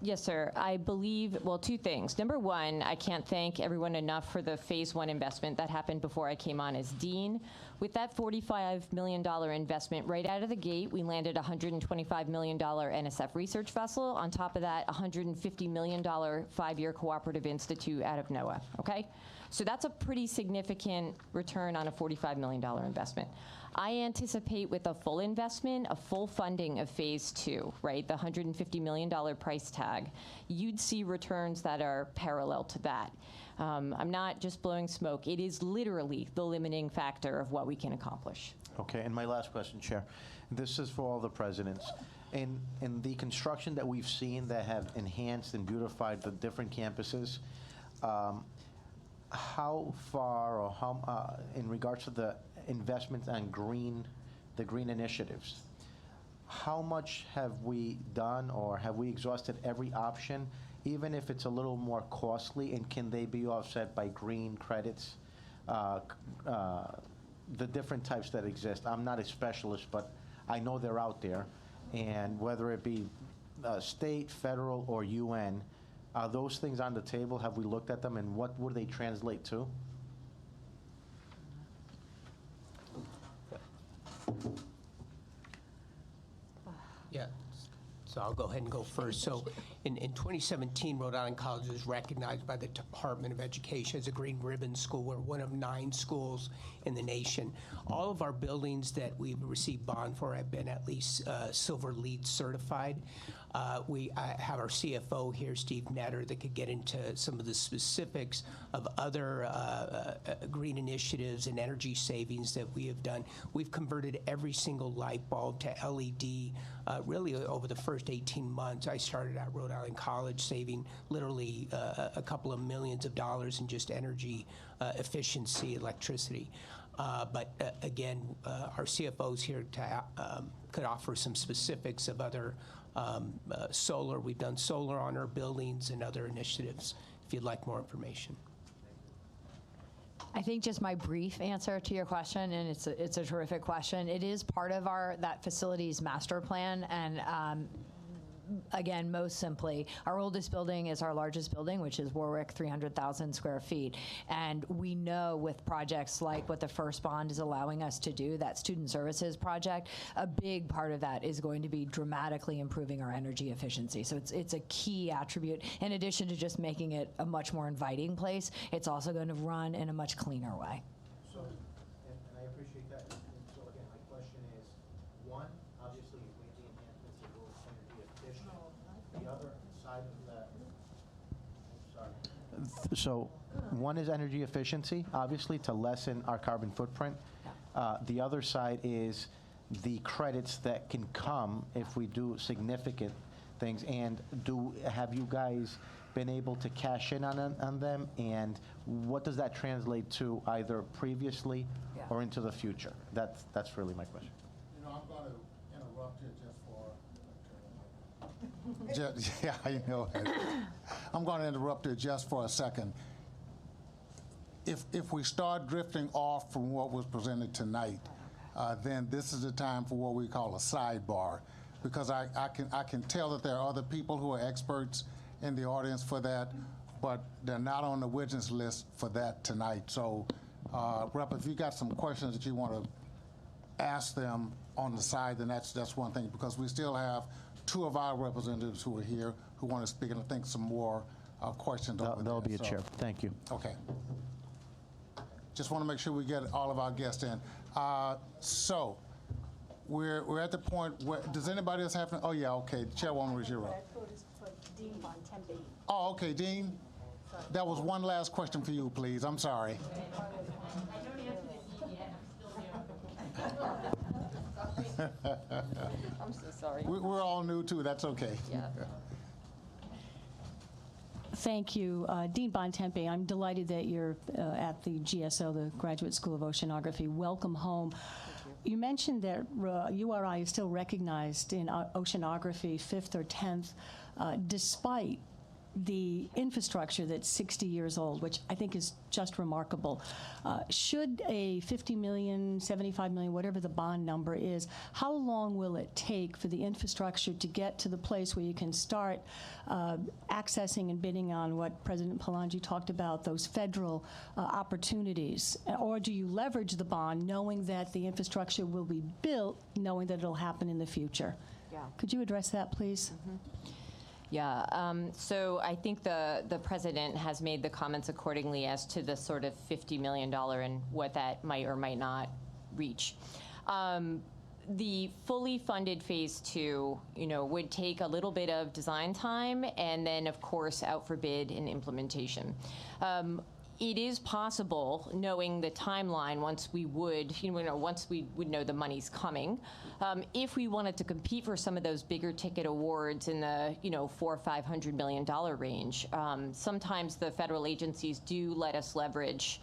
Yes, sir. I believe, well, two things. Number one, I can't thank everyone enough for the phase one investment that happened before I came on as dean. With that $45 million investment, right out of the gate, we landed a $125 million NSF research vessel. On top of that, $150 million 5-year cooperative institute out of NOAA, okay? So that's a pretty significant return on a $45 million investment. I anticipate with a full investment, a full funding of phase two, right, the $150 million price tag, you'd see returns that are parallel to that. I'm not just blowing smoke. It is literally the limiting factor of what we can accomplish. Okay, and my last question, Chair. This is for all the presidents. In the construction that we've seen that have enhanced and beautified the different campuses, how far or how, in regards to the investments on the green initiatives, how much have we done, or have we exhausted every option, even if it's a little more costly, and can they be offset by green credits, the different types that exist? I'm not a specialist, but I know they're out there, and whether it be state, federal, or UN, are those things on the table? Have we looked at them, and what would they translate to? Yeah, so I'll go ahead and go first. So in 2017, Rhode Island College was recognized by the Department of Education as a Green Ribbon School. We're one of 9 schools in the nation. All of our buildings that we've received bond for have been at least Silver LEED certified. We have our CFO here, Steve Netter, that could get into some of the specifics of other green initiatives and energy savings that we have done. We've converted every single light bulb to LED really over the first 18 months. I started at Rhode Island College saving literally a couple of millions of dollars in just energy efficiency, electricity. But again, our CFO's here to could offer some specifics of other solar. We've done solar on our buildings and other initiatives, if you'd like more information. I think just my brief answer to your question, and it's a terrific question. It is part of that facilities master plan, and again, most simply, our oldest building is our largest building, which is Warwick, 300,000 square feet. And we know with projects like what the first bond is allowing us to do, that student services project, a big part of that is going to be dramatically improving our energy efficiency. So it's a key attribute. In addition to just making it a much more inviting place, it's also going to run in a much cleaner way. So, and I appreciate that. And so again, my question is, one, obviously you've made the enhancements that will energy efficient. The other side of that, sorry. So one is energy efficiency, obviously, to lessen our carbon footprint. The other side is the credits that can come if we do significant things. And have you guys been able to cash in on them? And what does that translate to either previously or into the future? That's really my question. You know, I'm going to interrupt you yeah, I know. I'm going to interrupt you just for a second. If we start drifting off from what was presented tonight, then this is the time for what we call a sidebar, because I can tell that there are other people who are experts in the audience for that, but they're not on the witness list for that tonight. So, Rep, if you got some questions that you want to ask them on the side, then that's one thing, because we still have 2 of our representatives who are here who want to speak, and I think some more questions. There'll be a chair. Thank you. Okay. Just want to make sure we get all of our guests in. So we're at the point where, does anybody else have, oh yeah, okay, Chairwoman Ruggiero. Dean Bontempi. Oh, okay, Dean. That was one last question for you, please. I'm sorry. I'm so sorry. We're all new too, that's okay. Yeah. Thank you. Dean Bontempi, I'm delighted that you're at the GSO, the Graduate School of Oceanography. Welcome home. You mentioned that URI is still recognized in oceanography 5th or 10th, despite the infrastructure that's 60 years old, which I think is just remarkable. Should a 50 million, 75 million, whatever the bond number is, how long will it take for the infrastructure to get to the place where you can start accessing and bidding on what President Palangi talked about, those federal opportunities? Or do you leverage the bond knowing that the infrastructure will be built, knowing that it'll happen in the future? Yeah. Could you address that, please? Mm-hmm. Yeah, so I think the president has made the comments accordingly as to the sort of $50 million and what that might or might not reach. The fully funded phase 2, would take a little bit of design time and then, of course, out for bid and implementation. It is possible, knowing the timeline, once we would know the money's coming, if we wanted to compete for some of those bigger ticket awards in the $400 or $500 million range. Sometimes the federal agencies do let us leverage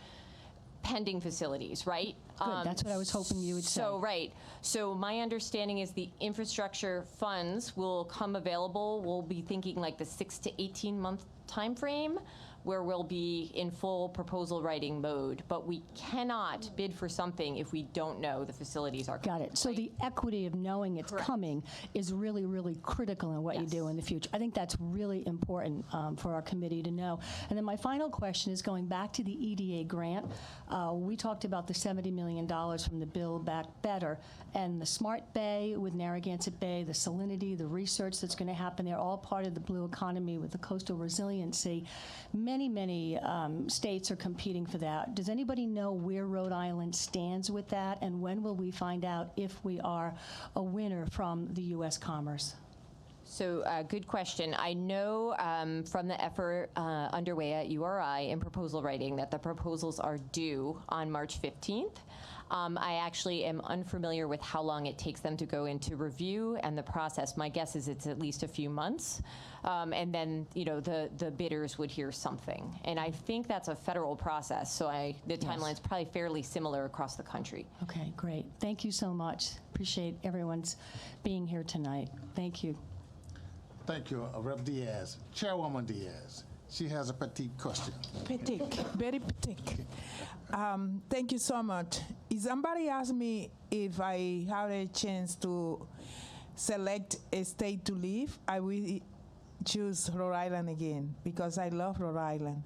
pending facilities, right? Good. That's what I was hoping you would say. So, right. So my understanding is the infrastructure funds will come available. We'll be thinking like the 6 to 18 month time frame. where we'll be in full proposal writing mode, but we cannot bid for something if we don't know the facilities are coming. Got it. So the equity of knowing it's coming is really, really critical in what you do in the future. I think that's really important for our committee to know. And then my final question is going back to the EDA grant. We talked about the $70 million from the Build Back Better, and the Smart Bay with Narragansett Bay, the salinity, the research that's going to happen there, all part of the blue economy with the coastal resiliency. Many states are competing for that. Does anybody know where Rhode Island stands with that, and when will we find out if we are a winner from the U.S. Commerce? So, good question. I know from the effort underway at URI in proposal writing that the proposals are due on March 15th. I actually am unfamiliar with how long it takes them to go into review and the process. My guess is it's at least a few months. And then, the bidders would hear something. And I think that's a federal process, so the timeline's probably fairly similar across the country. Okay, great. Thank you so much. Appreciate everyone's being here tonight. Thank you. Thank you, Rep. Diaz. Chairwoman Diaz, she has a petite question. Petite, very petite. Thank you so much. If somebody asked me if I have a chance to select a state to live, I will choose Rhode Island again because I love Rhode Island.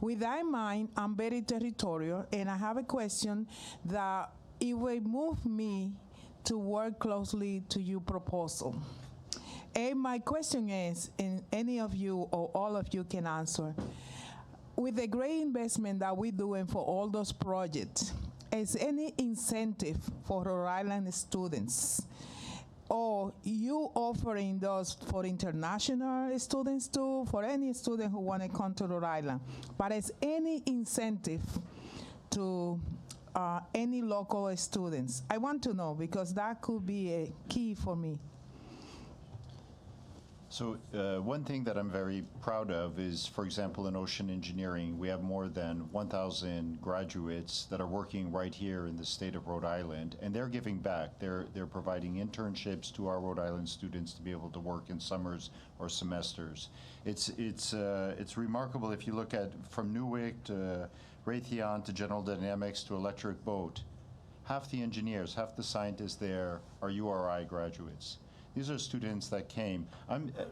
With that in mind, I'm very territorial, and I have a question that it will move me to work closely to your proposal. And my question is, and any of you or all of you can answer, with the great investment that we're doing for all those projects, is any incentive for Rhode Island students? Or you offering those for international students too, for any student who want to come to Rhode Island? But is any incentive to any local students? I want to know because that could be a key for me. So one thing that I'm very proud of is, for example, in ocean engineering, we have more than 1,000 graduates that are working right here in the state of Rhode Island, and they're giving back. They're providing internships to our Rhode Island students to be able to work in summers or semesters. It's remarkable if you look at from Newark to Raytheon to General Dynamics to Electric Boat. Half the engineers, half the scientists there are URI graduates. These are students that came.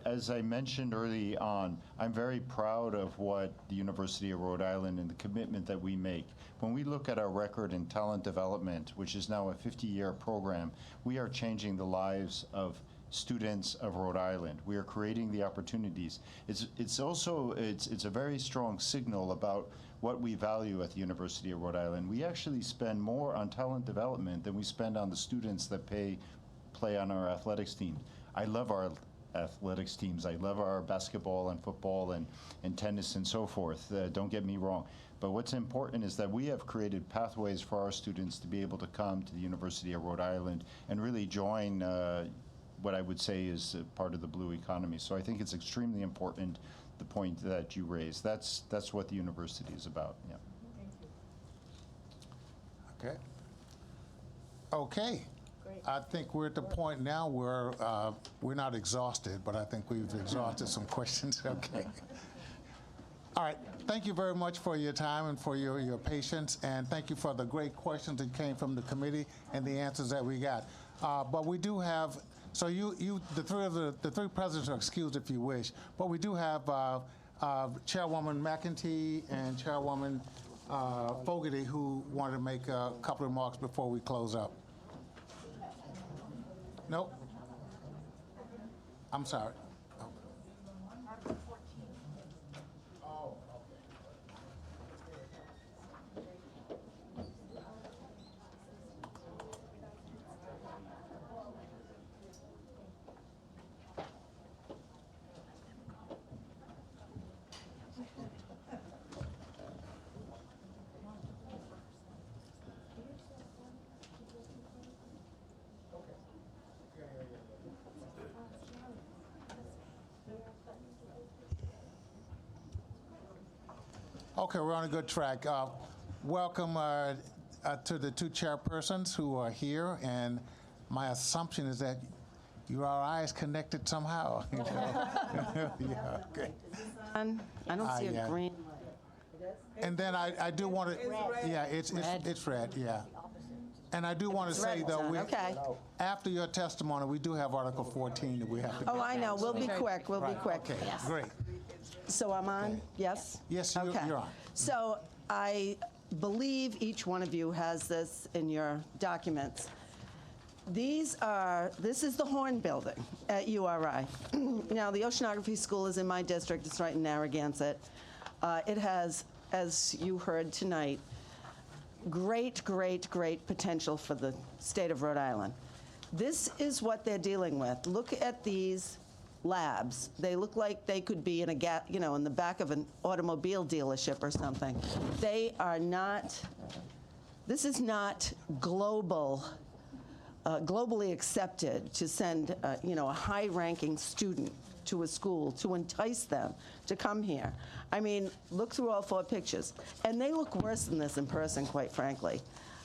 As I mentioned early on, I'm very proud of what the University of Rhode Island and the commitment that we make. When we look at our record in talent development, which is now a 50-year program, we are changing the lives of students of Rhode Island. We are creating the opportunities. It's a very strong signal about what we value at the University of Rhode Island. We actually spend more on talent development than we spend on the students that play on our athletics team. I love our athletics teams. I love our basketball and football and tennis and so forth. Don't get me wrong. But what's important is that we have created pathways for our students to be able to come to the University of Rhode Island and really join what I would say is part of the blue economy. So I think it's extremely important, the point that you raised. That's what the university is about. Yeah. Okay. Okay. I think we're at the point now where we're not exhausted, but I think we've exhausted some questions. Okay. All right. Thank you very much for your time and for your patience, and thank you for the great questions that came from the committee and the answers that we got. But we do have, so the three presidents are excused if you wish, but we do have Chairwoman McEntee and Chairwoman Fogarty who wanted to make a couple of remarks before we close up. Nope. I'm sorry. Okay, we're on a good track. Welcome to the two chairpersons who are here, and my assumption is that your eyes connected somehow. Yeah, okay. I don't see a green light. And then I do want to, yeah, it's red, yeah. And I do want to say, though, okay. after your testimony, we do have Article 14 that we have to get. Oh, I know, we'll be quick, we'll be quick. Okay, great. So I'm on, yes? Yes, Okay. you're on. So I believe each one of you has this in your documents. This is the Horn Building at URI. Now, the Oceanography School is in my district, it's right in Narragansett. It has, as you heard tonight, great, great, great potential for the state of Rhode Island. This is what they're dealing with. Look at these labs. They look like they could be in in the back of an automobile dealership or something. They are not, this is not globally accepted to send, a high-ranking student to a school to entice them to come here. I mean, look through all 4 pictures. And they look worse than this in person, quite frankly.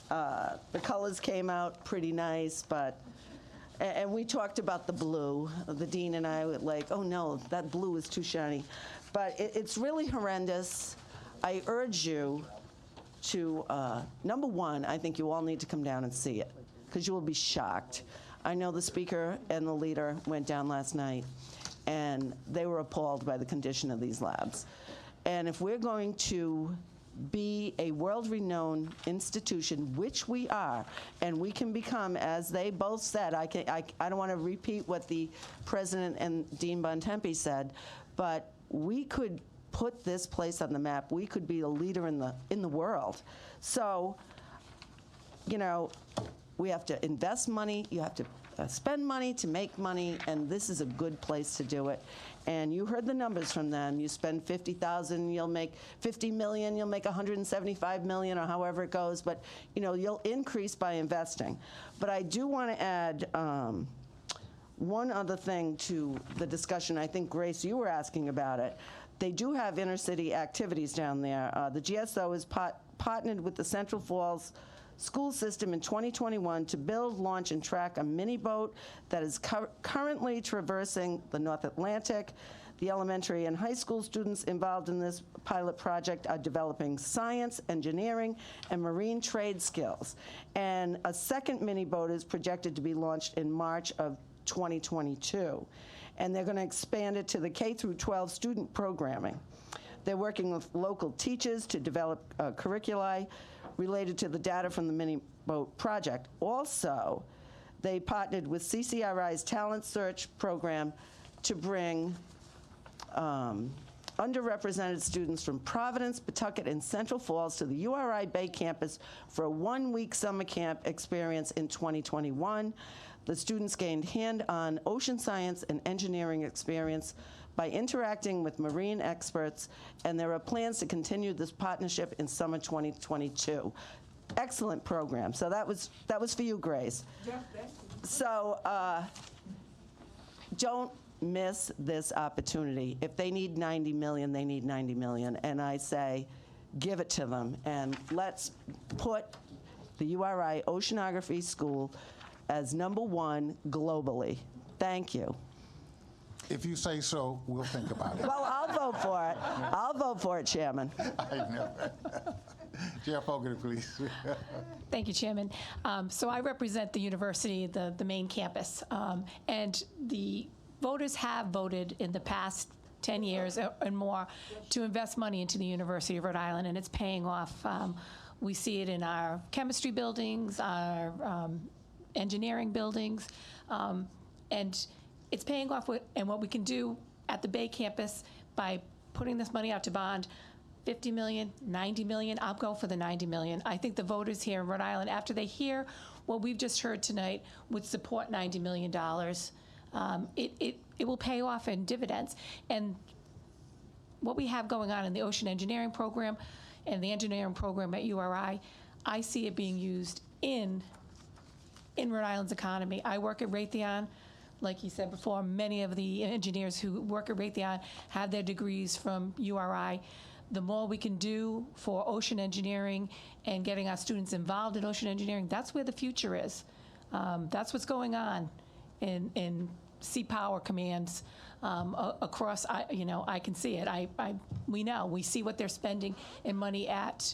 The colors came out pretty nice, but, and we talked about the blue. The dean and I were like, oh no, that blue is too shiny. But it's really horrendous. I urge you to, number one, I think you all need to come down and see it, because you will be shocked. I know the speaker and the leader went down last night, and they were appalled by the condition of these labs. And if we're going to be a world-renowned institution, which we are, and we can become, as they both said, I don't want to repeat what the president and Dean Bontempi said, but we could put this place on the map. We could be a leader in the world. So, we have to invest money, you have to spend money to make money, and this is a good place to do it. And you heard the numbers from them. You spend $50,000, you'll make $50 million, you'll make $175 million, or however it goes, but you'll increase by investing. But I do want to add one other thing to the discussion. I think, Grace, you were asking about it. They do have inner-city activities down there. The GSO is partnered with the Central Falls School System in 2021 to build, launch, and track a mini boat that is currently traversing the North Atlantic. The elementary and high school students involved in this pilot project are developing science, engineering, and marine trade skills. And a second mini boat is projected to be launched in March of 2022. And they're going to expand it to the K-12 student programming. They're working with local teachers to develop curricula related to the data from the mini boat project. Also, they partnered with CCRI's Talent Search program to bring underrepresented students from Providence, Pawtucket, and Central Falls to the URI Bay campus for a 1-week summer camp experience in 2021. The students gained hand-on ocean science and engineering experience by interacting with marine experts, and there are plans to continue this partnership in summer 2022. Excellent program. So that was for you, Grace. So don't miss this opportunity. If they need $90 million, they need $90 million, and I say, give it to them, and let's put the URI Oceanography School as #1 globally. Thank you. If you say so, we'll think about it. Well, I'll vote for it. I'll vote for it, Chairman. I know. Chair Fogarty, please. Thank you, Chairman. So I represent the university, the main campus, and the voters have voted in the past 10 years and more to invest money into the University of Rhode Island, and it's paying off. We see it in our chemistry buildings, our engineering buildings, and it's paying off. And what we can do at the Bay campus by putting this money out to bond, $50 million, $90 million, I'll go for the $90 million. I think the voters here in Rhode Island, after they hear what we've just heard tonight, would support $90 million. It will pay off in dividends. And what we have going on in the ocean engineering program and the engineering program at URI, I see it being used in Rhode Island's economy. I work at Raytheon. Like you said before, many of the engineers who work at Raytheon have their degrees from URI. The more we can do for ocean engineering and getting our students involved in ocean engineering, that's where the future is. That's what's going on in sea power commands. across, I can see it. We see what they're spending in money at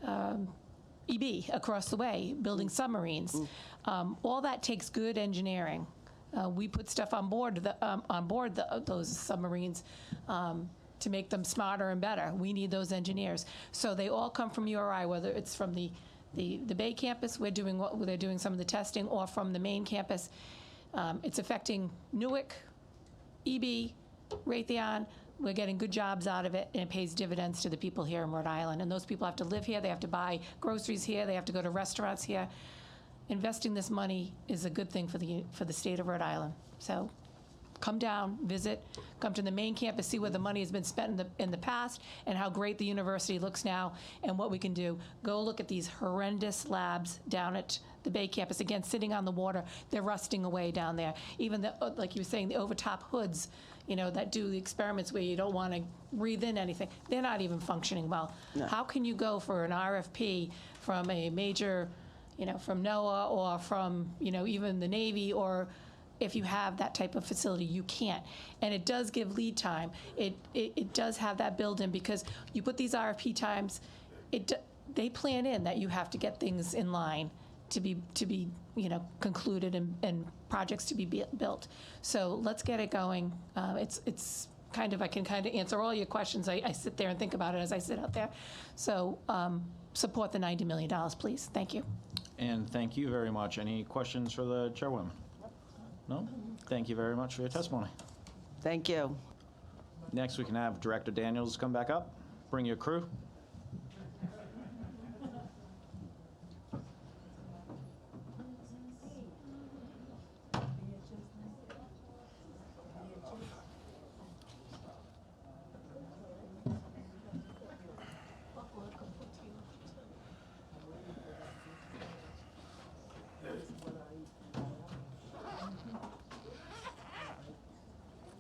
EB across the way, building submarines. All that takes good engineering. We put stuff on board those submarines to make them smarter and better. We need those engineers. So they all come from URI, whether it's from the Bay campus, they're doing some of the testing, or from the main campus. It's affecting Newark, EB, Raytheon. We're getting good jobs out of it, and it pays dividends to the people here in Rhode Island. And those people have to live here, they have to buy groceries here, they have to go to restaurants here. Investing this money is a good thing for the state of Rhode Island. So come down, visit, come to the main campus, see where the money has been spent in the past and how great the university looks now and what we can do. Go look at these horrendous labs down at the Bay campus. Again, sitting on the water, they're rusting away down there. Even, like you were saying, the overtop hoods, that do the experiments where you don't want to breathe in anything, they're not even functioning well. No. How can you go for an RFP from a major, from NOAA or from, even the Navy, or if you have that type of facility, you can't. And it does give lead time. It does have that build-in, because you put these RFP times, they plan in that you have to get things in line to be concluded and projects to be built. So let's get it going. It's kind of, I can kind of answer all your questions. I sit there and think about it as I sit out there. So support the $90 million, please. Thank you. And thank you very much. Any questions for the chairwoman? No? Thank you very much for your testimony. Thank you. Next, we can have Director Daniels come back up. Bring your crew.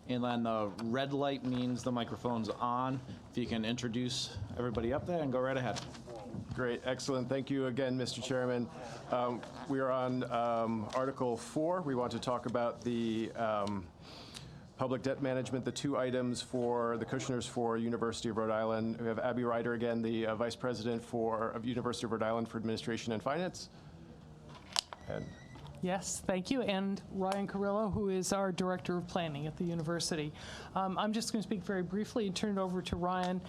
And then the red light means the microphone's on. If you can introduce everybody up there and go right ahead. Great, excellent. Thank you again, Mr. Chairman. We are on Article 4. We want to talk about the public debt management, the two items for the Kushners for University of Rhode Island. We have Abby Ryder again, the Vice President of University of Rhode Island for Administration and Finance. And Yes, thank you. And Ryan Carrillo, who is our Director of Planning at the university. I'm just going to speak very briefly and turn it over to Ryan.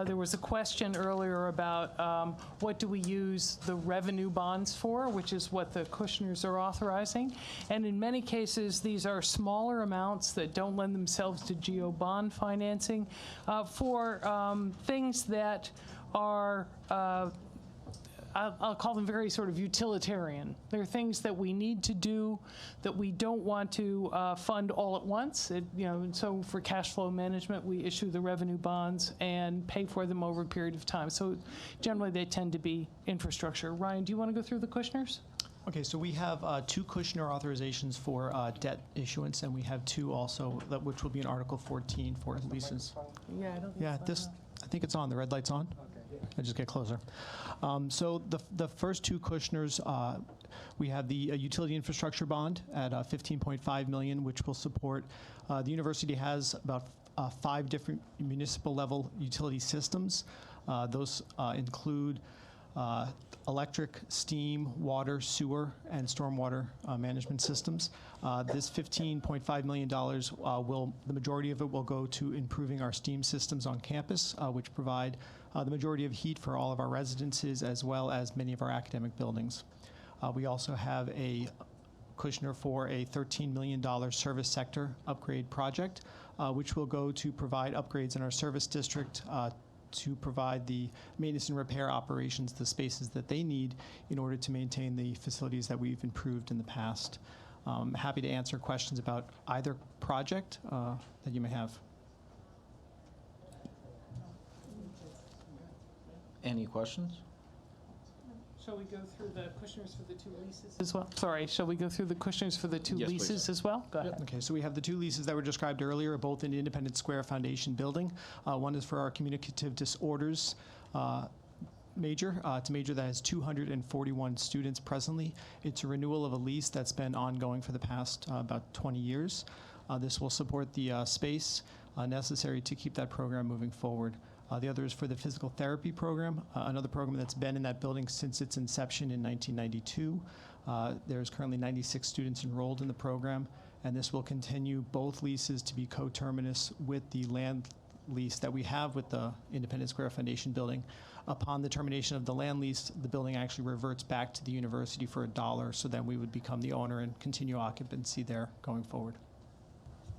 There was a question earlier about what do we use the revenue bonds for, which is what the Kushners are authorizing. And in many cases, these are smaller amounts that don't lend themselves to geo bond financing for things that are I'll call them very sort of utilitarian. They're things that we need to do that we don't want to fund all at once. And so for cash flow management, we issue the revenue bonds and pay for them over a period of time. So generally, they tend to be infrastructure. Ryan, do you want to go through the Kushners? Okay, so we have two Kushner authorizations for debt issuance, and we have two also, which will be in Article 14 for leases. Yeah, I don't think I think it's on. The red light's on. I just get closer. So the first two Kushners, we have the utility infrastructure bond at $15.5 million, which will support. The university has about 5 different municipal level utility systems. Those include electric, steam, water, sewer, and stormwater management systems. This $15.5 million the majority of it will go to improving our steam systems on campus, which provide the majority of heat for all of our residences as well as many of our academic buildings. We also have a Kushner for a $13 million service sector upgrade project, which will go to provide upgrades in our service district to provide the maintenance and repair operations, the spaces that they need in order to maintain the facilities that we've improved in the past. Happy to answer questions about either project that you may have. Any questions? Shall we go through the Kushners for the two leases as well? Sorry, shall we go through the Kushners for the two Yes, leases please. As well? Go ahead. Okay, so we have the two leases that were described earlier, both in the Independence Square Foundation building. One is for our communicative disorders major. It's a major that has 241 students presently. It's a renewal of a lease that's been ongoing for the past about 20 years. This will support the space necessary to keep that program moving forward. The other is for the physical therapy program, another program that's been in that building since its inception in 1992. There's currently 96 students enrolled in the program, and this will continue both leases to be coterminous with the land lease that we have with the Independence Square Foundation building. Upon the termination of the land lease, the building actually reverts back to the university for $1, so then we would become the owner and continue occupancy there going forward.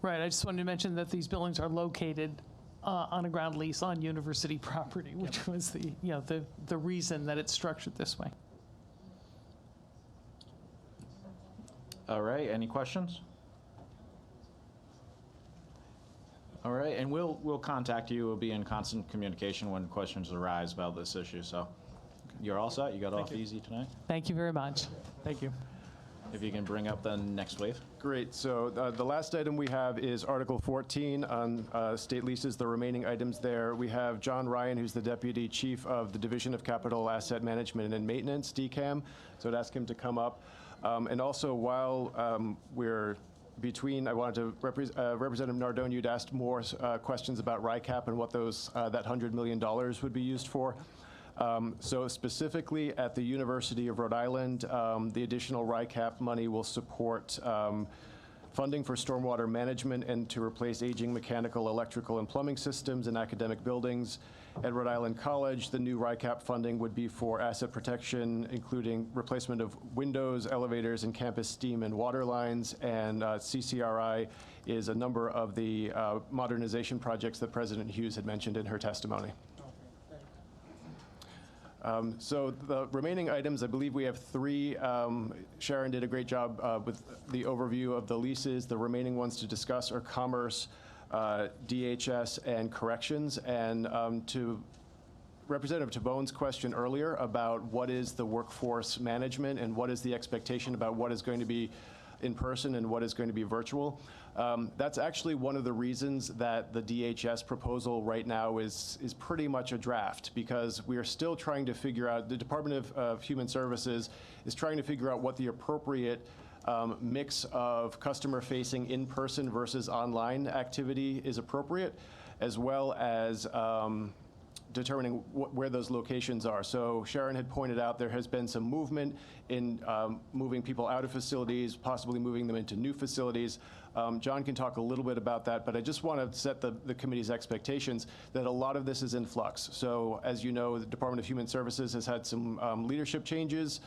Right, I just wanted to mention that these buildings are located on a ground lease on university property, which was the reason that it's structured this way. All right, any questions? All right, and we'll contact you. We'll be in constant communication when questions arise about this issue. So you're all set? You got off easy tonight? Thank you very much. Thank you. If you can bring up the next wave. Great. So the last item we have is Article 14 on state leases, the remaining items there. We have John Ryan, who's the Deputy Chief of the Division of Capital Asset Management and Maintenance, DCAM. So I'd ask him to come up. And also, while we're between, I wanted to, Representative Nardone, you'd asked more questions about RICAP and what those, that $100 million would be used for. So specifically at the University of Rhode Island, the additional RICAP money will support funding for stormwater management and to replace aging mechanical, electrical, and plumbing systems in academic buildings. At Rhode Island College, the new RICAP funding would be for asset protection, including replacement of windows, elevators, and campus steam and water lines. And CCRI is a number of the modernization projects that President Hughes had mentioned in her testimony. So the remaining items, I believe we have 3. Sharon did a great job with the overview of the leases. The remaining ones to discuss are commerce, DHS, and corrections. And to Representative Tabone's question earlier about what is the workforce management and what is the expectation about what is going to be in person and what is going to be virtual. That's actually one of the reasons that the DHS proposal right now is pretty much a draft, because we are still trying to figure out, the Department of Human Services is trying to figure out what the appropriate mix of customer-facing in-person versus online activity is appropriate, as well as determining where those locations are. So Sharon had pointed out there has been some movement in moving people out of facilities, possibly moving them into new facilities. John can talk a little bit about that, but I just want to set the committee's expectations that a lot of this is in flux. So as you know, the Department of Human Services has had some leadership changes.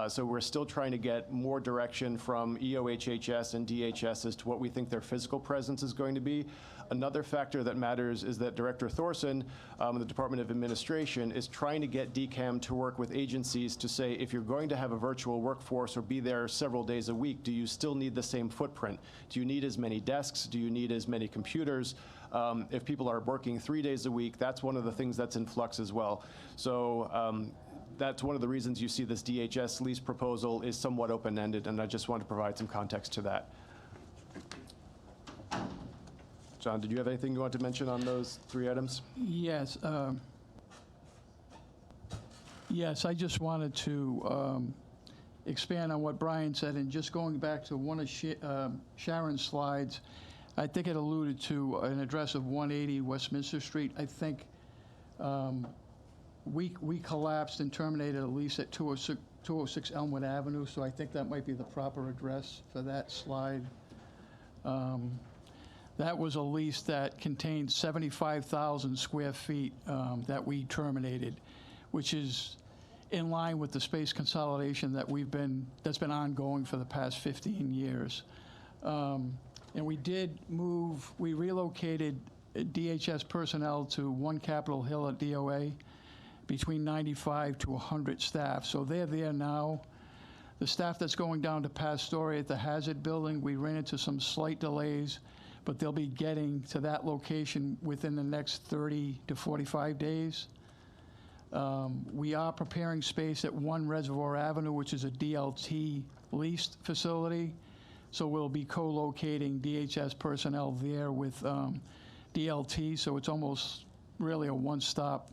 So we're still trying to get more direction from EOHHS and DHS as to what we think their physical presence is going to be. Another factor that matters is that Director Thorson, the Department of Administration, is trying to get DCAM to work with agencies to say, if you're going to have a virtual workforce or be there several days a week, do you still need the same footprint? Do you need as many desks? Do you need as many computers? If people are working 3 days a week, that's one of the things that's in flux as well. So that's one of the reasons you see this DHS lease proposal is somewhat open-ended, and I just want to provide some context to that. John, did you have anything you want to mention on those 3 items? Yes. Yes, I just wanted to expand on what Brian said, and just going back to one of Sharon's slides, I think it alluded to an address of 180 Westminster Street. I think we collapsed and terminated a lease at 206 Elmwood Avenue, so I think that might be the proper address for that slide. That was a lease that contained 75,000 square feet that we terminated, which is in line with the space consolidation that's been ongoing for the past 15 years. And we relocated DHS personnel to 1 Capitol Hill at DOA, between 95 to 100 staff. So they're there now. The staff that's going down to Pastoria at the Hazard Building, we ran into some slight delays, but they'll be getting to that location within the next 30 to 45 days. We are preparing space at 1 Reservoir Avenue, which is a DLT leased facility. So we'll be co-locating DHS personnel there with DLT. So it's almost really a one-stop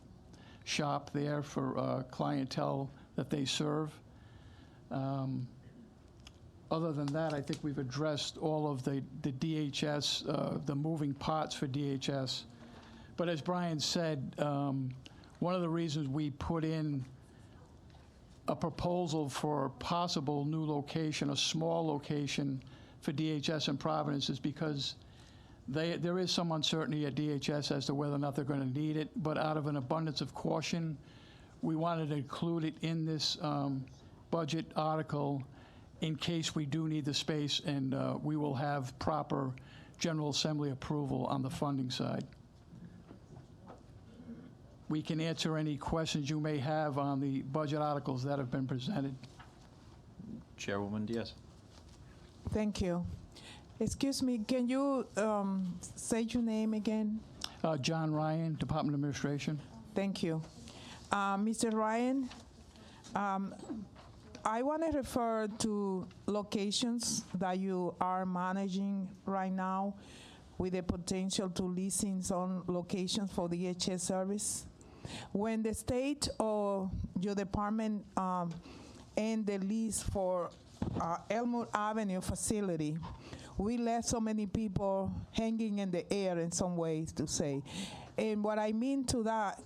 shop there for clientele that they serve. Other than that, I think we've addressed all of the DHS, the moving parts for DHS. But as Brian said, one of the reasons we put in a proposal for a possible new location, a small location for DHS in Providence, is because there is some uncertainty at DHS as to whether or not they're going to need it. But out of an abundance of caution, we wanted to include it in this budget article in case we do need the space, and we will have proper General Assembly approval on the funding side. We can answer any questions you may have on the budget articles that have been presented. Chairwoman Diaz. Thank you. Excuse me, can you say your name again? John Ryan, Department of Administration. Thank you. Mr. Ryan, I want to refer to locations that you are managing right now with the potential to leasing some locations for the DHS service. When the state or your department end the lease for Elmwood Avenue facility, we left so many people hanging in the air in some ways to say. And what I mean to that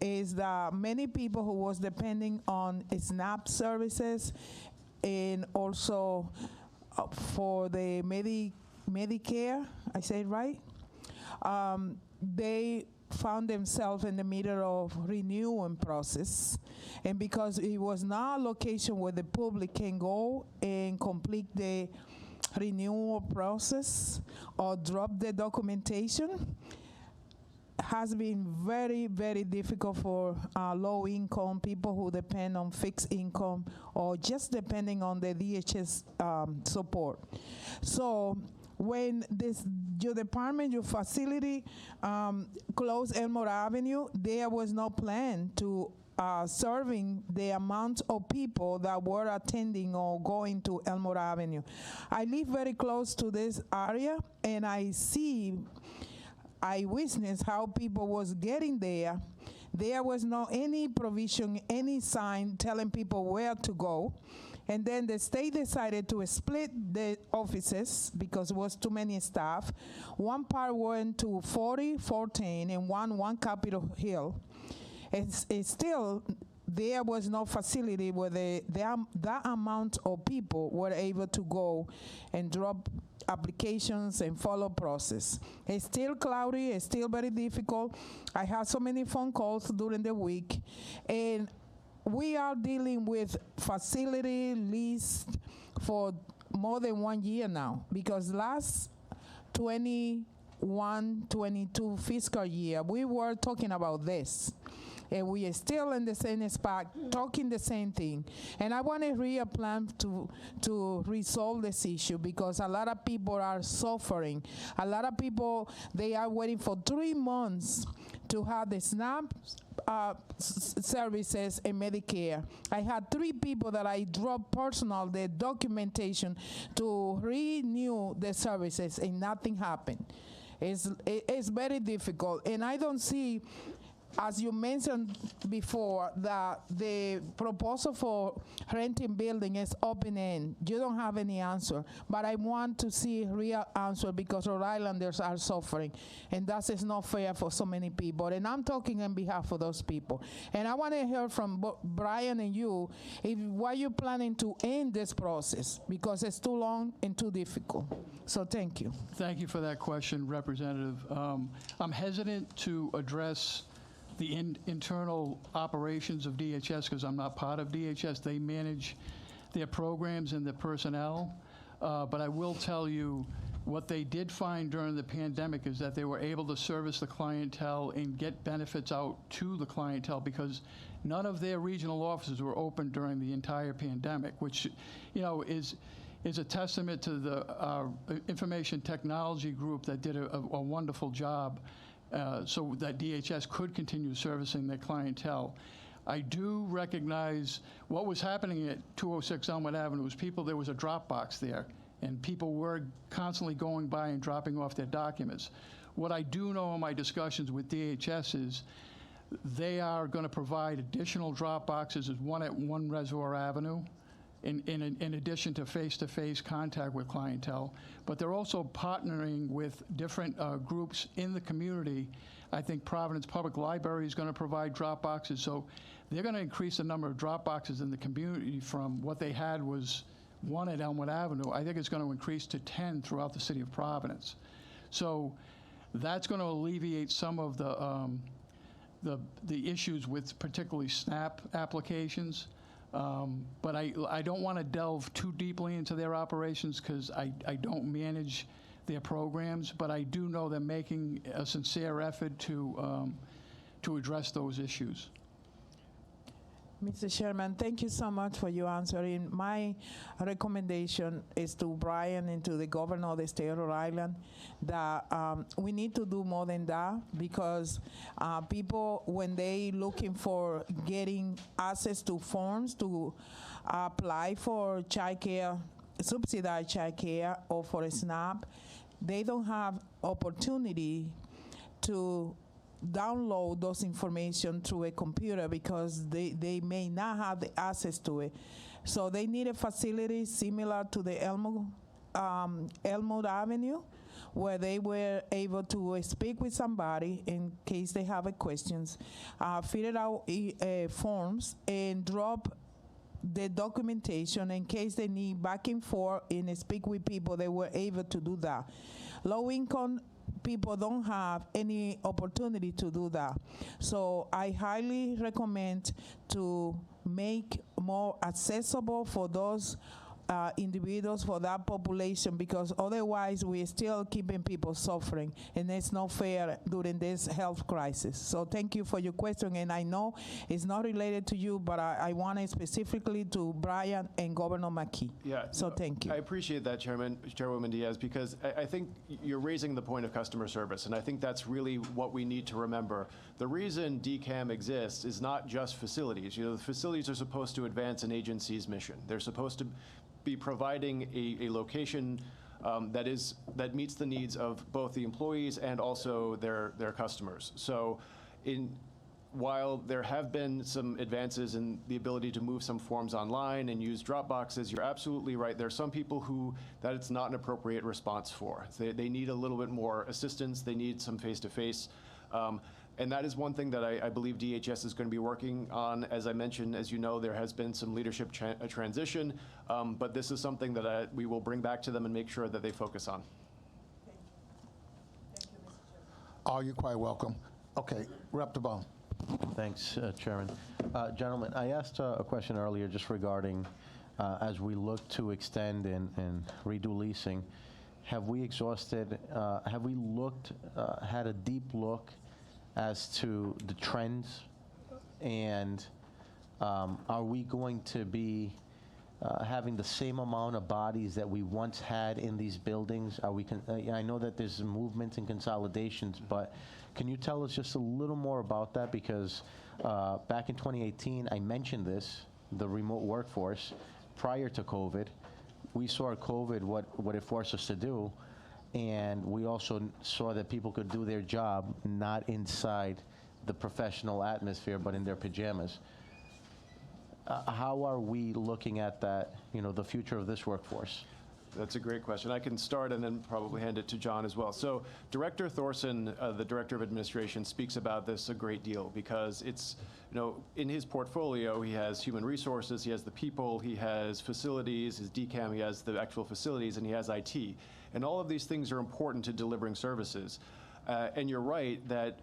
is that many people who was depending on SNAP services and also for the Medicare, I say it right? They found themselves in the middle of renewing process. And because it was not a location where the public can go and complete the renewal process or drop the documentation, has been very, very difficult for low income people who depend on fixed income or just depending on the DHS support. So when your department, your facility closed Elmwood Avenue, there was no plan to serving the amount of people that were attending or going to Elmwood Avenue. I live very close to this area, and I witnessed how people was getting there. There was no any provision, any sign telling people where to go. And then the state decided to split the offices because it was too many staff. One part went to 4014 and one Capitol Hill. It's still, there was no facility where that amount of people were able to go and drop applications and follow process. It's still cloudy, it's still very difficult. I had so many phone calls during the week, and we are dealing with facility lease for more than 1 year now, because last 21-22 fiscal year, we were talking about this. And we are still in the same spot, talking the same thing. And I want a real plan to resolve this issue, because a lot of people are suffering. A lot of people, they are waiting for 3 months to have the SNAP services and Medicare. I had 3 people that I dropped personal, the documentation to renew the services, and nothing happened. It's very difficult. And I don't see, as you mentioned before, that the proposal for renting building is open-end. You don't have any answer, but I want to see real answer, because Rhode Islanders are suffering, and that is not fair for so many people. And I'm talking on behalf of those people. And I want to hear from Brian and you, why you're planning to end this process, because it's too long and too difficult. So thank you. Thank you for that question, Representative. I'm hesitant to address the internal operations of DHS because I'm not part of DHS. They manage their programs and their personnel. But I will tell you what they did find during the pandemic is that they were able to service the clientele and get benefits out to the clientele, because none of their regional offices were open during the entire pandemic, which, is a testament to the information technology group that did a wonderful job. So that DHS could continue servicing their clientele. I do recognize what was happening at 206 Elmwood Avenue was there was a drop box there, and people were constantly going by and dropping off their documents. What I do know in my discussions with DHS is they are going to provide additional drop boxes, one at 1 Reservoir Avenue in addition to face-to-face contact with clientele, but they're also partnering with different groups in the community. I think Providence Public Library is going to provide drop boxes, so they're going to increase the number of drop boxes in the community from what they had was 1 at Elmwood Avenue. I think it's going to increase to 10 throughout the city of Providence. So that's going to alleviate some of the issues with particularly SNAP applications. But I don't want to delve too deeply into their operations because I don't manage their programs, but I do know they're making a sincere effort to address those issues. Mr. Chairman, thank you so much for your answering. My recommendation is to Brian and to the governor of the state of Rhode Island that we need to do more than that because people, when they looking for getting access to forms to apply for child care, subsidized child care or for a SNAP, they don't have opportunity to download those information through a computer because they may not have the access to it. So they need a facility similar to the Elmwood Avenue where they were able to speak with somebody in case they have questions, fill out forms and drop the documentation in case they need back and forth and speak with people. They were able to do that. Low-income people don't have any opportunity to do that. So I highly recommend to make more accessible for those individuals, for that population, because otherwise we're still keeping people suffering, and it's not fair during this health crisis. So thank you for your question, and I know it's not related to you, but I want it specifically to Brian and Governor McKee. Yeah. So thank you. I appreciate that, Chairwoman Diaz, because I think you're raising the point of customer service, and I think that's really what we need to remember. The reason DCAM exists is not just facilities. You know, the facilities are supposed to advance an agency's mission. They're supposed to be providing a location that meets the needs of both the employees and also their customers. So while there have been some advances in the ability to move some forms online and use drop boxes, you're absolutely right. There are some people that it's not an appropriate response for. They need a little bit more assistance. They need some face-to-face. And that is one thing that I believe DHS is going to be working on. As I mentioned, as you know, there has been some leadership transition, but this is something that we will bring back to them and make sure that they focus on. Oh, you're quite welcome. Okay, Rep. DeBone. Thanks, Chairman. Gentlemen, I asked a question earlier just regarding as we look to extend and redo leasing, have we exhausted, have we looked, had a deep look as to the trends, and are we going to be having the same amount of bodies that we once had in these buildings? Are we? I know that there's movement and consolidations, but can you tell us just a little more about that? Because back in 2018, I mentioned this, the remote workforce. Prior to COVID, we saw COVID, what it forced us to do. And we also saw that people could do their job not inside the professional atmosphere, but in their pajamas. How are we looking at that, the future of this workforce? That's a great question. I can start and then probably hand it to John as well. So Director Thorson, the Director of Administration, speaks about this a great deal because it's, in his portfolio, he has human resources, he has the people, he has facilities, his DCAM, he has the actual facilities, and he has IT. And all of these things are important to delivering services. And you're right that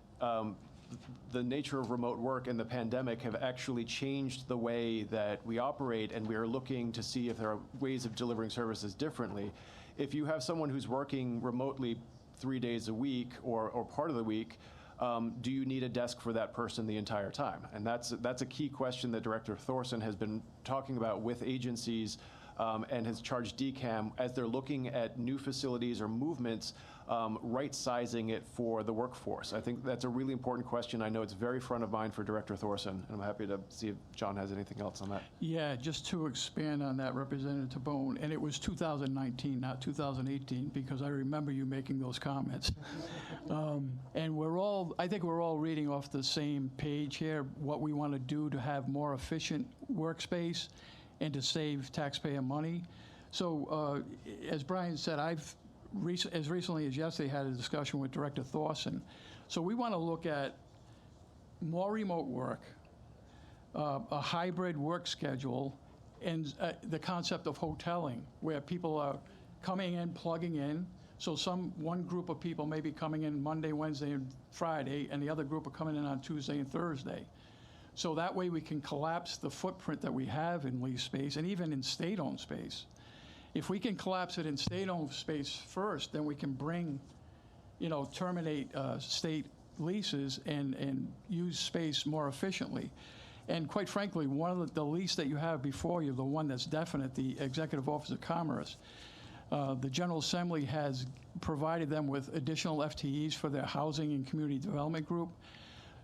the nature of remote work and the pandemic have actually changed the way that we operate, and we are looking to see if there are ways of delivering services differently. If you have someone who's working remotely 3 days a week or part of the week, do you need a desk for that person the entire time? And that's a key question that Director Thorson has been talking about with agencies and has charged DCAM as they're looking at new facilities or movements, right-sizing it for the workforce. I think that's a really important question. I know it's very front of mind for Director Thorson, and I'm happy to see if John has anything else on that. Yeah, just to expand on that, Representative Tabone, and it was 2019, not 2018, because I remember you making those comments. And I think we're all reading off the same page here, what we want to do to have more efficient workspace and to save taxpayer money. So as Brian said, I've as recently as yesterday had a discussion with Director Thorson. So we want to look at more remote work, a hybrid work schedule, and the concept of hoteling, where people are coming in, plugging in. So one group of people may be coming in Monday, Wednesday, and Friday, and the other group are coming in on Tuesday and Thursday. So that way we can collapse the footprint that we have in lease space and even in state-owned space. If we can collapse it in state-owned space first, then we can terminate state leases and use space more efficiently. And quite frankly, one of the lease that you have before you, the one that's definite, the Executive Office of Commerce, the General Assembly has provided them with additional FTEs for their housing and community development group.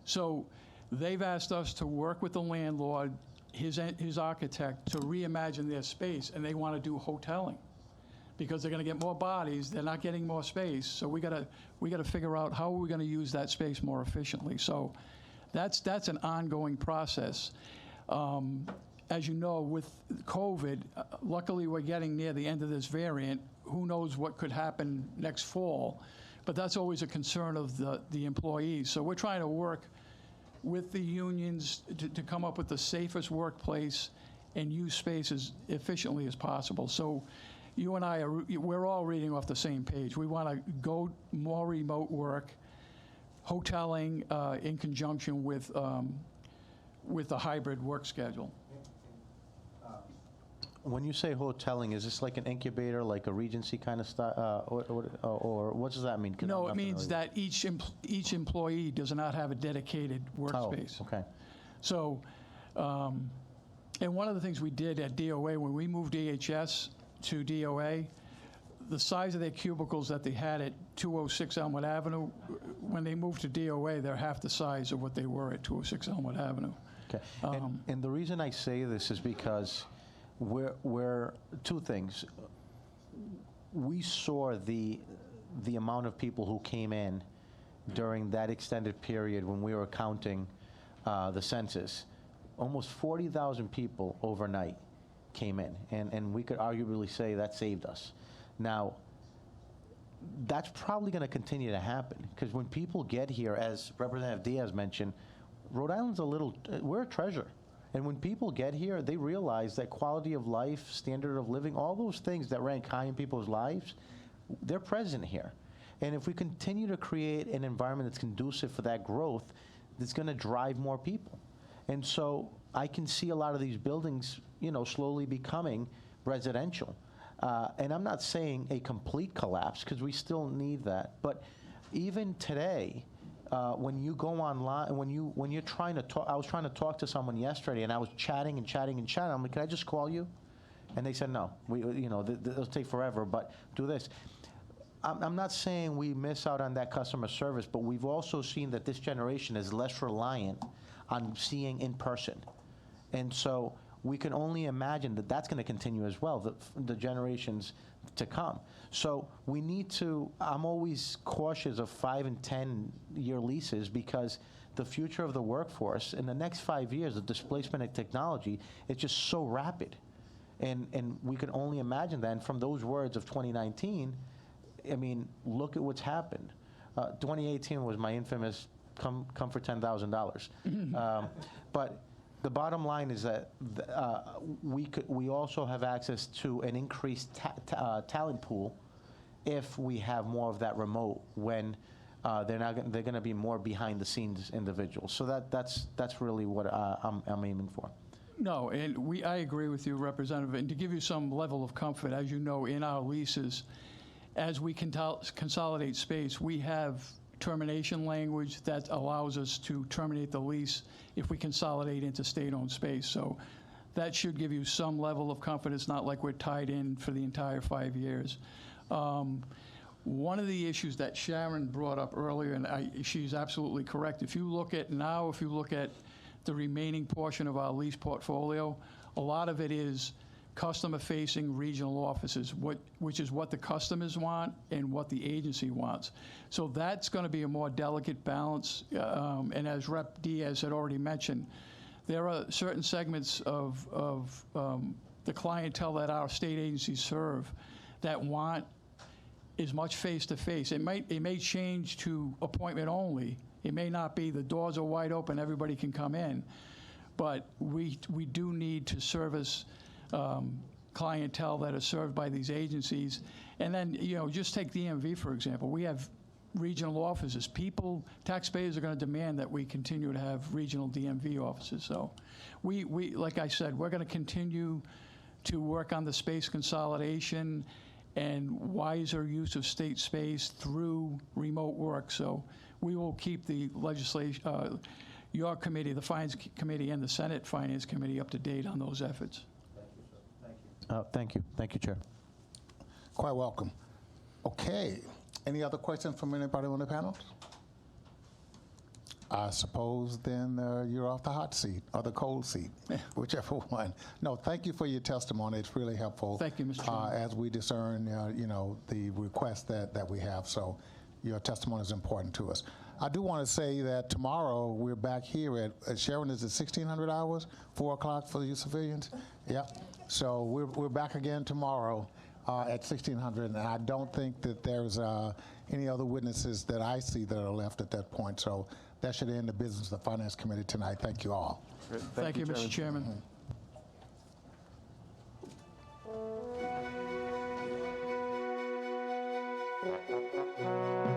So they've asked us to work with the landlord, his architect, to reimagine their space, and they want to do hoteling because they're going to get more bodies. They're not getting more space, so we got to figure out how we're going to use that space more efficiently. So that's an ongoing process. As you know, with COVID, luckily we're getting near the end of this variant. Who knows what could happen next fall? But that's always a concern of the employees. So we're trying to work with the unions to come up with the safest workplace and use space as efficiently as possible. So you and I, we're all reading off the same page. We want to go more remote work, hoteling in conjunction with a hybrid work schedule. When you say hoteling, is this like an incubator, like a Regency kind of style, or what does that mean? No, it means that each employee does not have a dedicated workspace. Oh, okay. So, and one of the things we did at DOA, when we moved EHS to DOA, the size of their cubicles that they had at 206 Elmwood Avenue, when they moved to DOA, they're half the size of what they were at 206 Elmwood Avenue. Okay. And the reason I say this is because we're two things. We saw the amount of people who came in during that extended period when we were counting the census. Almost 40,000 people overnight came in, and we could arguably say that saved us. Now, that's probably going to continue to happen, because when people get here, as Representative Diaz mentioned, Rhode Island's we're a treasure. And when people get here, they realize that quality of life, standard of living, all those things that rank high in people's lives, they're present here. And if we continue to create an environment that's conducive for that growth, it's going to drive more people. And so I can see a lot of these buildings, slowly becoming residential. And I'm not saying a complete collapse, because we still need that. But even today, when you go online, when you're trying to talk, I was trying to talk to someone yesterday, and I was chatting. I'm like, can I just call you? And they said, no, it'll take forever, but do this. I'm not saying we miss out on that customer service, but we've also seen that this generation is less reliant on seeing in person. And so we can only imagine that that's going to continue as well, the generations to come. So we need to, I'm always cautious of 5 and 10-year leases, because the future of the workforce in the next 5 years, the displacement of technology is just so rapid. And we can only imagine that. And from those words of 2019, I mean, look at what's happened. 2018 was my infamous come for $10,000. But the bottom line is that we also have access to an increased talent pool if we have more of that remote, when they're going to be more behind the scenes individuals. So that's really what I'm aiming for. No, and I agree with you, Representative. And to give you some level of comfort, as you know, in our leases, as we consolidate space, we have termination language that allows us to terminate the lease if we consolidate into state-owned space. So that should give you some level of comfort. It's not like we're tied in for the entire 5 years. One of the issues that Sharon brought up earlier, and she's absolutely correct, if you look at the remaining portion of our lease portfolio, a lot of it is customer-facing regional offices, which is what the customers want and what the agency wants. So that's going to be a more delicate balance. And as Rep. Diaz had already mentioned, there are certain segments of the clientele that our state agencies serve that want as much face-to-face. It may change to appointment only. It may not be the doors are wide open, everybody can come in. But we do need to service clientele that are served by these agencies. And then, just take the DMV, for example. We have regional offices. Taxpayers are going to demand that we continue to have regional DMV offices. So we like I said, we're going to continue to work on the space consolidation and wiser use of state space through remote work. So we will keep the legislation, your committee, the Finance Committee, and the Senate Finance Committee up to date on those efforts. Thank you. Thank you, Chair. Quite welcome. Okay. Any other questions from anybody on the panel? I suppose then you're off the hot seat or the cold seat, whichever one. No, thank you for your testimony. It's really helpful. Thank you, Mr. Chairman. As we discern, the requests that we have. So your testimony is important to us. I do want to say that tomorrow we're back here at Sharon. Is it 1600 hours, 4 o'clock for you civilians? Yep. So we're back again tomorrow at 1600, and I don't think that there's any other witnesses that I see that are left at that point. So that should end the business of the Finance Committee tonight. Thank you all. Great. Thank you, Mr. Chairman. Mm-hmm.